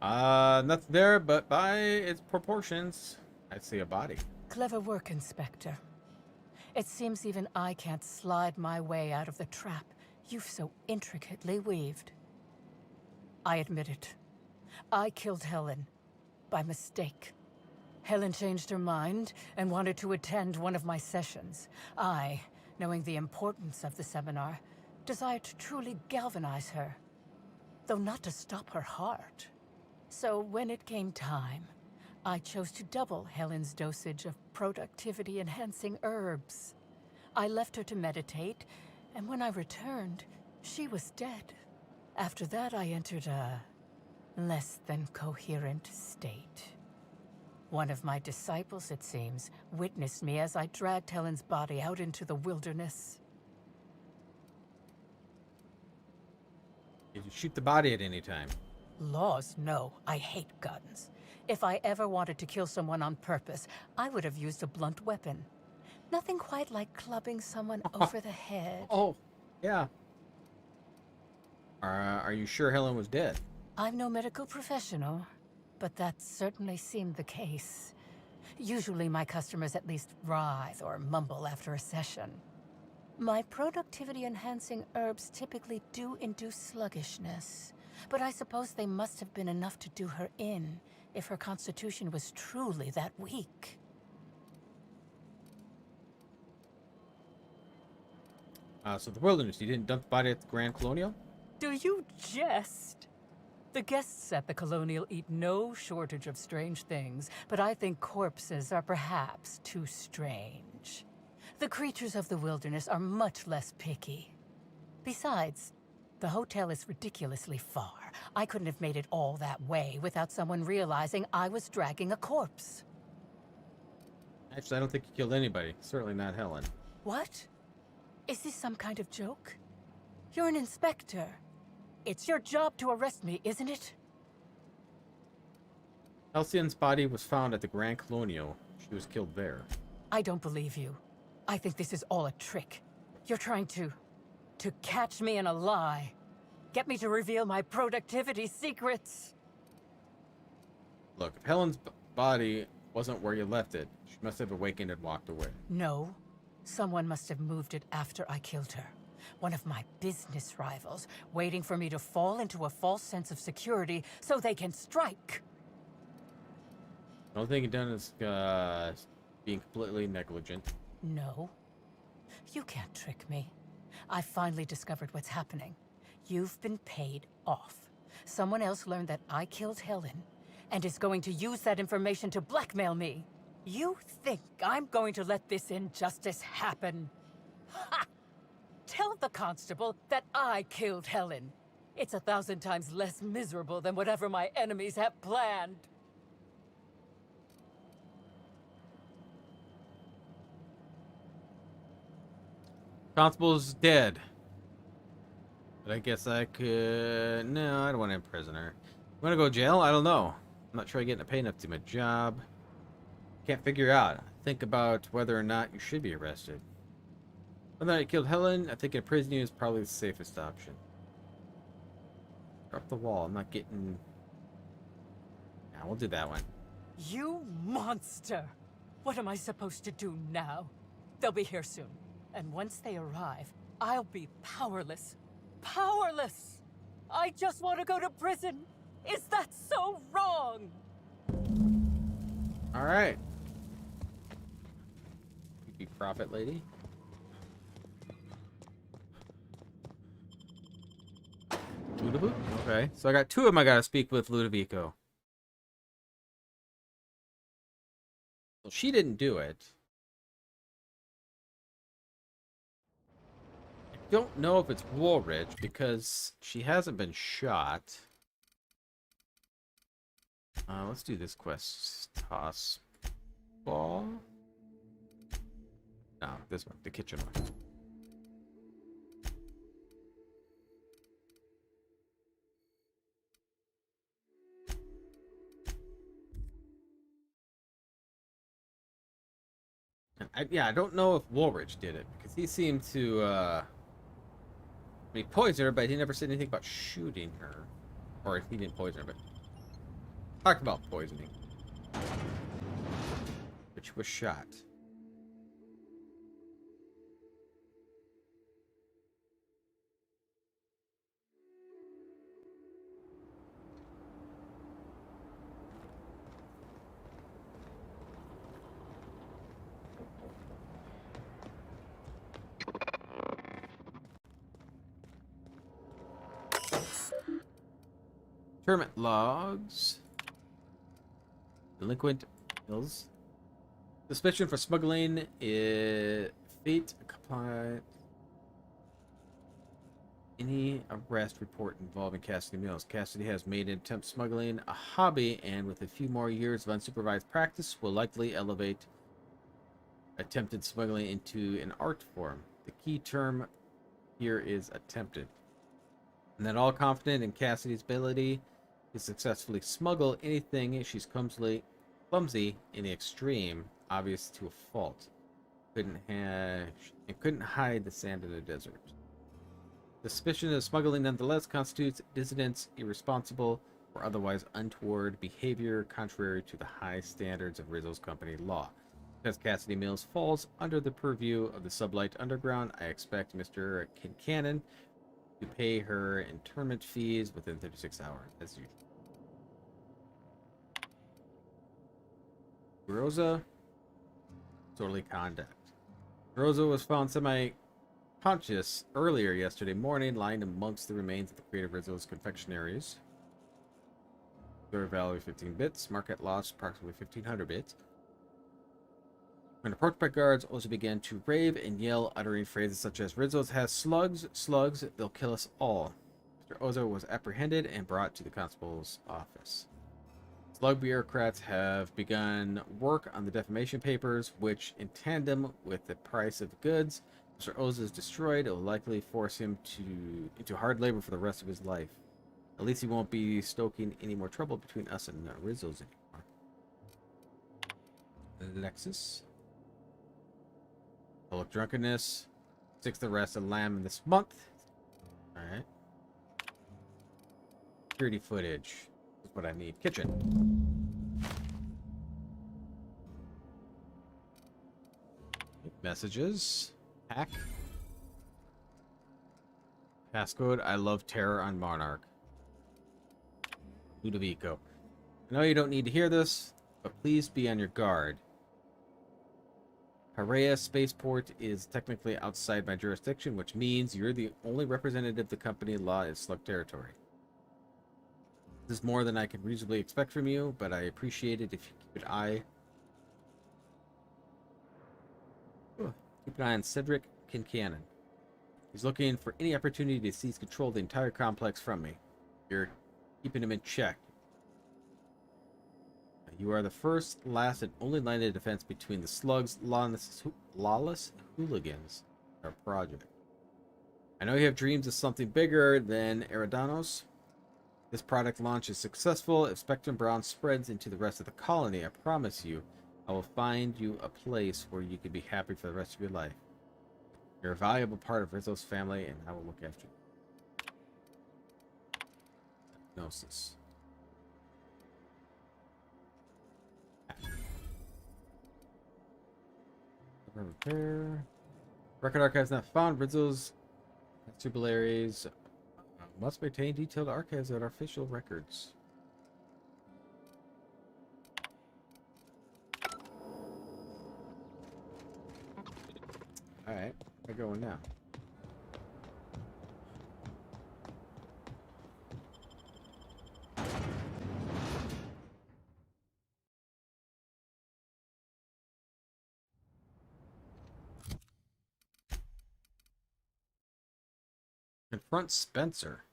Nothing there, but by its proportions, I'd see a body. Clever work, Inspector. It seems even I can't slide my way out of the trap you've so intricately weaved. I admit it. I killed Helen. By mistake. Helen changed her mind and wanted to attend one of my sessions. I, knowing the importance of the seminar, desired to truly galvanize her, though not to stop her heart. So when it came time, I chose to double Helen's dosage of productivity-enhancing herbs. I left her to meditate, and when I returned, she was dead. After that, I entered a less than coherent state. One of my disciples, it seems, witnessed me as I dragged Helen's body out into the wilderness. Did you shoot the body at any time? Laws, no. I hate guns. If I ever wanted to kill someone on purpose, I would have used a blunt weapon. Nothing quite like clubbing someone over the head. Oh, yeah. Are you sure Helen was dead? I'm no medical professional, but that certainly seemed the case. Usually my customers at least writhe or mumble after a session. My productivity-enhancing herbs typically do induce sluggishness, but I suppose they must have been enough to do her in, if her constitution was truly that weak. So the wilderness, you didn't dump the body at the Grand Colonial? Do you jest? The guests at the Colonial eat no shortage of strange things, but I think corpses are perhaps too strange. The creatures of the wilderness are much less picky. Besides, the hotel is ridiculously far. I couldn't have made it all that way without someone realizing I was dragging a corpse. Actually, I don't think you killed anybody. Certainly not Helen. What? Is this some kind of joke? You're an inspector. It's your job to arrest me, isn't it? Halcyon's body was found at the Grand Colonial. She was killed there. I don't believe you. I think this is all a trick. You're trying to catch me in a lie. Get me to reveal my productivity secrets. Look, if Helen's body wasn't where you left it, she must have awakened and walked away. No. Someone must have moved it after I killed her. One of my business rivals, waiting for me to fall into a false sense of security so they can strike. The only thing you've done is being completely negligent. No. You can't trick me. I finally discovered what's happening. You've been paid off. Someone else learned that I killed Helen and is going to use that information to blackmail me. You think I'm going to let this injustice happen? Ha! Tell the constable that I killed Helen. It's 1,000 times less miserable than whatever my enemies have planned. Constable's dead. But I guess I could... No, I don't want to imprison her. You want to go to jail? I don't know. I'm not sure I get paid enough to do my job. Can't figure out. Think about whether or not you should be arrested. Whether or not you killed Helen, I think imprisoning you is probably the safest option. Drop the wall. I'm not getting... Yeah, we'll do that one. You monster! What am I supposed to do now? They'll be here soon. And once they arrive, I'll be powerless. Powerless! I just want to go to prison! Is that so wrong? Alright. Creepy prophet lady. Ludovico? Okay, so I got two of them I gotta speak with Ludovico. Well, she didn't do it. I don't know if it's Woolridge because she hasn't been shot. Let's do this quest. Toss ball. No, this one, the kitchen one. I don't know if Woolridge did it because he seemed to he poisoned her, but he never said anything about shooting her, or he didn't poison her, but talked about poisoning. But she was shot. Tournament logs. Delinquent bills. Suspicion for smuggling is fate compliant. Any arrest report involving Cassidy Mills. Cassidy has made attempt smuggling a hobby, and with a few more years of unsupervised practice, will likely elevate attempted smuggling into an art form. The key term here is attempted. And then all confident in Cassidy's ability to successfully smuggle anything, she's clumsy in the extreme, obvious to a fault. Couldn't hide the sand in the desert. The suspicion of smuggling nonetheless constitutes dissidence, irresponsible, or otherwise untoward behavior contrary to the high standards of Rizzo's company law. Because Cassidy Mills falls under the purview of the Sublight Underground, I expect Mr. Kincannon to pay her internment fees within 36 hours, as usual. Rosa, disorderly conduct. Rosa was found semi-conscious earlier yesterday morning, lying amongst the remains of the Creative Rizzo's confectionaries. Their value 15 bits. Market loss approximately 1,500 bits. When approached by guards, Oza began to rave and yell, uttering phrases such as, "Rizzo's has slugs, slugs, they'll kill us all." Mr. Oza was apprehended and brought to the constable's office. Slug bureaucrats have begun work on the defamation papers, which, in tandem with the price of goods Mr. Oza is destroyed, it will likely force him into hard labor for the rest of his life. At least he won't be stoking any more trouble between us and the Rizzos anymore. Lexus. Public drunkenness. 6th arrest of Lamb this month. Alright. Security footage. That's what I need. Kitchen. Messages. Hack. Passcode. I love terror on Monarch. Ludovico. I know you don't need to hear this, but please be on your guard. Parea Spaceport is technically outside my jurisdiction, which means you're the only representative the company law is Slug territory. This is more than I can reasonably expect from you, but I appreciate it if you keep an eye on Cedric Kincannon. He's looking for any opportunity to seize control of the entire complex from me. You're keeping him in check. You are the first, last, and only line of defense between the Slugs, lawless hooligans, our project. I know you have dreams of something bigger than Eridanos. This product launch is successful. If Spectrum Brown spreads into the rest of the colony, I promise you, I will find you a place where you can be happy for the rest of your life. You're a valuable part of Rizzo's family, and I will look after you. Diagnosis. Repair. Record archives not found. Rizzo's tubularys must maintain detailed archives of our official records. Alright, we're going now. Confront Spencer.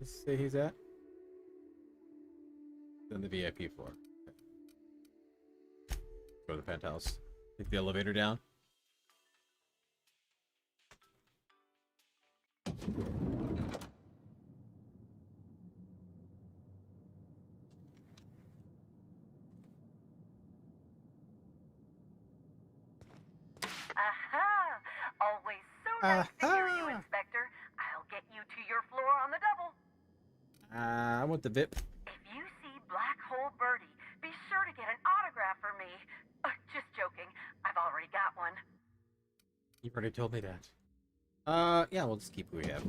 Let's say he's at? On the VIP floor. Okay. Go to the penthouse. Take the elevator down. Aha! Always so nice to hear you, Inspector. I'll get you to your floor on the double. I want the VIP. If you see Black Hole Birdie, be sure to get an autograph for me. Just joking. I've already got one. You already told me that. Yeah, we'll just keep who we have.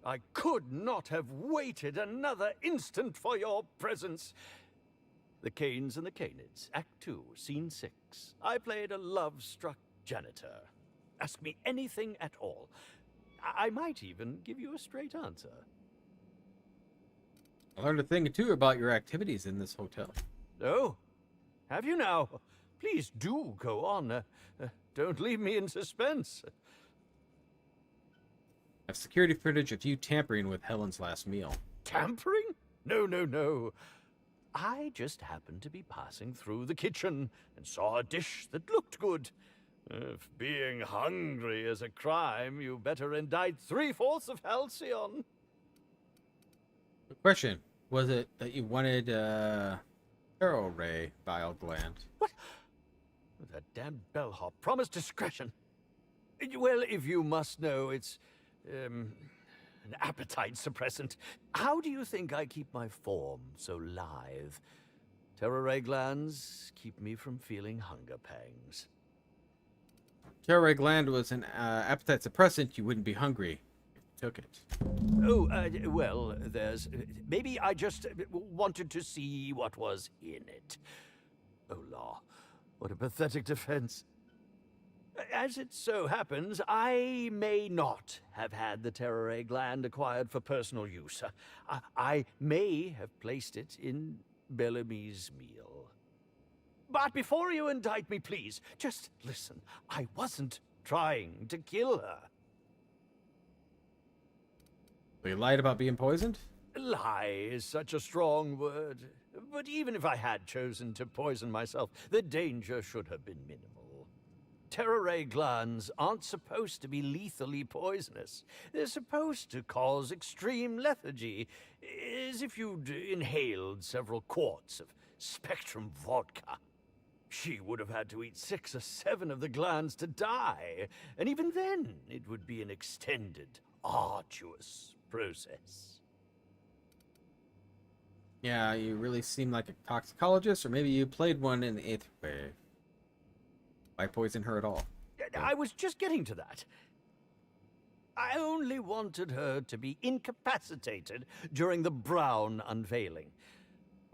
I could not have waited another instant for your presence. The Canes and the Canids, Act 2, Scene 6. I played a love-struck janitor. Ask me anything at all. I might even give you a straight answer. I learned a thing or two about your activities in this hotel. Oh, have you now? Please do go on. Don't leave me in suspense. I have security footage of you tampering with Helen's last meal. Tampering? No, no, no. I just happened to be passing through the kitchen and saw a dish that looked good. If being hungry is a crime, you better indict 3/4 of Halcyon. The question, was it that you wanted Arrow Ray bile gland? What? That damn bellhop promised discretion. Well, if you must know, it's an appetite suppressant. How do you think I keep my form so lithe? Terror glands keep me from feeling hunger pangs. Terror gland was an appetite suppressant. You wouldn't be hungry if you took it. Oh, well, there's... maybe I just wanted to see what was in it. Oh, law. What a pathetic defense. As it so happens, I may not have had the terror gland acquired for personal use. I may have placed it in Bellamy's meal. But before you indict me, please, just listen. I wasn't trying to kill her. So you lied about being poisoned? Lie is such a strong word. But even if I had chosen to poison myself, the danger should have been minimal. Terror ray glands aren't supposed to be lethally poisonous. They're supposed to cause extreme lethargy, as if you'd inhaled several quarts of Spectrum vodka. She would have had to eat 6 or 7 of the glands to die, and even then it would be an extended, arduous process. Yeah, you really seem like a toxicologist, or maybe you played one in the 8th grade. Why poison her at all? I was just getting to that. I only wanted her to be incapacitated during the Brown unveiling.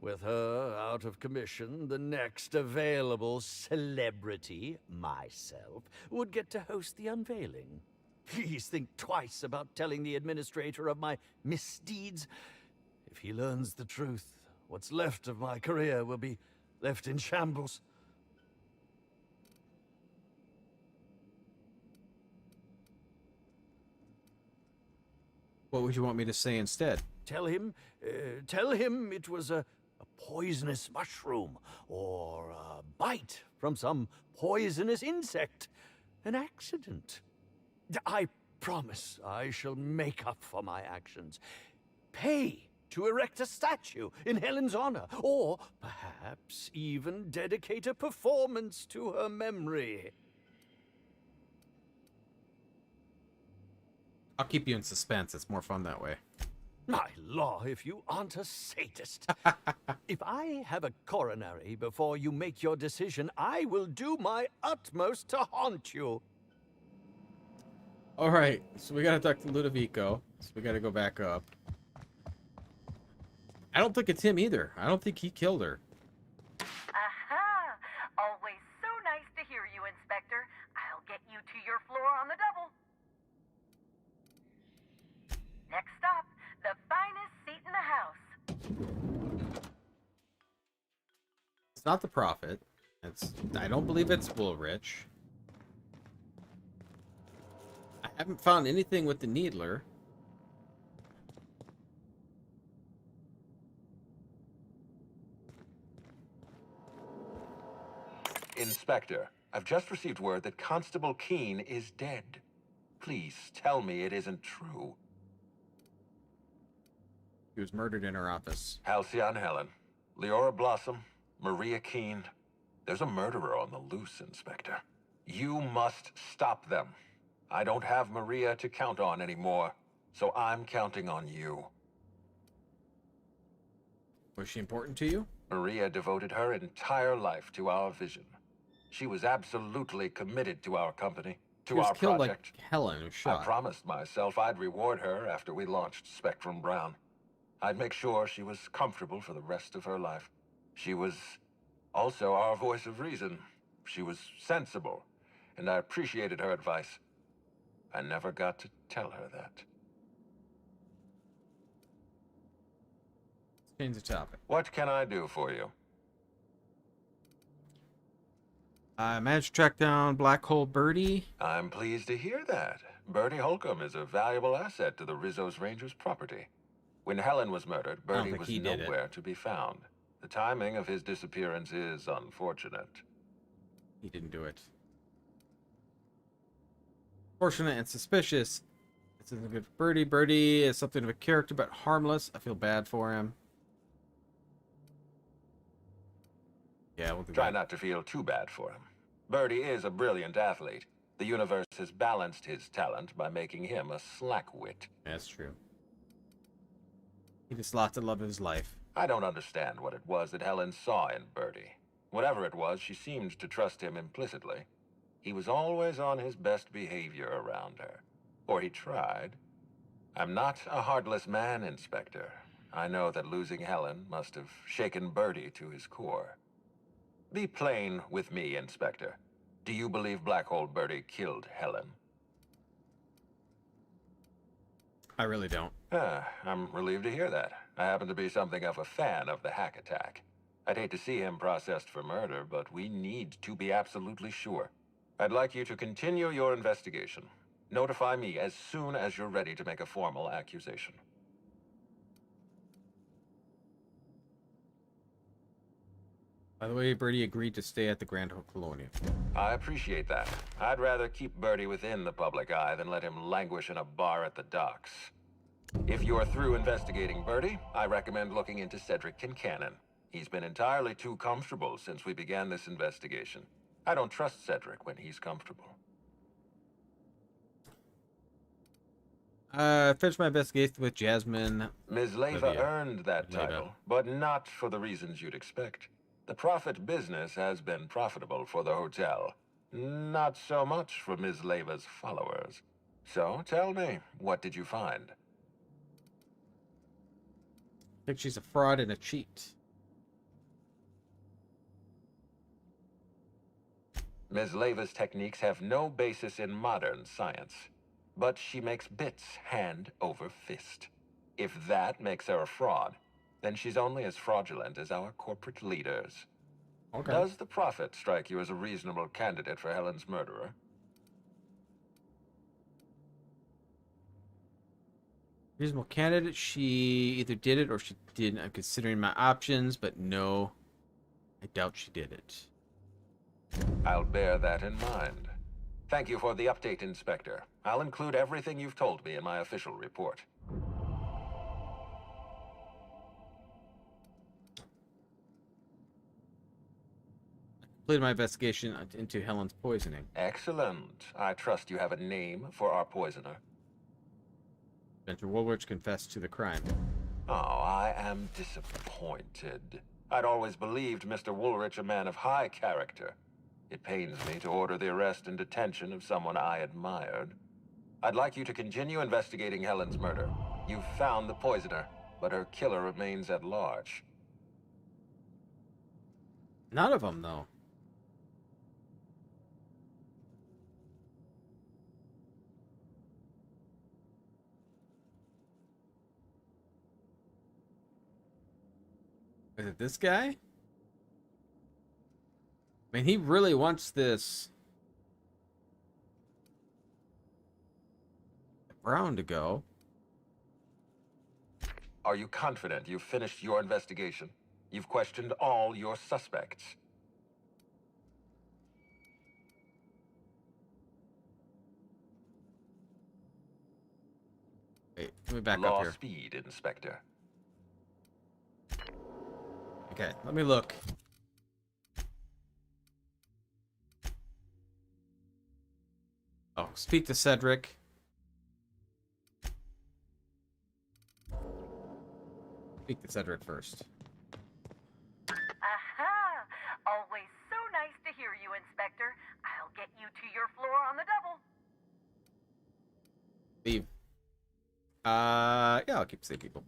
With her out of commission, the next available celebrity, myself, would get to host the unveiling. Please think twice about telling the administrator of my misdeeds. If he learns the truth, what's left of my career will be left in shambles. What would you want me to say instead? Tell him it was a poisonous mushroom or a bite from some poisonous insect. An accident. I promise I shall make up for my actions. Pay to erect a statue in Helen's honor, or perhaps even dedicate a performance to her memory. I'll keep you in suspense. It's more fun that way. My law, if you aren't a sadist. If I have a coronary before you make your decision, I will do my utmost to haunt you. All right, so we gotta talk to Ludovico. So we gotta go back up. I don't think it's him either. I don't think he killed her. Aha! Always so nice to hear you, Inspector. I'll get you to your floor on the double. Next stop, the finest seat in the house. It's not the Prophet. I don't believe it's Woolrich. I haven't found anything with the Needler. Inspector, I've just received word that Constable Keene is dead. Please tell me it isn't true. He was murdered in her office. Halcyon Helen, Leora Blossom, Maria Keene. There's a murderer on the loose, Inspector. You must stop them. I don't have Maria to count on anymore, so I'm counting on you. Was she important to you? Maria devoted her entire life to our vision. She was absolutely committed to our company, to our killed project. like Helen was shot. I promised myself I'd reward her after we launched Spectrum Brown. I'd make sure she was comfortable for the rest of her life. She was also our voice of reason. She was sensible, and I appreciated her advice. I never got to tell her that. Let's change the topic. What can I do for you? I managed to track down Black Hole Birdie. I'm pleased to hear that. Bertie Holcomb is a valuable asset to the Rizzo's Rangers property. When Helen was murdered, Bertie was nowhere to be found. The timing of his disappearance is unfortunate. He didn't do it. Fortunate and suspicious. This isn't good for Birdie. Birdie is something of a character, but harmless. I feel bad for him. Yeah, we'll do Try that. not to feel too bad for him. Bertie is a brilliant athlete. The universe has balanced his talent by making him a slackwit. That's true. He just lost the love of his life. I don't understand what it was that Helen saw in Bertie. Whatever it was, she seemed to trust him implicitly. He was always on his best behavior around her. Or he tried. I'm not a heartless man, Inspector. I know that losing Helen must have shaken Bertie to his core. Be plain with me, Inspector. Do you believe Black Hole Birdie killed Helen? I really don't. I'm relieved to hear that. I happen to be something of a fan of the hack attack. I'd hate to see him processed for murder, but we need to be absolutely sure. I'd like you to continue your investigation. Notify me as soon as you're ready to make a formal accusation. By the way, Birdie agreed to stay at the Grand Colonial. I appreciate that. I'd rather keep Birdie within the public eye than let him languish in a bar at the docks. If you're through investigating Birdie, I recommend looking into Cedric Kincannon. He's been entirely too comfortable since we began this investigation. I don't trust Cedric when he's comfortable. Finished my investigation with Jasmine. Ms. Leyva earned that title, but not for the reasons you'd expect. The profit business has been profitable for the hotel. Not so much for Ms. Leyva's followers. So, tell me, what did you find? I think she's a fraud and a cheat. Ms. Leyva's techniques have no basis in modern science. But she makes bits hand over fist. If that makes her a fraud, then she's only as fraudulent as our corporate leaders. Okay. Does the Prophet strike you as a reasonable candidate for Helen's murderer? Reasonable candidate. She either did it or she didn't. I'm considering my options, but no, I doubt she did it. I'll bear that in mind. Thank you for the update, Inspector. I'll include everything you've told me in my official report. Completed my investigation into Helen's poisoning. Excellent. I trust you have a name for our poisoner. Spencer Woolrich confessed to the crime. Oh, I am disappointed. I'd always believed Mr. Woolrich a man of high character. It pains me to order the arrest and detention of someone I admired. I'd like you to continue investigating Helen's murder. You've found the poisoner, but her killer remains at large. None of them, though. Is it this guy? I mean, he really wants this Brown to go. Are you confident you've finished your investigation? You've questioned all your suspects. Wait, let me back up Law here. speed, Inspector. Okay, let me look. Oh, speak to Cedric. Speak to Cedric first. Aha! Always so nice to hear you, Inspector. I'll get you to your floor on the double. Leave. Yeah, I'll keep seeing people.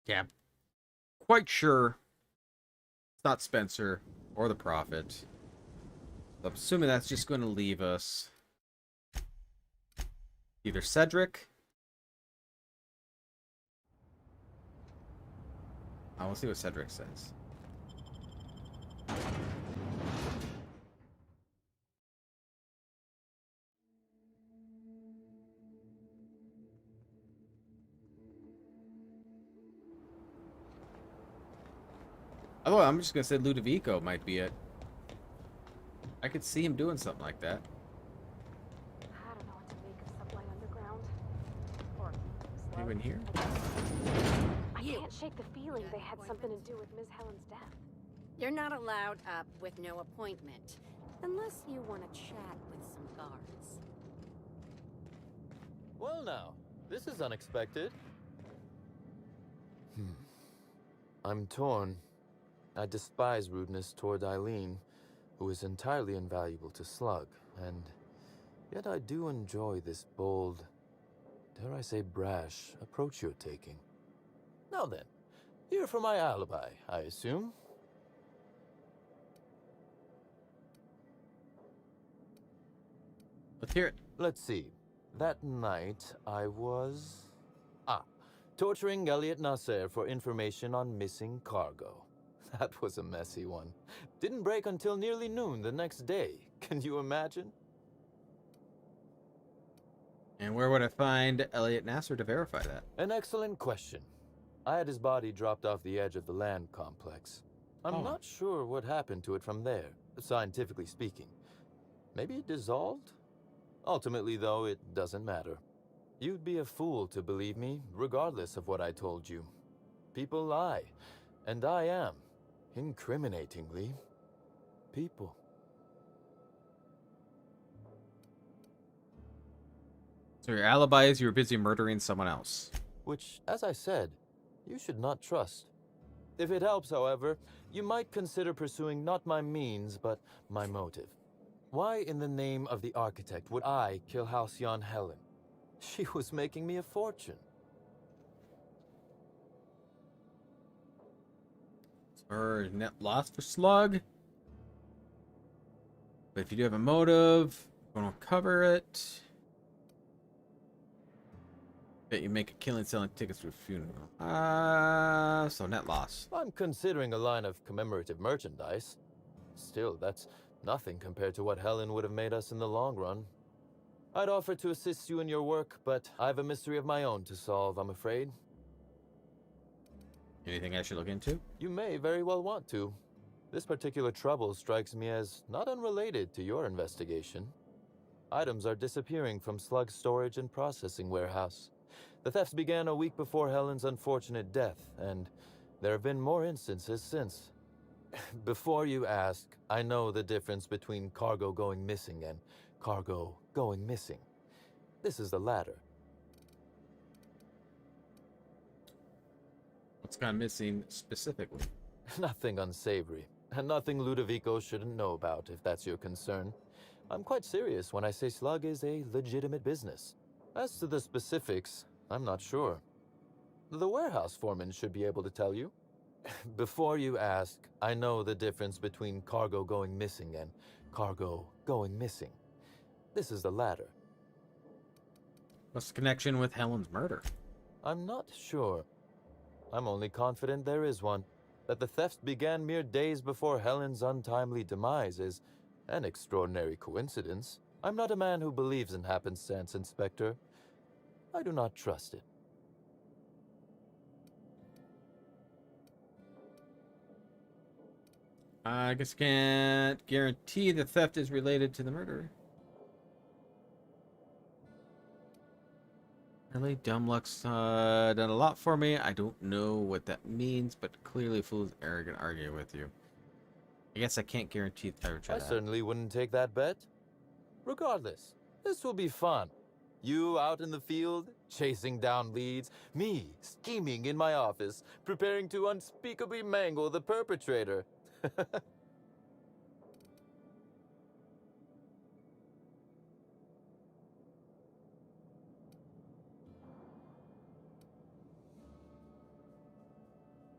Yeah. Quite sure it's not Spencer or the Prophet. I'm assuming that's just going to leave us either Cedric. I will see what Cedric says. Otherwise, I'm just going to say Ludovico might be it. I could see him doing something like that. I don't know what to make of Supply Underground. Or Anyone here? I can't shake the feeling they had something to do with Ms. Helen's death. You're not allowed up with no appointment, unless you want to chat with some guards. Well now, this is unexpected. I'm torn. I despise rudeness toward Eileen, who is entirely invaluable to Slug, and yet I do enjoy this bold, dare I say brash, approach you're taking. Now then, here for my alibi, I assume? Let's hear it. Let's see. That night, I was... torturing Elliot Nasser for information on missing cargo. That was a messy one. Didn't break until nearly noon the next day. Can you imagine? And where would I find Elliot Nasser to verify that? An excellent question. I had his body dropped off the edge of the land complex. I'm not sure what happened to it from there, scientifically speaking. Maybe it dissolved? Ultimately, though, it doesn't matter. You'd be a fool to believe me, regardless of what I told you. People lie, and I am, incriminatingly, people. So your alibi is you were busy murdering someone else. Which, as I said, you should not trust. If it helps, however, you might consider pursuing not my means, but my motive. Why in the name of the architect would I kill Halcyon Helen? She was making me a fortune. Or net loss for Slug. But if you do have a motive, I'm gonna cover it. Bet you make a killing selling tickets to a funeral. So net loss. I'm considering a line of commemorative merchandise. Still, that's nothing compared to what Helen would have made us in the long run. I'd offer to assist you in your work, but I have a mystery of my own to solve, I'm afraid. Anything I should look into? You may very well want to. This particular trouble strikes me as not unrelated to your investigation. Items are disappearing from Slug's storage and processing warehouse. The thefts began a week before Helen's unfortunate death, and there have been more instances since. Before you ask, I know the difference between cargo going missing and cargo going missing. This is the latter. What's gone missing specifically? Nothing unsavory, and nothing Ludovico shouldn't know about, if that's your concern. I'm quite serious when I say Slug is a legitimate business. As to the specifics, I'm not sure. The warehouse foreman should be able to tell you. Before you ask, I know the difference between cargo going missing and cargo going missing. This is the latter. What's the connection with Helen's murder? I'm not sure. I'm only confident there is one. That the thefts began mere days before Helen's untimely demise is an extraordinary coincidence. I'm not a man who believes in happenstance, Inspector. I do not trust it. I guess I can't guarantee the theft is related to the murder. Really, dumb luck's done a lot for me. I don't know what that means, but clearly fool's arrogant argue with you. I guess I can't guarantee I certainly wouldn't take that bet. Regardless, this will be fun. You out in the field, chasing down leads. Me, scheming in my office, preparing to unspeakably mangle the perpetrator. There's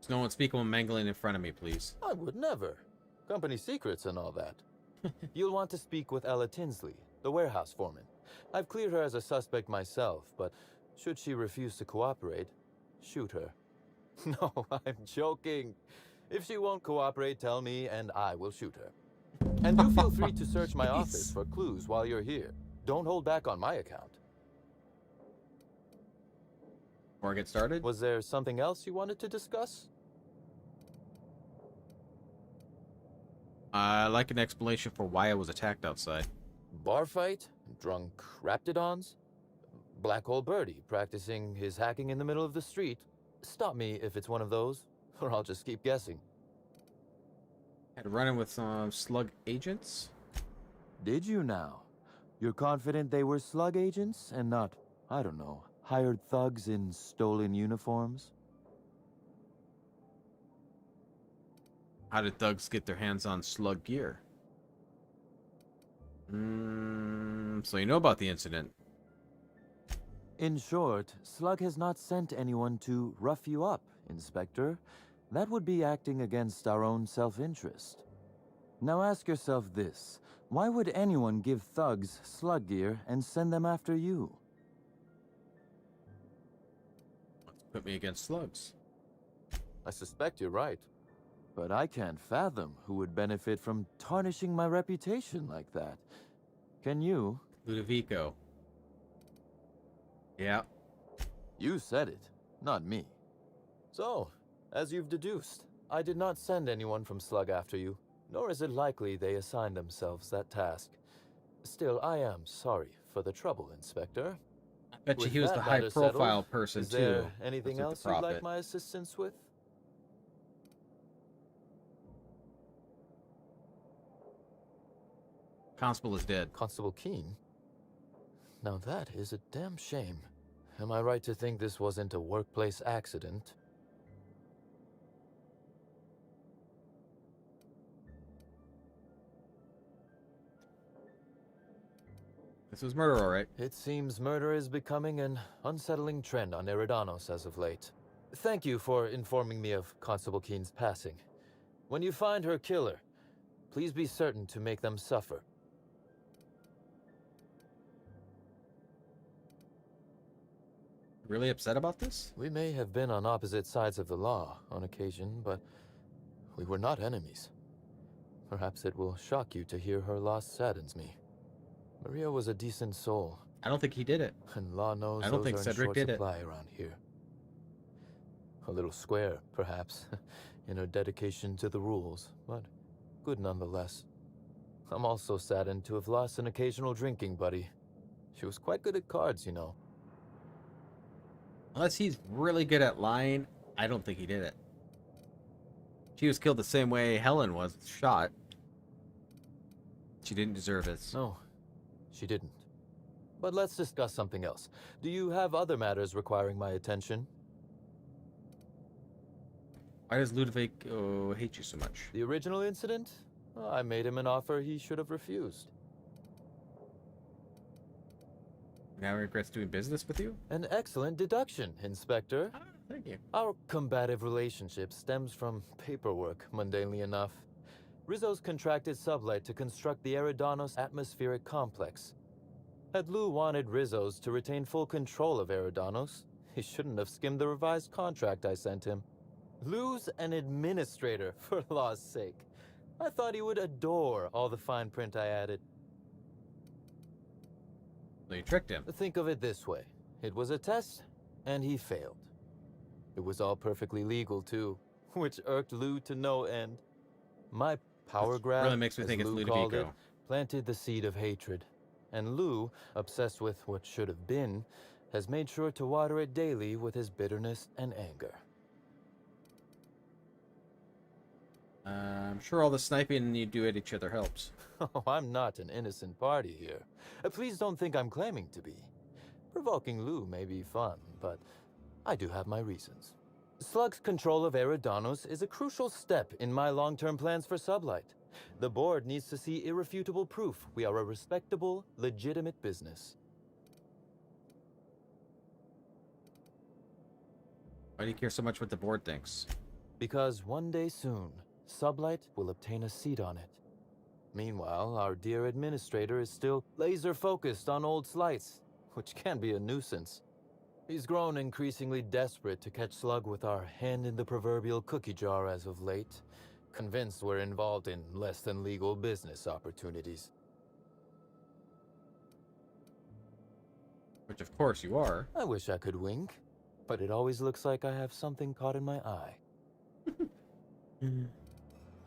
no unspeakable mangling in front of me, please. I would never. Company secrets and all that. You'll want to speak with Ella Tinsley, the warehouse foreman. I've cleared her as a suspect myself, but should she refuse to cooperate, shoot her. No, I'm joking. If she won't cooperate, tell me and I will shoot her. And do feel free to search my office for clues while you're here. Don't hold back on my account. Before I get started? Was there something else you wanted to discuss? I like an explanation for why I was attacked outside. Bar fight? Drunk raptidons? Black Hole Birdie practicing his hacking in the middle of the street. Stop me if it's one of those, or I'll just keep guessing. Had to run in with some Slug agents. Did you now? You're confident they were Slug agents and not, I don't know, hired thugs in stolen uniforms? How did thugs get their hands on Slug gear? So you know about the incident. In short, Slug has not sent anyone to rough you up, Inspector. That would be acting against our own self-interest. Now ask yourself this. Why would anyone give thugs Slug gear and send them after you? Let's put me against Slugs. I suspect you're right. But I can't fathom who would benefit from tarnishing my reputation like that. Can you? Ludovico. Yeah. You said it, not me. So, as you've deduced, I did not send anyone from Slug after you, nor is it likely they assigned themselves that task. Still, I am sorry for the trouble, Inspector. I bet you With he was that the matter settled, high-profile person, is there too. anything with the else you'd like prophet. my assistance with? Constable is dead. Constable Keene? Now that is a damn shame. Am I right to think this wasn't a workplace accident? This was murder, all right. It seems murder is becoming an unsettling trend on Eridanos as of late. Thank you for informing me of Constable Keene's passing. When you find her killer, please be certain to make them suffer. Really upset about this? We may have been on opposite sides of the law on occasion, but we were not enemies. Perhaps it will shock you to hear her loss saddens me. Maria was a decent soul. I don't think he did it. And law knows I don't those think are in Cedric short did it. supply around here. A little square, perhaps, in her dedication to the rules, but good nonetheless. I'm also saddened to have lost an occasional drinking buddy. She was quite good at cards, you know. Unless he's really good at lying, I don't think he did it. She was killed the same way Helen was shot. She didn't deserve it. No, she didn't. But let's discuss something else. Do you have other matters requiring my attention? Why does Ludovic hate you so much? The original incident? Well, I made him an offer he should have refused. Now he regrets doing business with you? An excellent deduction, Inspector. Thank you. Our combative relationship stems from paperwork, mundanely enough. Rizzo's contracted Sublight to construct the Eridanos atmospheric complex. Had Lou wanted Rizzo's to retain full control of Eridanos, he shouldn't have skimmed the revised contract I sent him. Lou's an administrator, for law's sake. I thought he would adore all the fine print I added. So you tricked him. Think of it this way. It was a test, and he failed. It was all perfectly legal, too, which irked Lou to no end. My power grab, really makes me think it's Lou called it, Ludovico. planted the seed of hatred. And Lou, obsessed with what should have been, has made sure to water it daily with his bitterness and anger. I'm sure all the sniping you do at each other helps. Oh, I'm not an innocent party here. Please don't think I'm claiming to be. Provoking Lou may be fun, but I do have my reasons. Slug's control of Eridanos is a crucial step in my long-term plans for Sublight. The board needs to see irrefutable proof we are a respectable, legitimate business. Why do you care so much what the board thinks? Because one day soon, Sublight will obtain a seat on it. Meanwhile, our dear administrator is still laser-focused on old slights, which can be a nuisance. He's grown increasingly desperate to catch Slug with our hand in the proverbial cookie jar as of late, convinced we're involved in less than legal business opportunities. Which of course you are. I wish I could wink, but it always looks like I have something caught in my eye.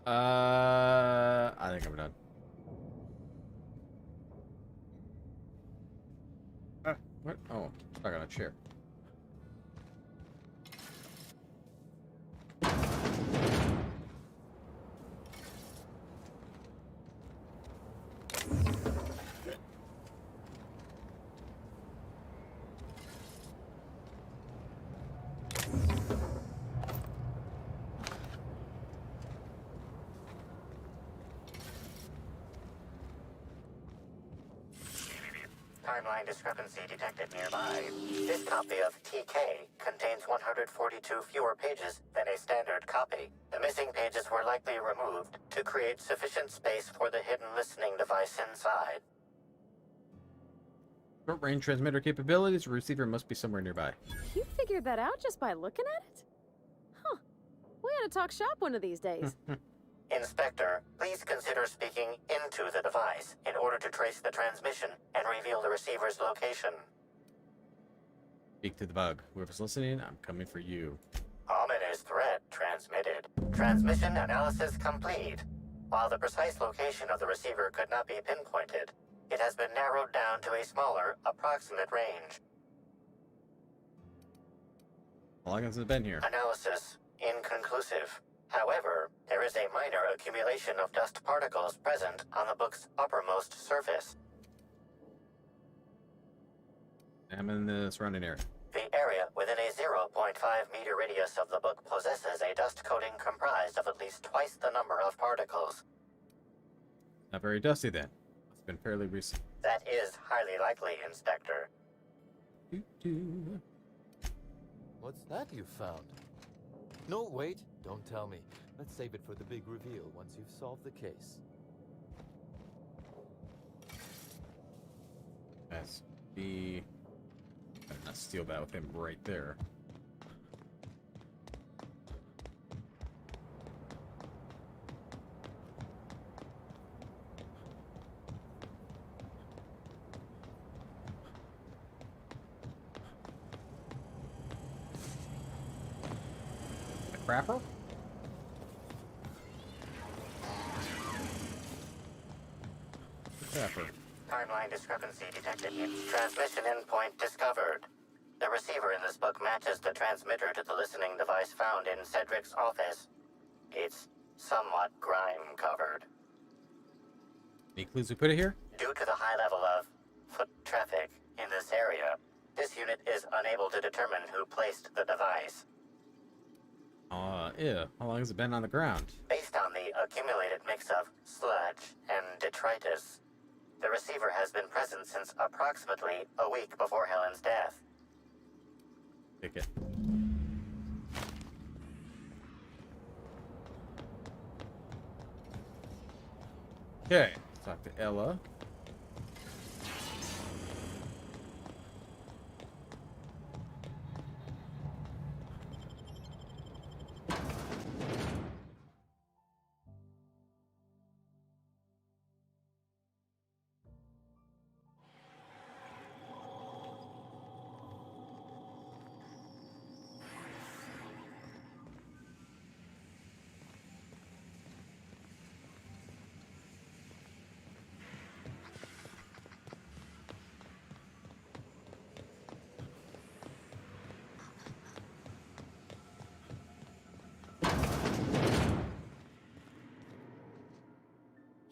I think I'm done. What? Oh, stuck on a chair. Timeline discrepancy detected nearby. This copy of TK contains 142 fewer pages than a standard copy. The missing pages were likely removed to create sufficient space for the hidden listening device inside. Short range transmitter capabilities. Receiver must be somewhere nearby. You figured that out just by looking at it? Huh. We ought to talk shop one of these days. Inspector, please consider speaking into the device in order to trace the transmission and reveal the receiver's location. Speak to the bug. Whoever's listening, I'm coming for you. Ominous threat transmitted. Transmission analysis complete. While the precise location of the receiver could not be pinpointed, it has been narrowed down to a smaller, approximate range. How long has it been here? Analysis inconclusive. However, there is a minor accumulation of dust particles present on the book's uppermost surface. Examine the surrounding area. The area within a 0.5-meter radius of the book possesses a dust coating comprised of at least twice the number of particles. Not very dusty then. It's been fairly recent. That is highly likely, Inspector. What's that you found? No, wait, don't tell me. Let's save it for the big reveal once you've solved the case. That's the... Better not steal that with him right there. The crapper? The crapper. Timeline discrepancy detected. Transmission endpoint discovered. The receiver in this book matches the transmitter to the listening device found in Cedric's office. It's somewhat grime-covered. Any clues we put it here? Due to the high level of foot traffic in this area, this unit is unable to determine who placed the device. Ew. How long has it been on the ground? Based on the accumulated mix of sludge and detritus, the receiver has been present since approximately a week before Helen's death. Take it. Okay, let's talk to Ella.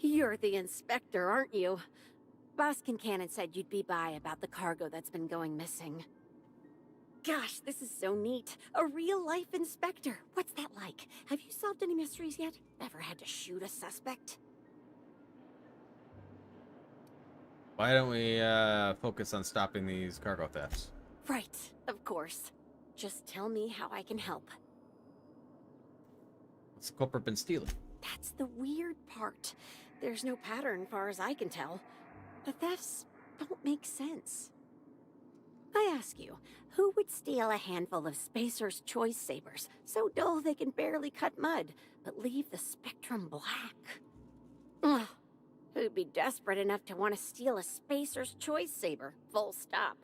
You're the inspector, aren't you? Boss Kincannon said you'd be by about the cargo that's been going missing. Gosh, this is so neat. A real-life inspector. What's that like? Have you solved any mysteries yet? Ever had to shoot a suspect? Why don't we focus on stopping these cargo thefts? Right, of course. Just tell me how I can help. What's the culprit been stealing? That's the weird part. There's no pattern, far as I can tell. The thefts don't make sense. I ask you, who would steal a handful of Spacer's Choice Sabers, so dull they can barely cut mud, but leave the spectrum black? Ugh. Who'd be desperate enough to want to steal a Spacer's Choice Saber, full stop?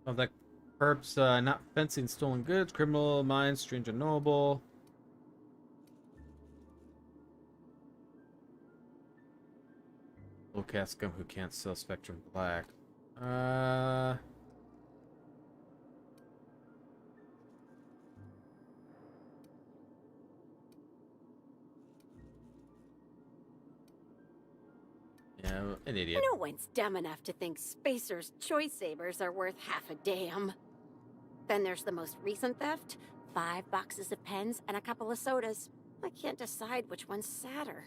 Sounds like perps not fencing stolen goods, criminal minds, strange and knowable. Low caste scum who can't sell Spectrum Black. Yeah, an idiot. No one's dumb enough to think Spacer's Choice Sabers are worth half a damn. Then there's the most recent theft. 5 boxes of pens and a couple of sodas. I can't decide which one's sadder.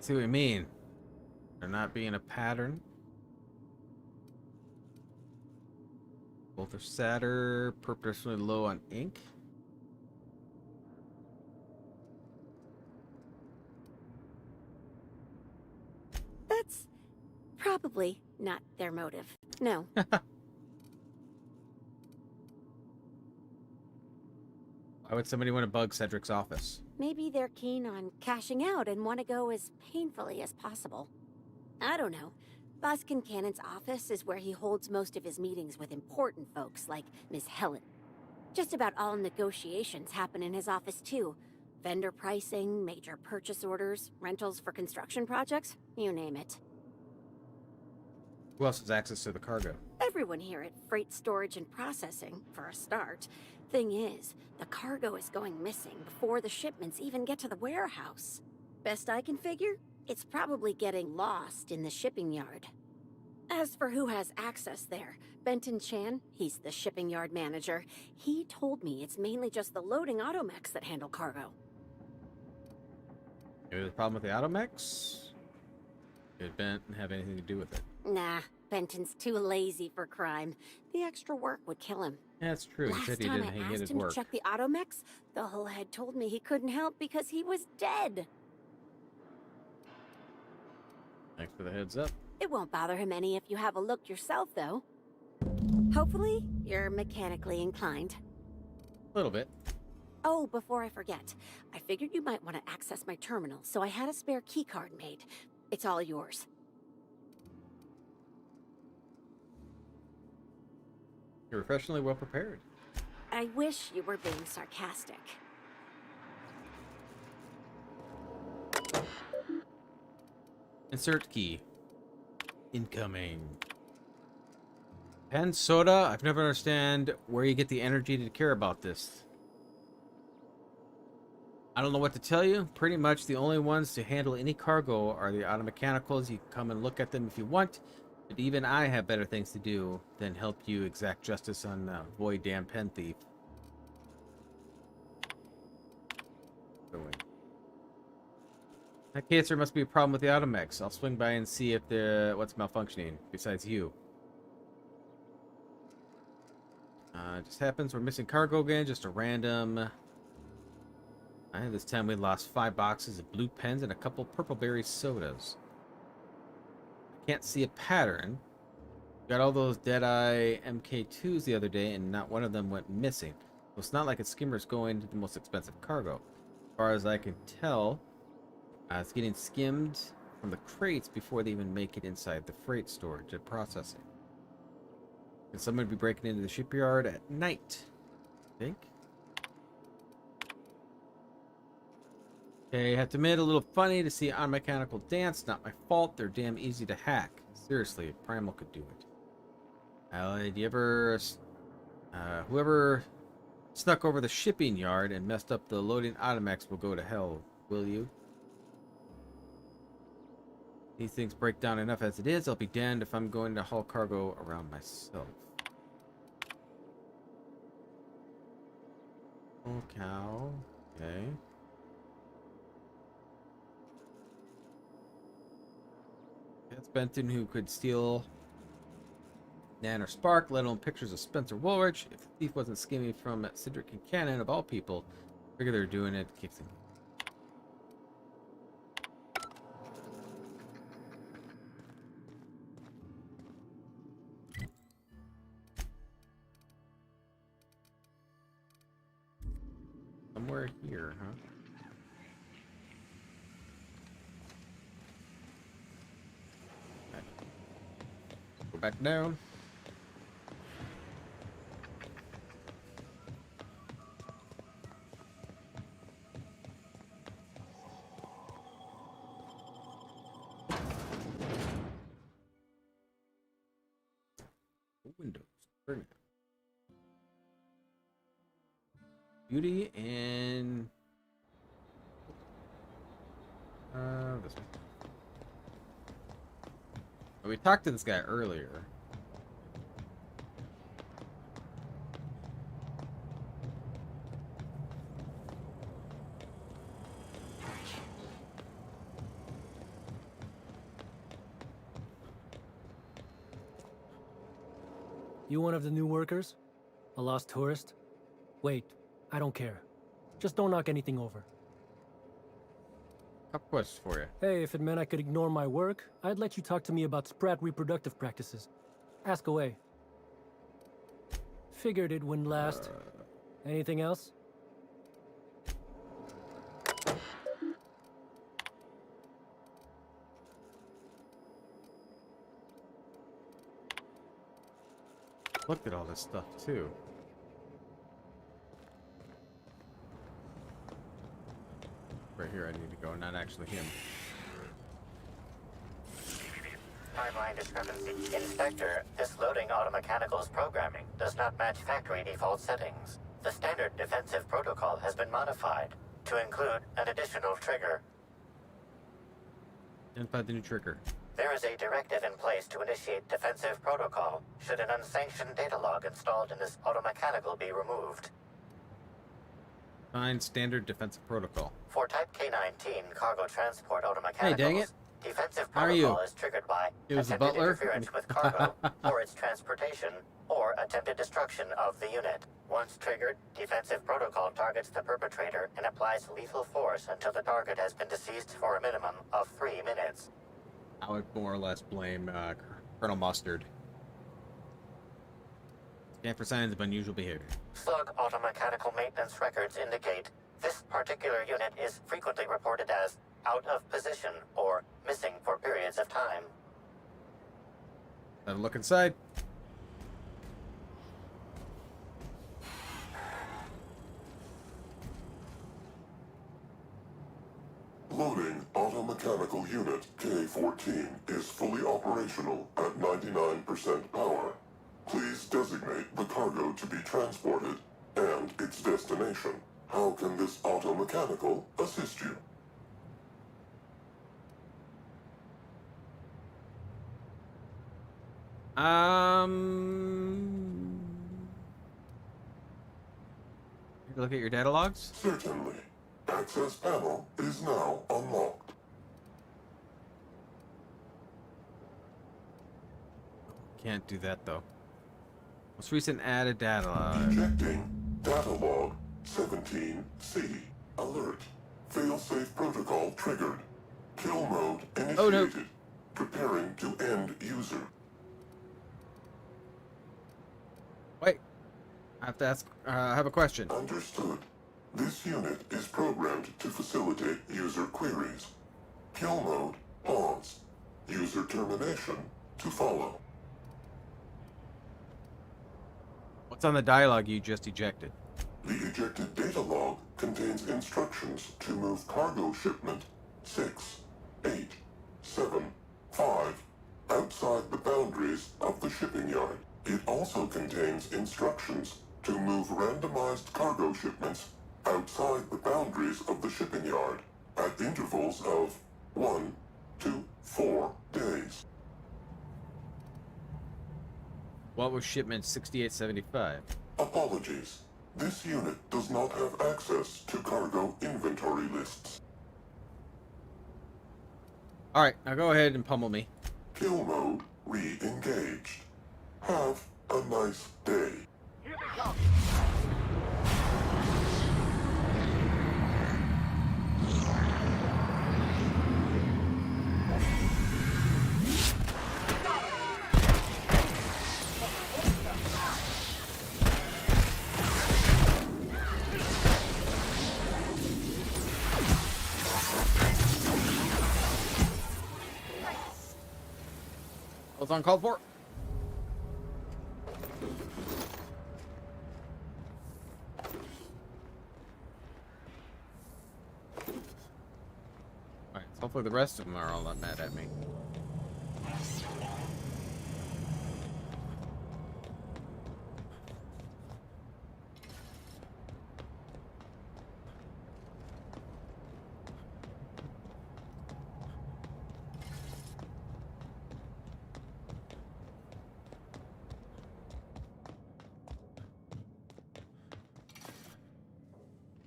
See what you mean. There not being a pattern. Both are sadder, purposely low on ink. That's probably not their motive. No. Why would somebody want to bug Cedric's office? Maybe they're keen on cashing out and want to go as painfully as possible. I don't know. Boss Kincannon's office is where he holds most of his meetings with important folks like Miss Helen. Just about all negotiations happen in his office too. Vendor pricing, major purchase orders, rentals for construction projects, you name it. Who else has access to the cargo? Everyone here at Freight Storage and Processing, for a start. Thing is, the cargo is going missing before the shipments even get to the warehouse. Best I can figure, it's probably getting lost in the shipping yard. As for who has access there, Benton Chan, he's the shipping yard manager, he told me it's mainly just the loading automechs that handle cargo. Maybe there's a problem with the automechs? Did Benton have anything to do with it? Nah, Benton's too lazy for crime. The extra work would kill him. Yeah, that's true. He Last said he time didn't I hate asked his him work. to check the automechs, the whole head told me he couldn't help because he was dead. Thanks for the heads up. It won't bother him any if you have a look yourself, though. Hopefully, you're mechanically inclined. A little bit. Oh, before I forget, I figured you might want to access my terminal, so I had a spare keycard made. It's all yours. You're professionally well prepared. I wish you were being sarcastic. Insert key. Incoming. Pen soda? I've never understand where you get the energy to care about this. I don't know what to tell you. Pretty much the only ones to handle any cargo are the automechanicals. You can come and look at them if you want. But even I have better things to do than help you exact justice on the void damn pen thief. In that case, there must be a problem with the automechs. I'll swing by and see if what's malfunctioning, besides you. It just happens we're missing cargo again, just a random... this time we lost 5 boxes of blue pens and a couple purple berry sodas. Can't see a pattern. Got all those Deadeye MK2s the other day and not one of them went missing. So it's not like a skimmer's going to the most expensive cargo. As far as I can tell, it's getting skimmed from the crates before they even make it inside the freight storage and processing. And someone would be breaking into the shipyard at night, I think. Okay, I have to admit, a little funny to see on mechanical dance. Not my fault. They're damn easy to hack. Seriously, if Primal could do it. Do you ever... whoever snuck over the shipping yard and messed up the loading automechs will go to hell, will you? These things break down enough as it is. I'll be damned if I'm going to haul cargo around myself. Oh, cow. Okay. That's Benton who could steal Nan or Spark, let alone pictures of Spencer Woolrich. If the thief wasn't skimming from Cedric and Cannon, of all people, I figure they're doing it kicking. Somewhere here, huh? Go back down. Windows. Burn it. Beauty and this one. Oh, we talked to this guy earlier. You one of the new workers? A lost tourist? Wait, I don't care. Just don't knock anything over. Couple questions for you. Hey, if it meant I could ignore my work, I'd let you talk to me about Sprat reproductive practices. Ask away. Figured it wouldn't last. Anything else? looked at all this stuff too. Right here I need to go, not actually him. Timeline discrepancy. Inspector, this loading automechanical's programming does not match factory default settings. The standard defensive protocol has been modified to include an additional trigger. Identify the new trigger. There is a directive in place to initiate defensive protocol should an unsanctioned data log installed in this automechanical be removed. Find standard defensive protocol. For Type K-19 cargo transport automechanicals, Hey, dang it. defensive How are you? protocol is triggered by It was the attempted butler? interference with cargo or its transportation, or attempted destruction of the unit. Once triggered, defensive protocol targets the perpetrator and applies lethal force until the target has been deceased for a minimum of 3 minutes. I would more or less blame Colonel Mustard. Scan for signs of unusual behavior. Slug automechanical maintenance records indicate this particular unit is frequently reported as out of position or missing for periods of time. Have a look inside. Loading automechanical unit K-14 is fully operational at 99% power. Please designate the cargo to be transported and its destination. How can this automechanical assist you? Look at your data logs? Certainly. Access panel is now unlocked. Can't do that though. Most recent added data log. Ejecting data log 17C. Alert. Failsafe protocol triggered. Kill mode initiated. Oh, no. Preparing to end user. Wait. I have to ask. I have a question. Understood. This unit is programmed to facilitate user queries. Kill mode pause. User termination to follow. What's on the dialogue you just ejected? The ejected data log contains instructions to move cargo shipment 6, 8, 7, 5 outside the boundaries of the shipping yard. It also contains instructions to move randomized cargo shipments outside the boundaries of the shipping yard at intervals of 1 to 4 days. What was shipment 6875? Apologies. This unit does not have access to cargo inventory lists. Alright, now go ahead and pummel me. Kill mode re-engaged. Have a nice day. Here they come! What's uncalled for? Alright, so hopefully the rest of them are all not mad at me.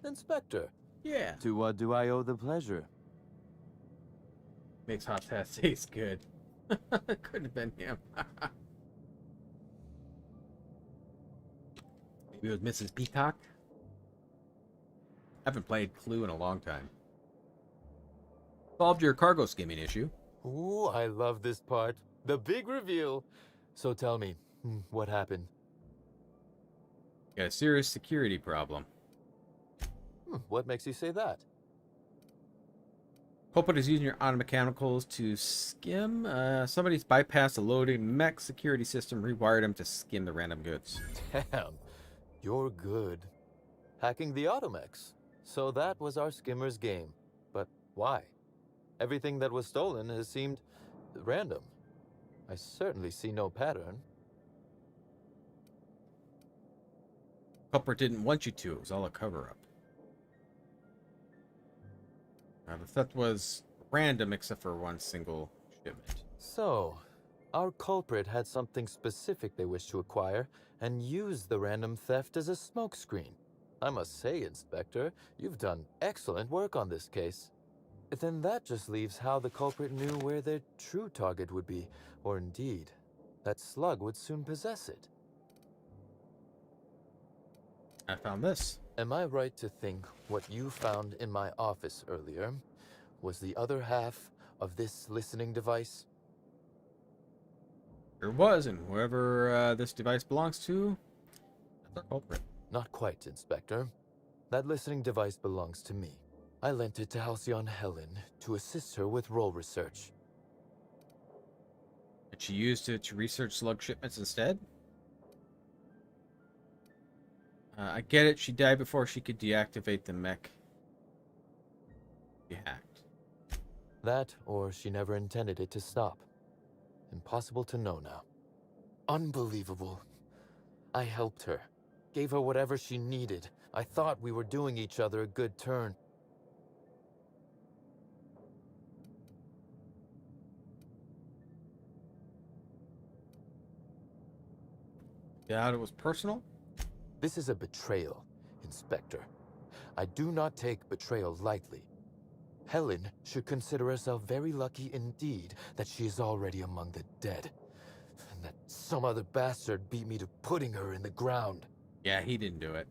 Inspector. Yeah. To what do I owe the pleasure? Makes hot test taste good. Couldn't have been him. Maybe it was Mrs. Peacock? Haven't played Clue in a long time. Solved your cargo skimming issue. Ooh, I love this part. The big reveal. So tell me, what happened? Got a serious security problem. What makes you say that? Culprit is using your auto mechanicals to skim. Somebody's bypassed a loading mech security system, rewired him to skim the random goods. Damn, you're good. Hacking the automechs. So that was our skimmer's game. But why? Everything that was stolen has seemed random. I certainly see no pattern. Culprit didn't want you to. It was all a cover-up. The theft was random except for one single shipment. So, our culprit had something specific they wished to acquire and used the random theft as a smokescreen. I must say, Inspector, you've done excellent work on this case. Then that just leaves how the culprit knew where their true target would be, or indeed, that Slug would soon possess it. I found this. Am I right to think what you found in my office earlier was the other half of this listening device? There was, and whoever this device belongs to, that's our culprit. Not quite, Inspector. That listening device belongs to me. I lent it to Halcyon Helen to assist her with role research. Did she use it to research slug shipments instead? I get it. She died before she could deactivate the mech. She hacked. That, or she never intended it to stop. Impossible to know now. Unbelievable. I helped her. Gave her whatever she needed. I thought we were doing each other a good turn. Yeah, it was personal? This is a betrayal, Inspector. I do not take betrayal lightly. Helen should consider herself very lucky indeed that she is already among the dead. And that some other bastard beat me to putting her in the ground. Yeah, he didn't do it.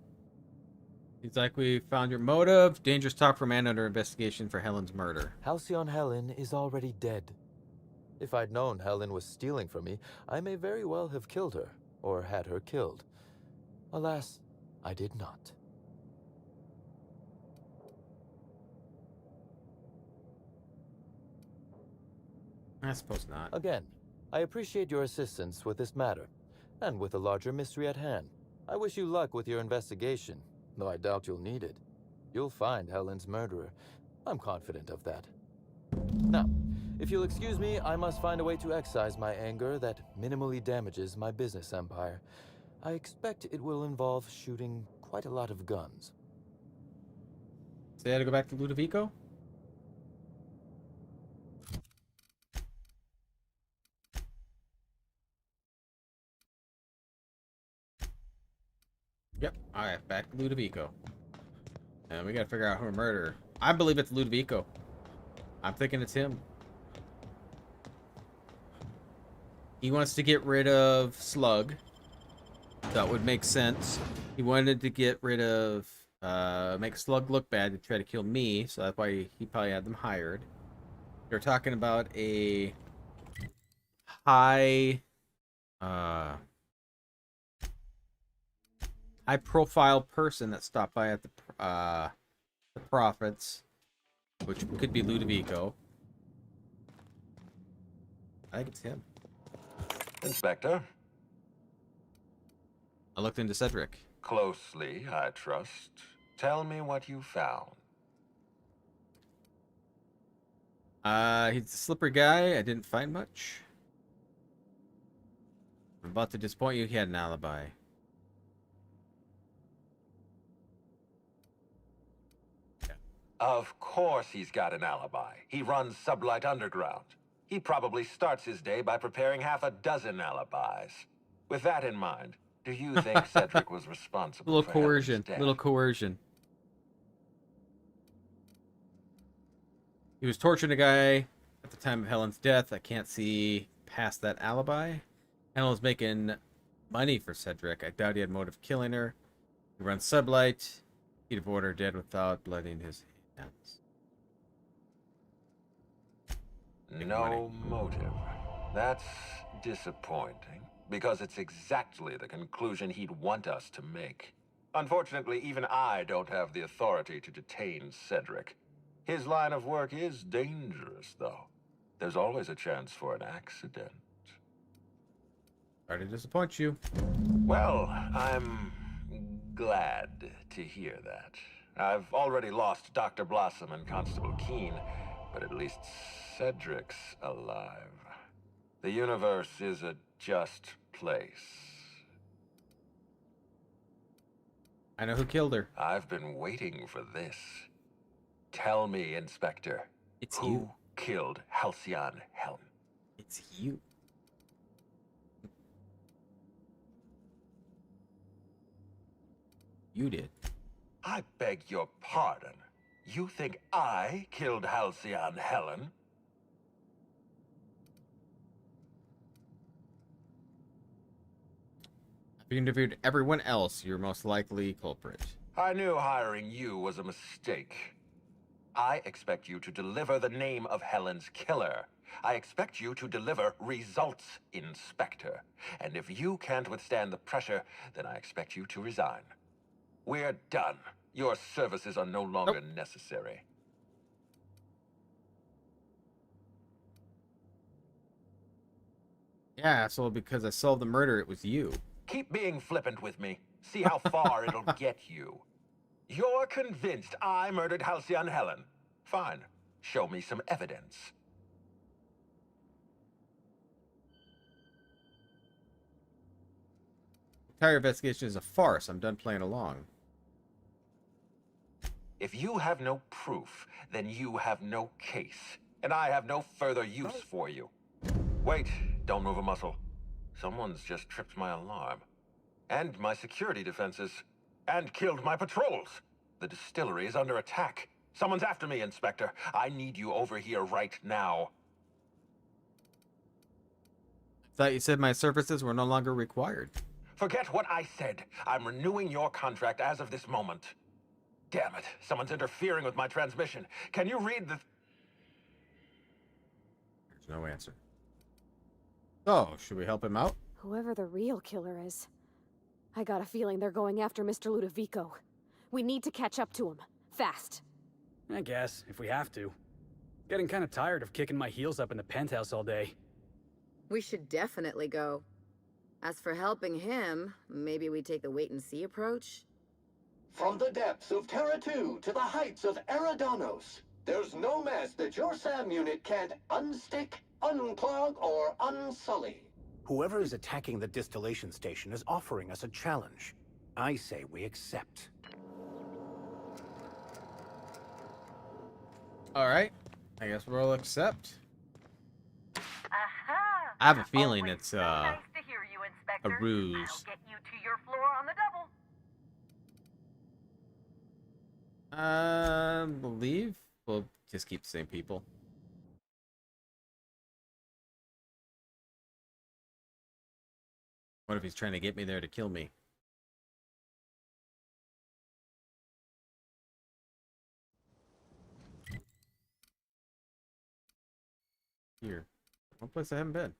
He's like, we found your motive. Dangerous talk for man under investigation for Helen's murder. Halcyon Helen is already dead. If I'd known Helen was stealing from me, I may very well have killed her, or had her killed. Alas, I did not. I suppose not. Again, I appreciate your assistance with this matter, and with the larger mystery at hand. I wish you luck with your investigation, though I doubt you'll need it. You'll find Helen's murderer. I'm confident of that. Now, if you'll excuse me, I must find a way to excise my anger that minimally damages my business empire. I expect it will involve shooting quite a lot of guns. So they had to go back to Ludovico? Yep. Alright, back to Ludovico. And we gotta figure out who murdered. I believe it's Ludovico. I'm thinking it's him. He wants to get rid of Slug. That would make sense. He wanted to get rid of make Slug look bad to try to kill me, so that's why he probably had them hired. They're talking about a high profile person that stopped by at the Prophets, which could be Ludovico. I think it's him. Inspector? I looked into Cedric. Closely, I trust. Tell me what you found. He's a slippery guy. I didn't find much. I'm about to disappoint you. He had an alibi. Of course he's got an alibi. He runs Sublight Underground. He probably starts his day by preparing half a dozen alibis. With that in mind, do you think Cedric was responsible Little for coercion. Helen's death? Little coercion. He was torturing a guy at the time of Helen's death. I can't see past that alibi. Helen was making money for Cedric. I doubt he had motive killing her. He runs Sublight. He'd have ordered her dead without blooding his hands. No motive. That's disappointing, because it's exactly the conclusion he'd want us to make. Unfortunately, even I don't have the authority to detain Cedric. His line of work is dangerous, though. There's always a chance for an accident. Sorry to disappoint you. Well, I'm glad to hear that. I've already lost Dr. Blossom and Constable Keene, but at least Cedric's alive. The universe is a just place. I know who killed her. I've been waiting for this. Tell me, Inspector. It's who you. Killed Halcyon Helen? It's you. You did. I beg your pardon. You think I killed Halcyon Helen? If you interviewed everyone else, you're most likely culprit. I knew hiring you was a mistake. I expect you to deliver the name of Helen's killer. I expect you to deliver results, Inspector. And if you can't withstand the pressure, then I expect you to resign. We're done. Your services are no longer necessary. Yeah, so because I solved the murder, it was you. Keep being flippant with me. See how far it'll get you. You're convinced I murdered Halcyon Helen. Fine. Show me some evidence. Entire investigation is a farce. I'm done playing along. If you have no proof, then you have no case. And I have no further use for you. Wait, don't move a muscle. Someone's just tripped my alarm. And my security defenses. And killed my patrols. The distillery is under attack. Someone's after me, Inspector. I need you over here right now. Thought you said my services were no longer required. Forget what I said. I'm renewing your contract as of this moment. Damn it. Someone's interfering with my transmission. Can you read the... There's no answer. So, should we help him out? Whoever the real killer is, I got a feeling they're going after Mr. Ludovico. We need to catch up to him. Fast. I guess, if we have to. Getting kind of tired of kicking my heels up in the penthouse all day. We should definitely go. As for helping him, maybe we take the wait-and-see approach? From the depths of Terra 2 to the heights of Eridanos, there's no mess that your SAM unit can't unstick, unclog, or unsully. Whoever is attacking the distillation station is offering us a challenge. I say we accept. Alright. I guess we'll accept. Aha! I have a feeling it's so nice to hear you, Inspector. a ruse. I'll get you to your floor on the double. Believe we'll just keep the same people. What if he's trying to get me there to kill me? Here. One place I haven't been.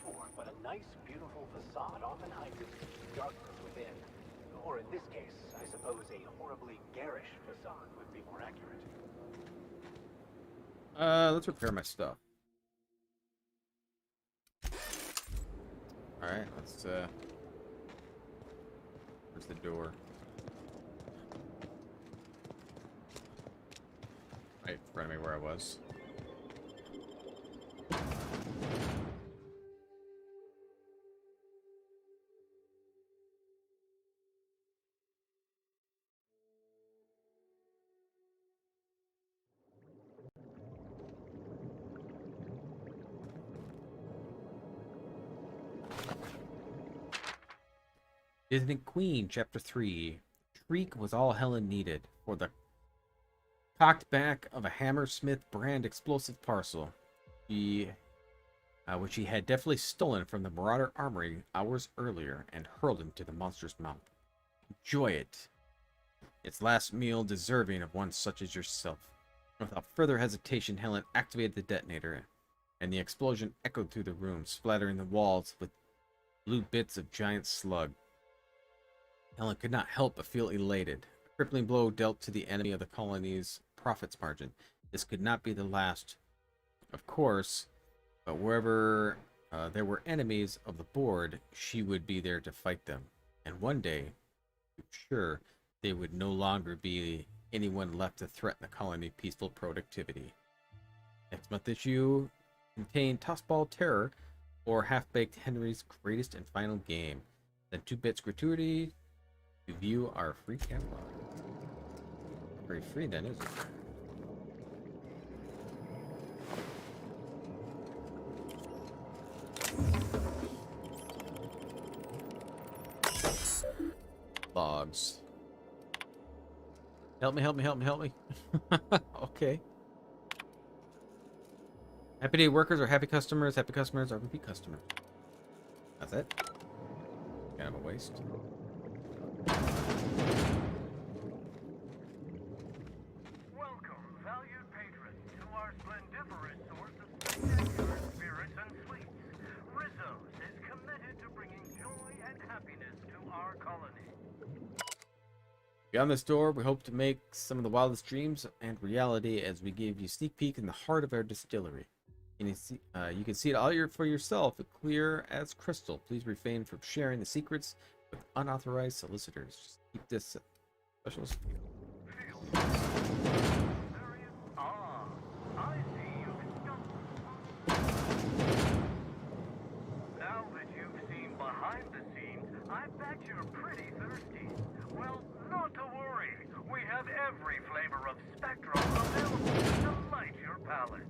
before, but a nice, beautiful facade often hides its darkness within. Or in this case, I suppose a horribly garish facade would be more accurate. Let's repair my stuff. Alright, let's, where's the door? Right in front of me where I was. Disney Queen, Chapter 3. Shriek was all Helen needed for the cocked back of a Hammersmith brand explosive parcel, which he had definitely stolen from the Marauder Armory hours earlier and hurled into the monster's mouth. Enjoy it. Its last meal deserving of one such as yourself. Without further hesitation, Helen activated the detonator, and the explosion echoed through the room, splattering the walls with blue bits of giant slug. Helen could not help but feel elated. A crippling blow dealt to the enemy of the colony's profits margin. This could not be the last, of course, but wherever there were enemies of the board, she would be there to fight them. And one day, sure, there would no longer be anyone left to threaten the colony's peaceful productivity. Next month's issue contained Tossball Terror, or Half-Baked Henry's greatest and final game. Then 2 bits gratuity to view our free catalog. Very free then, isn't it? Logs. Help me, help me, help me, help me. Okay. Happy day workers are happy customers are repeat customers. That's it. Kind of a waste. Welcome, valued patrons, to our splendiferous source of spectacular spirits and sweets. Rizzo's is committed to bringing joy and happiness to our colony. Beyond this door, we hope to make some of the wildest dreams and reality as we give you a sneak peek in the heart of our distillery. You can see it all for yourself, clear as crystal. Please refrain from sharing the secrets with unauthorized solicitors. Just keep this special. I see you've Now that you've seen behind the scenes, I bet you're pretty thirsty. Well, not to worry. We have every flavor of Spectrum available to delight your palate.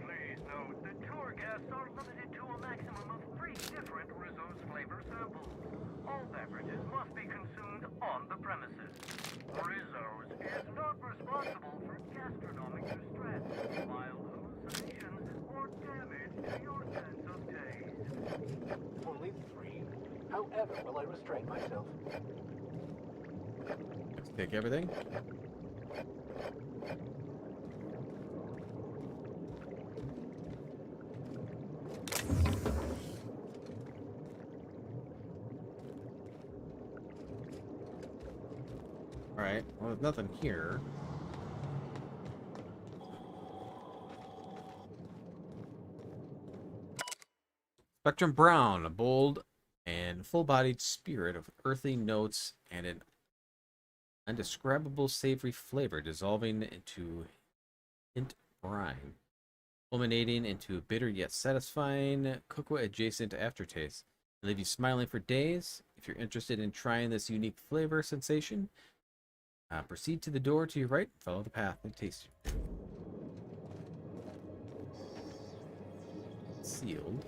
Please note that tour guests are limited to a maximum of 3 different Rizzo's flavor samples. All beverages must be consumed on the premises. Rizzo's is not responsible for gastronomic distress, mild hallucinations, or damage to your sense of taste. Only 3. However will I restrain myself? Let's take everything. Alright, well, there's nothing here. Spectrum Brown, a bold and full-bodied spirit of earthy notes and an undescribable savory flavor dissolving into hint brine, culminating into a bitter yet satisfying cocoa-adjacent aftertaste. It'll leave you smiling for days. If you're interested in trying this unique flavor sensation, proceed to the door to your right, follow the path, and taste it. Sealed.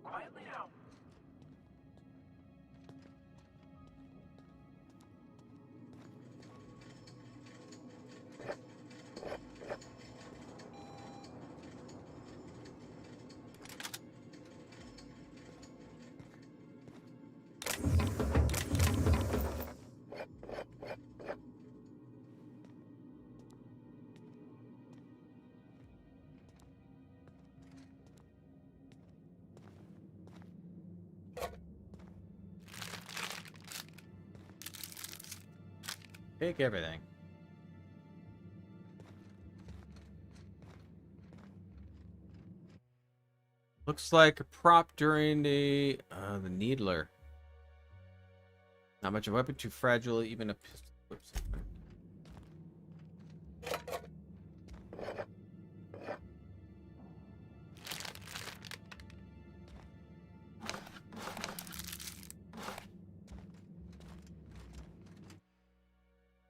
Quietly now. Take everything. Looks like a prop during the Needler. Not much of a weapon, too fragile, even a pistol. Whoops.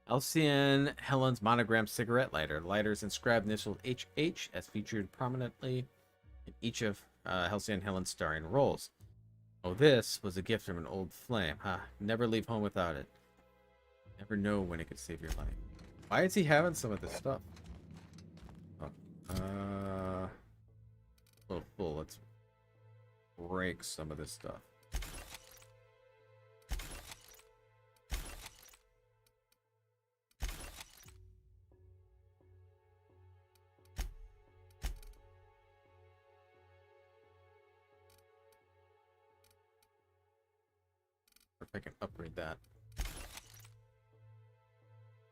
Alcyon Helen's monogram cigarette lighter. Lighters inscribed initial HH as featured prominently in each of Halcyon Helen's starring roles. Oh, this was a gift from an old flame. Never leave home without it. Never know when it could save your life. Why is he having some of this stuff? Oh, a little full. Let's break some of this stuff. If I can upgrade that.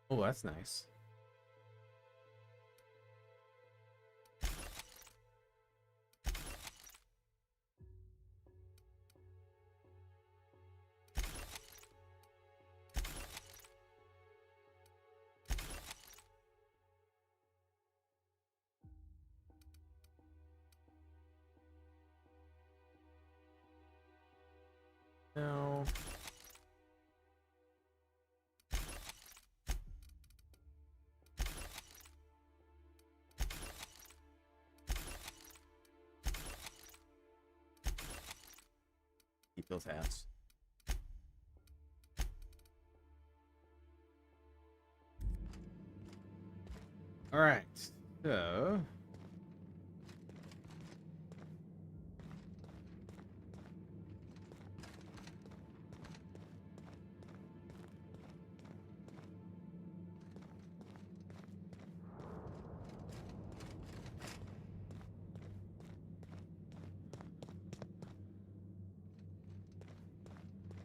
Oh, that's nice. No. Keep those hats. All right. So.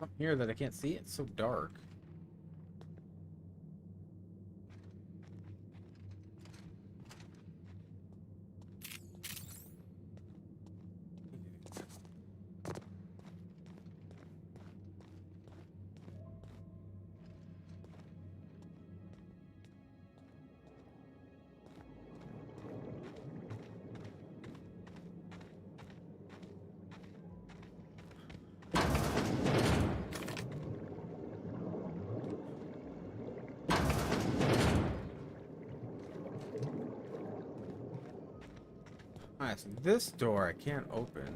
Up here that I can't see. It's so dark. Alright, so this door I can't open.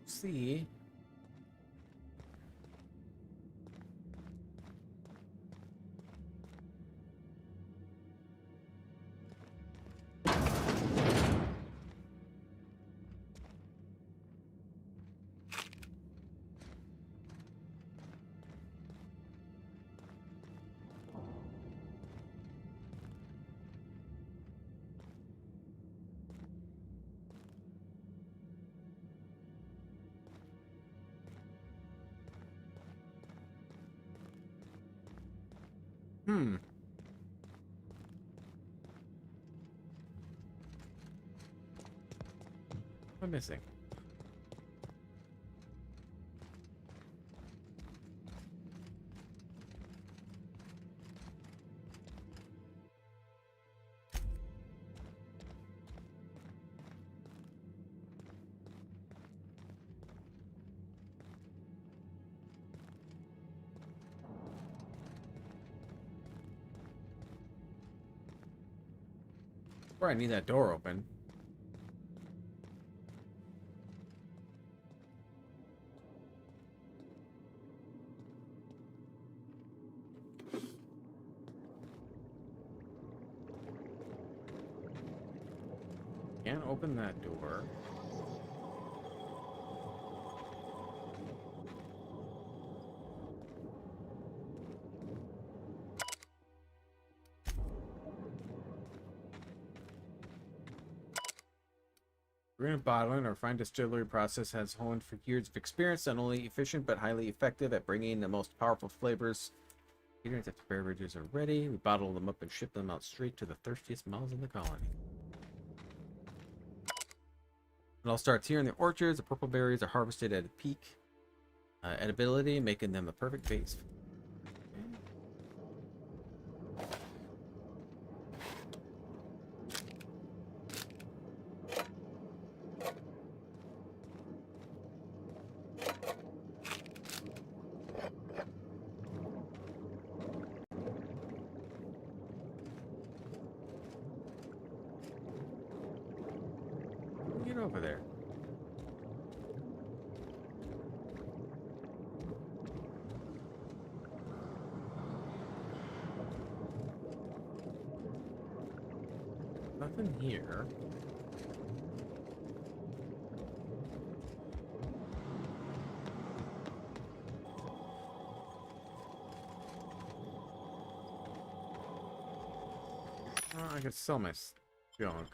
See. Hmm. What am I missing? Or I need that door open. Can't open that door. Brewing and bottling, our refined distillery process has honed for years of experience, not only efficient but highly effective at bringing the most powerful flavors. Ingredients after beverages are ready. We bottle them up and ship them out straight to the thirstiest mouths in the colony. It all starts here in the orchards. The purple berries are harvested at a peak edibility, making them a perfect base. Get over there. Nothing here. I could sell my junk.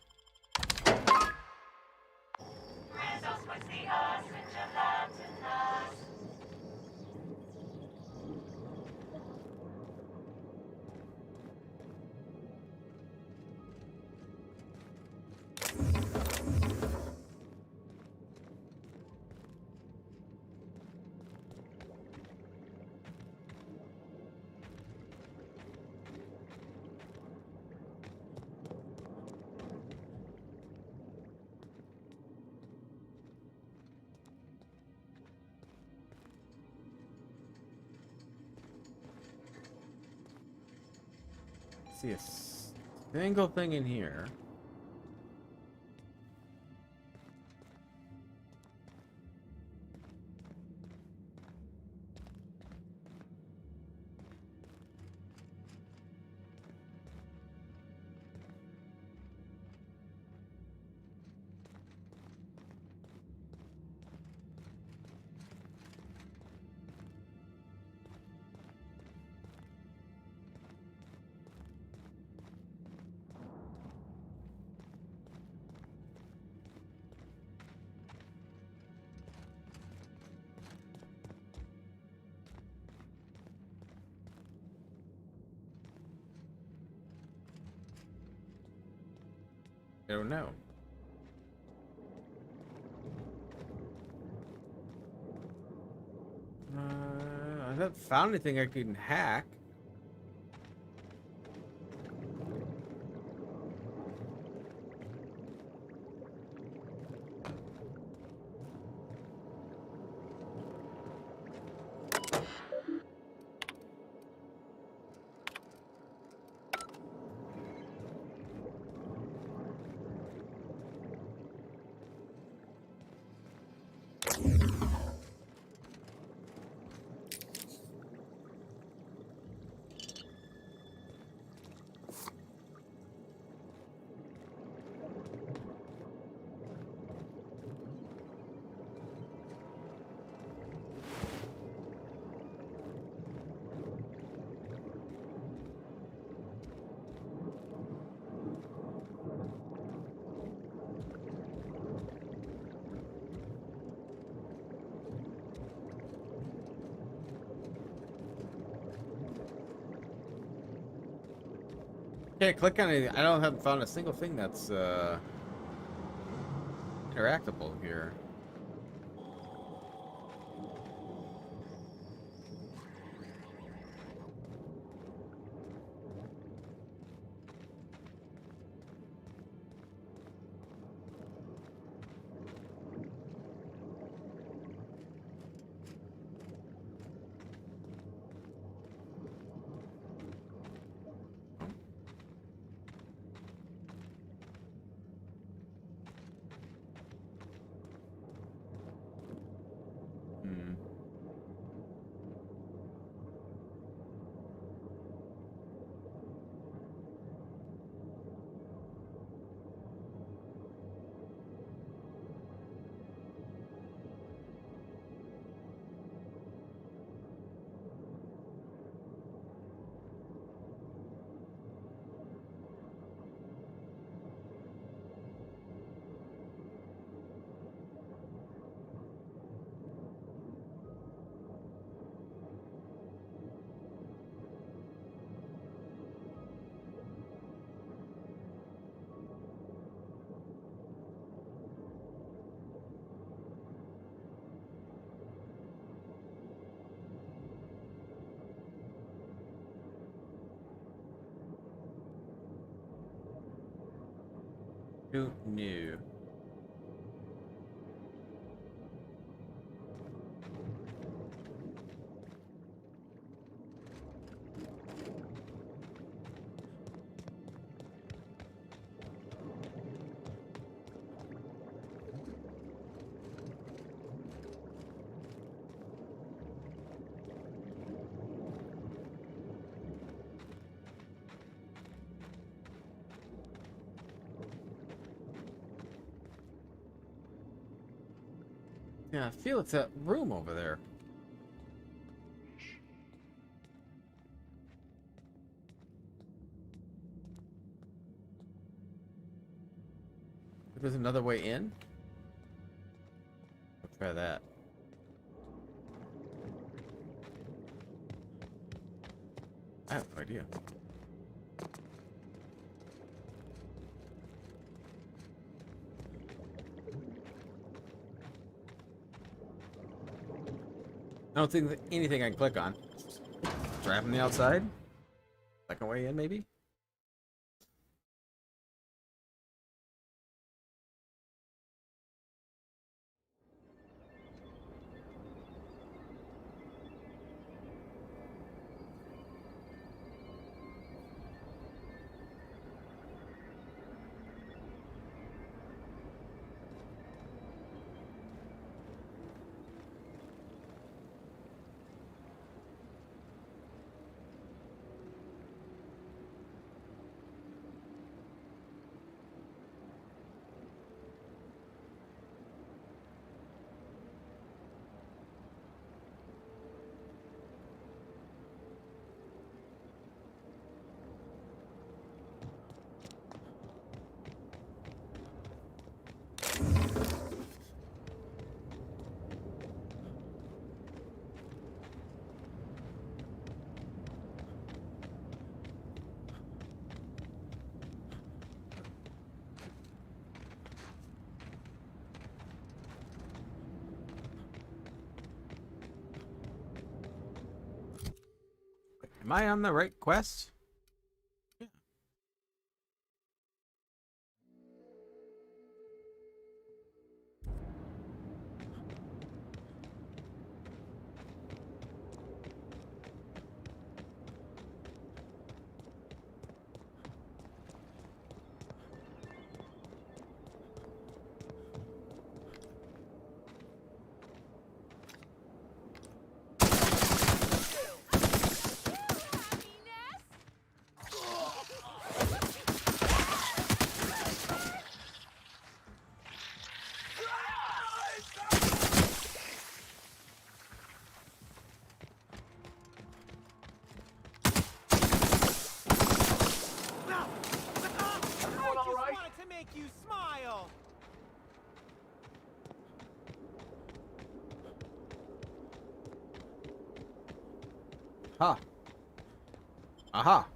See a single thing in here. I don't know. I haven't found anything I can hack. Can't click on anything. I haven't found a single thing that's interactable here. Who knew? Yeah, I feel it's that room over there. There's another way in? Let's try that. I have no idea. I don't think that anything I can click on. Trap on the outside? Second way in, maybe? Am I on the right quest? Yeah. You smile. Ha. Aha.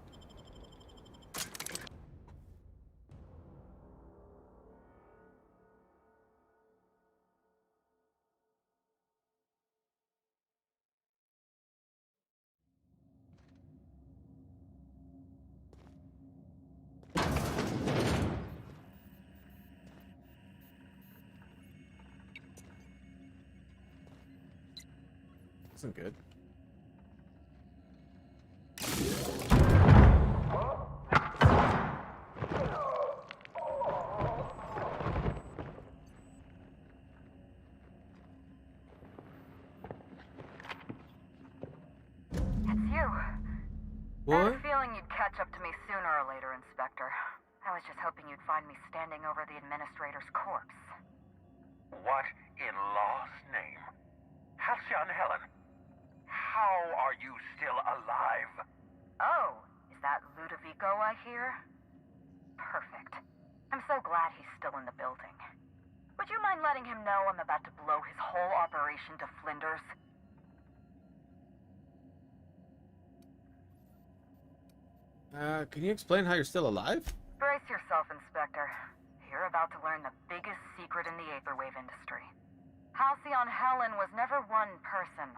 Isn't good. It's you. What? I had a feeling you'd catch up to me sooner or later, Inspector. I was just hoping you'd find me standing over the administrator's corpse. What in law's name? Halcyon Helen, how are you still alive? Oh, is that Ludovico I hear? Perfect. I'm so glad he's still in the building. Would you mind letting him know I'm about to blow his whole operation to flinders? Can you explain how you're still alive? Brace yourself, Inspector. You're about to learn the biggest secret in the vaporwave industry. Halcyon Helen was never one person.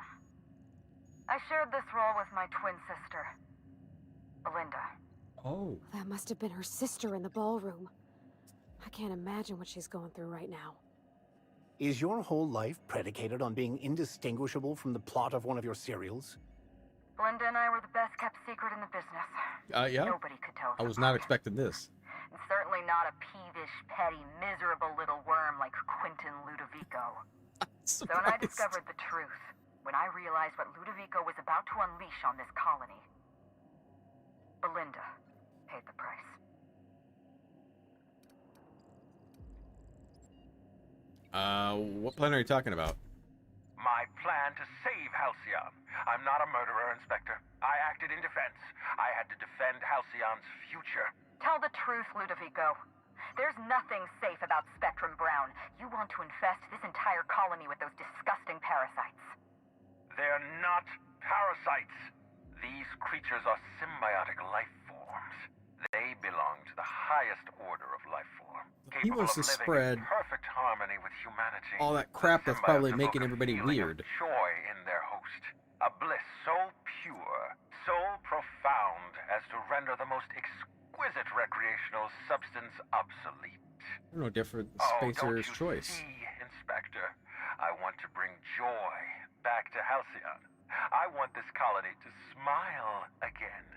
I shared this role with my twin sister, Belinda. Oh. That must have been her sister in the ballroom. I can't imagine what she's going through right now. Is your whole life predicated on being indistinguishable from the plot of one of your serials? Belinda and I were the best kept secret in the business. Yeah. Nobody could tell us I was apart. not expecting this. And certainly not a peevish, petty, miserable little worm like Quentin Ludovico. So when I discovered the truth, when I realized what Ludovico was about to unleash on this colony, Belinda paid the price. What plan are you talking about? My plan to save Halcyon. I'm not a murderer, Inspector. I acted in defense. I had to defend Halcyon's future. Tell the truth, Ludovico. There's nothing safe about Spectrum Brown. You want to infest this entire colony with those disgusting parasites. They're not parasites. These creatures are symbiotic life forms. They belong to the highest order of life form, He capable wants of to living spread in perfect harmony with humanity. all that crap that's probably Symbiotes making evoke a everybody feeling of weird. joy in their host. A bliss so pure, so profound as to render the most exquisite recreational substance obsolete. No different than Don't Spacer's you choice. see, Inspector? I want to bring joy back to Halcyon. I want this colony to smile again.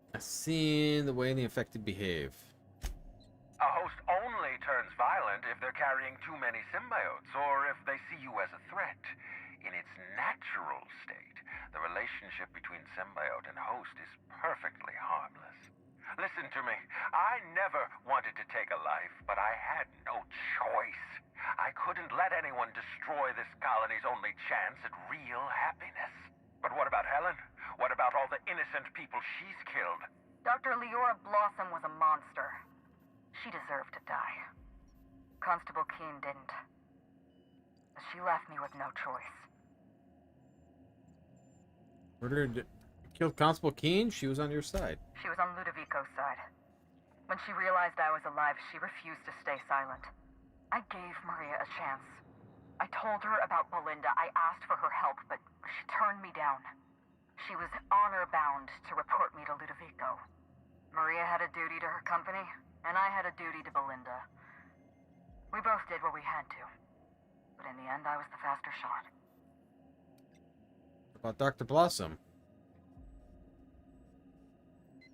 I've seen the way the infected behave. A host only turns violent if they're carrying too many symbiotes, or if they see you as a threat. In its natural state, the relationship between symbiote and host is perfectly harmless. Listen to me. I never wanted to take a life, but I had no choice. I couldn't let anyone destroy this colony's only chance at real happiness. But what about Helen? What about all the innocent people she's killed? Dr. Leora Blossom was a monster. She deserved to die. Constable Keene didn't. She left me with no choice. Killed Constable Keene? She was on your side. She was on Ludovico's side. When she realized I was alive, she refused to stay silent. I gave Maria a chance. I told her about Belinda. I asked for her help, but she turned me down. She was honor-bound to report me to Ludovico. Maria had a duty to her company, and I had a duty to Belinda. We both did what we had to. But in the end, I was the faster shot. About Dr. Blossom.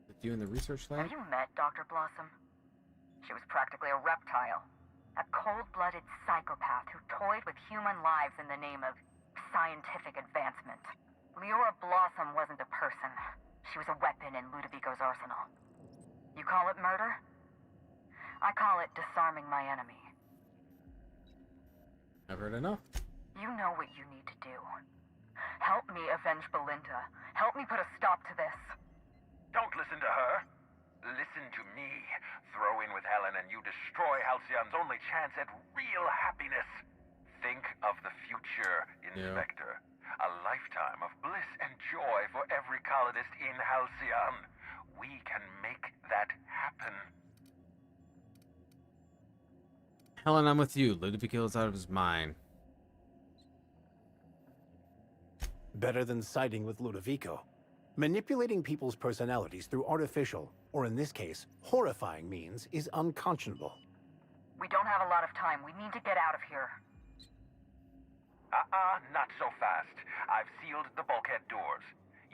With you in the research lab? Have you met Dr. Blossom? She was practically a reptile. A cold-blooded psychopath who toyed with human lives in the name of scientific advancement. Leora Blossom wasn't a person. She was a weapon in Ludovico's arsenal. You call it murder? I call it disarming my enemy. I've heard enough. You know what you need to do. Help me avenge Belinda. Help me put a stop to this. Don't listen to her. Listen to me. Throw in with Helen and you destroy Halcyon's only chance at real happiness. Think of the future, Inspector. A lifetime of bliss and joy for every colonist in Halcyon. We can make that happen. Helen, I'm with you. Ludovico is out of his mind. Better than siding with Ludovico. Manipulating people's personalities through artificial, or in this case, horrifying means is unconscionable. We don't have a lot of time. We need to get out of here. Not so fast. I've sealed the bulkhead doors.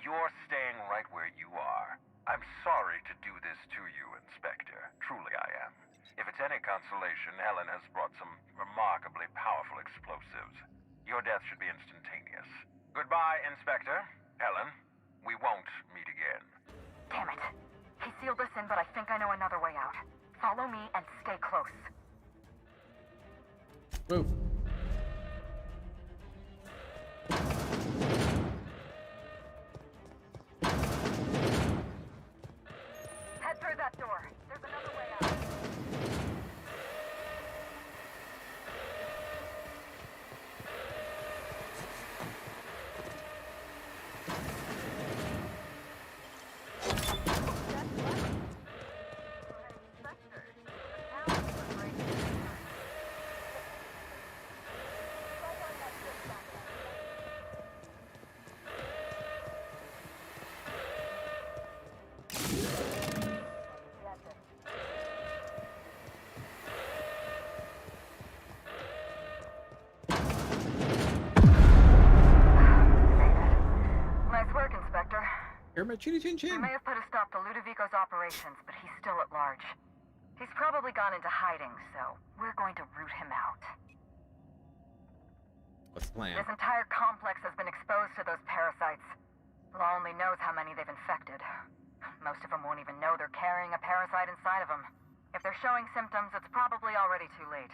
You're staying right where you are. I'm sorry to do this to you, Inspector. Truly I am. If it's any consolation, Helen has brought some remarkably powerful explosives. Your death should be instantaneous. Goodbye, Inspector. Helen, we won't meet again. Damn it. He sealed us in, but I think I know another way out. Follow me and stay close. Move. Head through that door. There's another way out. Pyramid Chitty Chin We Chin. may have put a stop to Ludovico's operations, but he's still at large. He's probably gone into hiding, so we're going to root him out. What's the plan? This entire complex has been exposed to those parasites. Law only knows how many they've infected. Most of them won't even know they're carrying a parasite inside of them. If they're showing symptoms, it's probably already too late.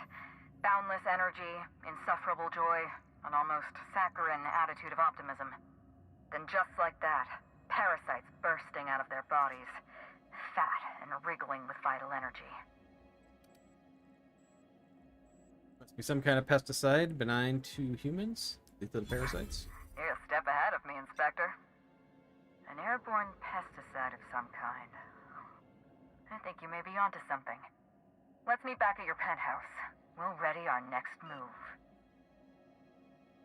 Boundless energy, insufferable joy, an almost saccharine attitude of optimism. Then just like that, parasites bursting out of their bodies, fat and wriggling with vital energy. Must be some kind of pesticide, benign to humans, lethal to parasites. You're a step ahead of me, Inspector. An airborne pesticide of some kind. I think you may be onto something. Let's meet back at your penthouse. We'll ready our next move.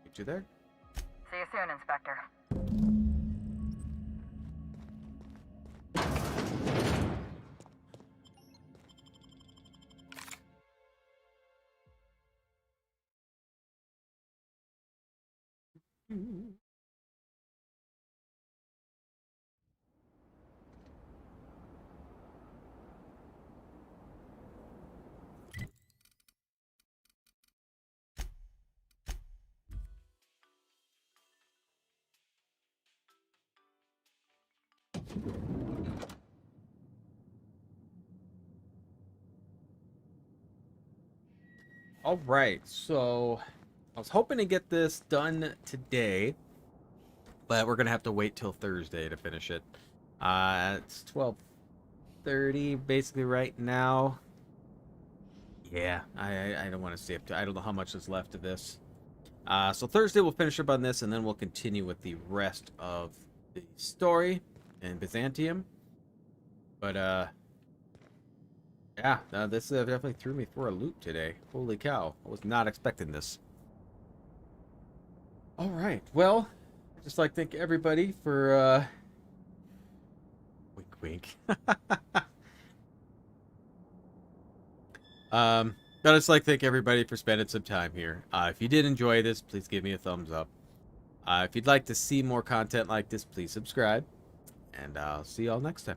Get you there? See you soon, Inspector. All right, so I was hoping to get this done today, but we're gonna have to wait till Thursday to finish it. It's 12:30 basically right now. Yeah, I don't want to stay up to. I don't know how much is left of this. So Thursday we'll finish up on this, and then we'll continue with the rest of the story in Byzantium. But yeah, this definitely threw me for a loop today. Holy cow, I was not expecting this. All right, well, I'd just like to thank everybody for wink wink. I'd just like to thank everybody for spending some time here. If you did enjoy this, please give me a thumbs up. If you'd like to see more content like this, please subscribe. And I'll see y'all next time.